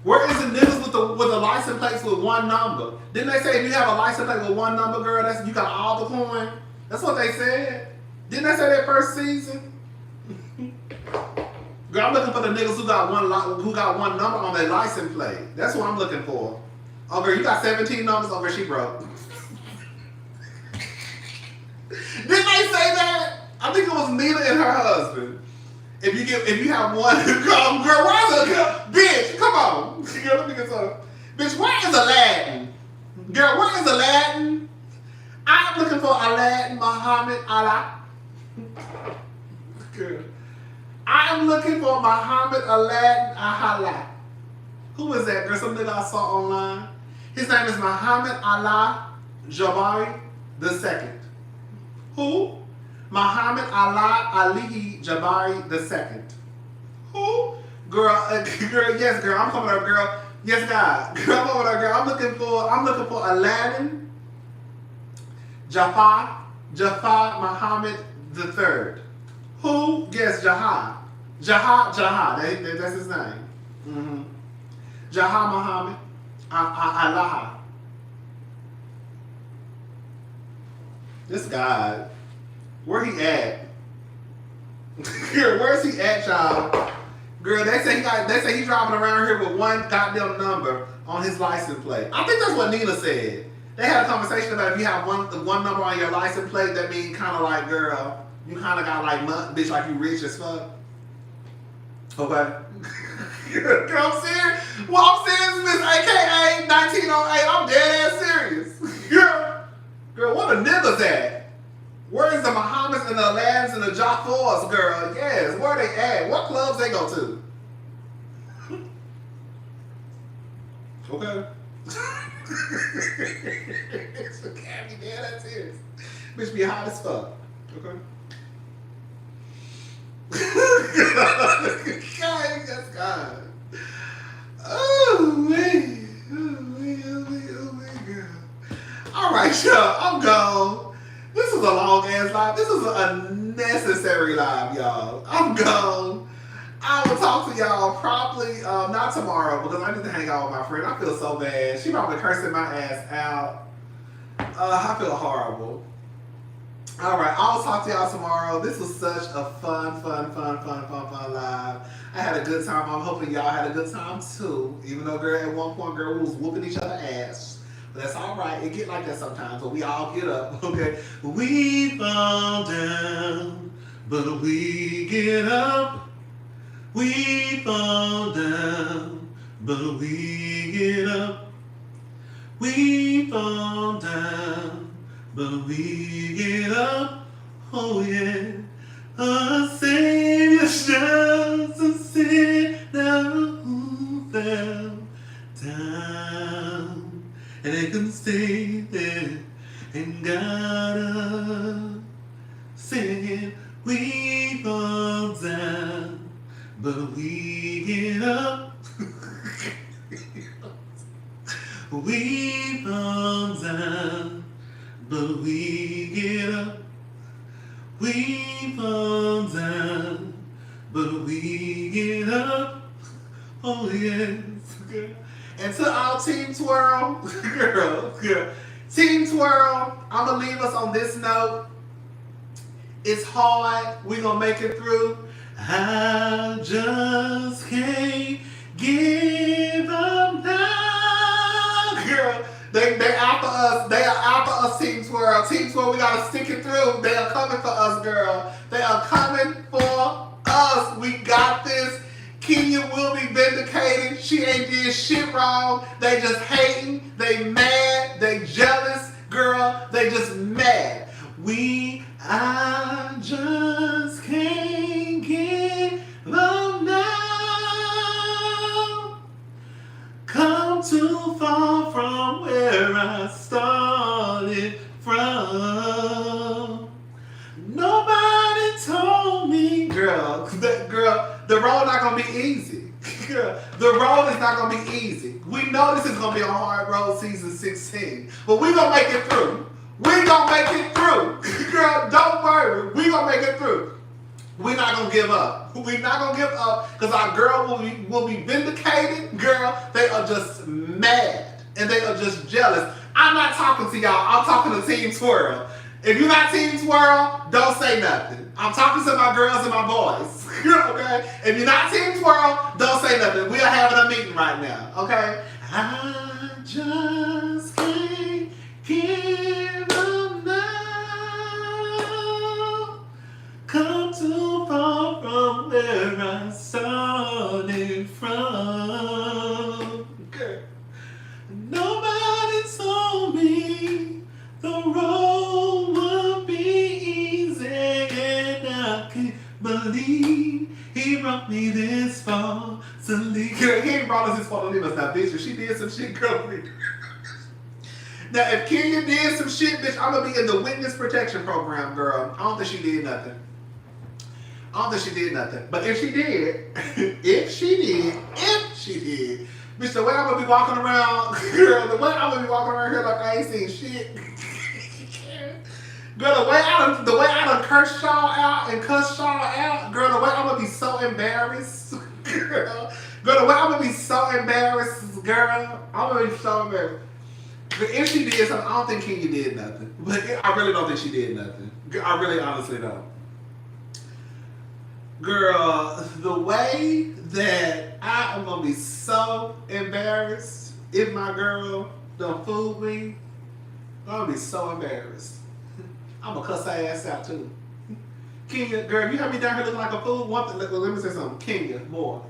Where is the niggas with the license plates with one number? Didn't they say if you have a license plate with one number, girl, that's you got all the coin? That's what they said. Didn't they say that first season? Girl, I'm looking for the niggas who got one number on their license plate. That's what I'm looking for. Oh, girl, you got 17 numbers. Oh, girl, she broke. Didn't they say that? I think it was Nina and her husband. If you have one, girl, where's the bitch? Come on, girl, let me get some. Bitch, where is Aladdin? Girl, where is Aladdin? I'm looking for Aladdin, Muhammad, Allah. Girl, I'm looking for Muhammad, Aladdin, Allah. Who is that, girl? Some nigga I saw online. His name is Muhammad Allah Jabari II. Who? Muhammad Allah Ali Jabari II. Who? Girl, girl, yes, girl. I'm coming up, girl. Yes, God. Girl, I'm over there, girl. I'm looking for Aladdin, Jafar Muhammad III. Who? Yes, Jahar. That's his name. Mm-hmm. Jahar Muhammad Allah. This guy. Where he at? Girl, where's he at, y'all? Girl, they say he's driving around here with one goddamn number on his license plate. I think that's what Nina said. They had a conversation about if you have one number on your license plate, that means kind of like, girl, you kind of got like, bitch, like you rich as fuck. Okay. Girl, I'm serious. Well, I'm serious, Miss AKA 1908. I'm dead ass serious. Girl, what a niggas at? Where is the Muhammads and the Aladdins and the Jafars, girl? Yes, where they at? What clubs they go to? Okay. Can't be dead that serious. Bitch be hot as fuck. Okay. God, that's God. Oh, man. Oh, man, girl. All right, y'all. I'm gone. This is a long ass live. This is a unnecessary live, y'all. I'm gone. I will talk to y'all probably not tomorrow because I need to hang out with my friend. I feel so bad. She probably cursing my ass out. I feel horrible. All right, I'll talk to y'all tomorrow. This was such a fun live. I had a good time. I'm hoping y'all had a good time too. Even though, girl, at one point, girl, we was whooping each other ass. But that's all right. It get like that sometimes, but we all get up. Okay, we fall down, but we get up. We fall down, but we get up. We fall down, but we get up. Oh yeah. Our Savior shines and sit down who fell down. And they can stay there and God up. Singing, we fall down, but we get up. We fall down, but we get up. We fall down, but we get up. Oh yes, girl. And to our Team Twirl, girl, Team Twirl, I'm gonna leave us on this note. It's hard. We're gonna make it through. I just can't give up now. Girl, they after us. They are after us, Team Twirl. Team Twirl, we gotta stick it through. They are coming for us, girl. They are coming for us. We got this. Kenya will be vindicated. She ain't did shit wrong. They just hating. They mad. They jealous. Girl, they just mad. I just can't give up now. Come too far from where I started from. Nobody told me, girl, the road not gonna be easy. Girl, the road is not gonna be easy. We know this is gonna be a hard road season 16, but we gonna make it through. We gonna make it through. Girl, don't worry. We gonna make it through. We're not gonna give up. We're not gonna give up because our girl will be vindicated. Girl, they are just mad and they are just jealous. I'm not talking to y'all. I'm talking to Team Twirl. If you're not Team Twirl, don't say nothing. I'm talking to my girls and my boys. Okay? If you're not Team Twirl, don't say nothing. We are having a meeting right now. Okay? I just can't give up now. Come too far from where I started from. Okay. Nobody told me the road would be easy, and I can't believe he brought me this far to leave. He ain't brought us this far to leave us. Now, bitch, if she did some shit, girl, now, if Kenya did some shit, bitch, I'm gonna be in the witness protection program, girl. I don't think she did nothing. But if she did, bitch, the way I'm gonna be walking around, girl, the way I'm gonna be walking around here like I ain't seen shit. Girl, the way I done cursed y'all out and cussed y'all out, girl, the way I'm gonna be so embarrassed. Girl, the way I'm gonna be so embarrassed, girl. I'm gonna be so embarrassed. But if she did something, I don't think Kenya did nothing. But I really don't think she did nothing. I really honestly don't. Girl, the way that I am gonna be so embarrassed if my girl done fooled me, I'm gonna be so embarrassed. I'm gonna cuss her ass out too. Kenya, girl, if you have me down here looking like a fool, let me say something. Kenya, more.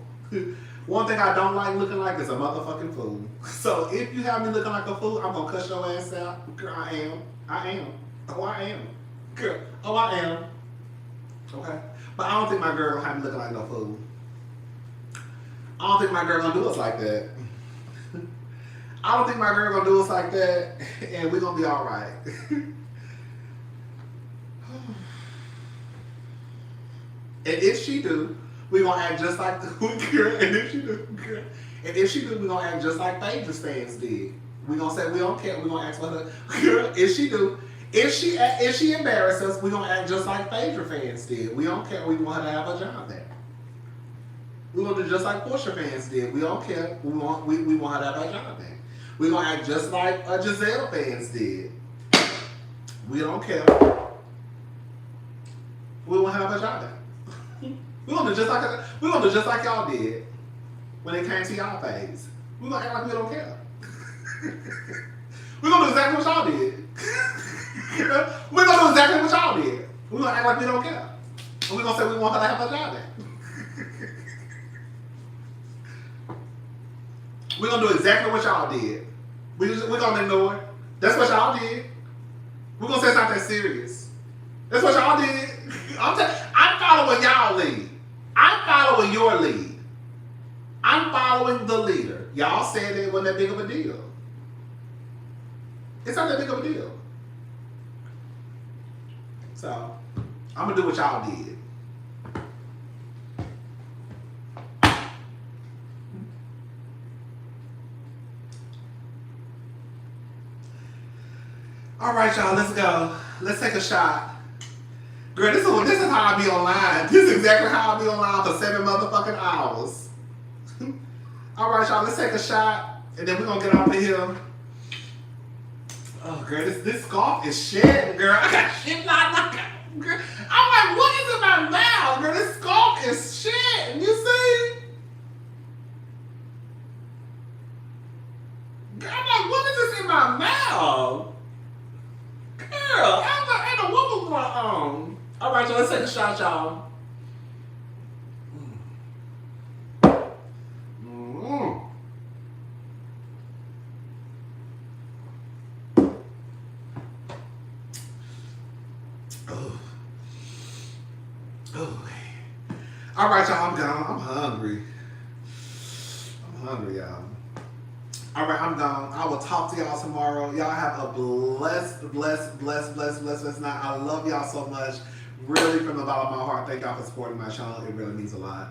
One thing I don't like looking like is a motherfucking fool. So if you have me looking like a fool, I'm gonna cuss your ass out. Girl, I am. Oh, I am. Girl, oh, I am. Okay? But I don't think my girl gonna have me looking like no fool. I don't think my girl gonna do us like that. I don't think my girl gonna do us like that, and we're gonna be all right. And if she do, we're gonna act just like the girl. And if she do, girl. And if she do, we're gonna act just like Phaedra's fans did. We're gonna say we don't care. We're gonna ask for her. Girl, if she do, if she embarrasses us, we're gonna act just like Phaedra fans did. We don't care. We want her to have a job there. We're gonna do just like Porsha fans did. We don't care. We want her to have a job there. We're gonna act just like Jazelle fans did. We don't care. We want her to have a job there. We're gonna do just like y'all did when it came to y'all phase. We're gonna act like we don't care. We're gonna do exactly what y'all did. We're gonna do exactly what y'all did. We're gonna act like we don't care. And we're gonna say we want her to have her job back. We're gonna do exactly what y'all did. We're gonna ignore it. That's what y'all did. We're gonna say it's not that serious. That's what y'all did. I'm following y'all lead. I'm following your lead. I'm following the leader. Y'all said it wasn't that big of a deal. It's not that big of a deal. So, I'm gonna do what y'all did. All right, y'all, let's go. Let's take a shot. Girl, this is how I be online. This is exactly how I be online for 7 motherfucking hours. All right, y'all, let's take a shot, and then we're gonna get off of here. Oh, girl, this scarf is shit, girl. I got shit lying like girl. I'm like, what is in my mouth? Girl, this scarf is shit. You see? Girl, I'm like, what is this in my mouth? Girl, ain't no what was going on. All right, y'all, let's take a shot, y'all. All right, y'all, I'm gone. I'm hungry. I'm hungry, y'all. All right, I'm gone. I will talk to y'all tomorrow. Y'all have a blessed night. I love y'all so much. Really, from the bottom of my heart, thank y'all for supporting my channel. It really means a lot.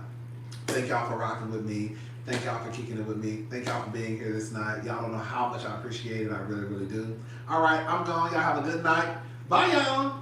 Thank y'all for rocking with me. Thank y'all for kicking it with me. Thank y'all for being here this night. Y'all don't know how much I appreciate it. I really, really do. All right, I'm gone. Y'all have a good night. Bye, y'all.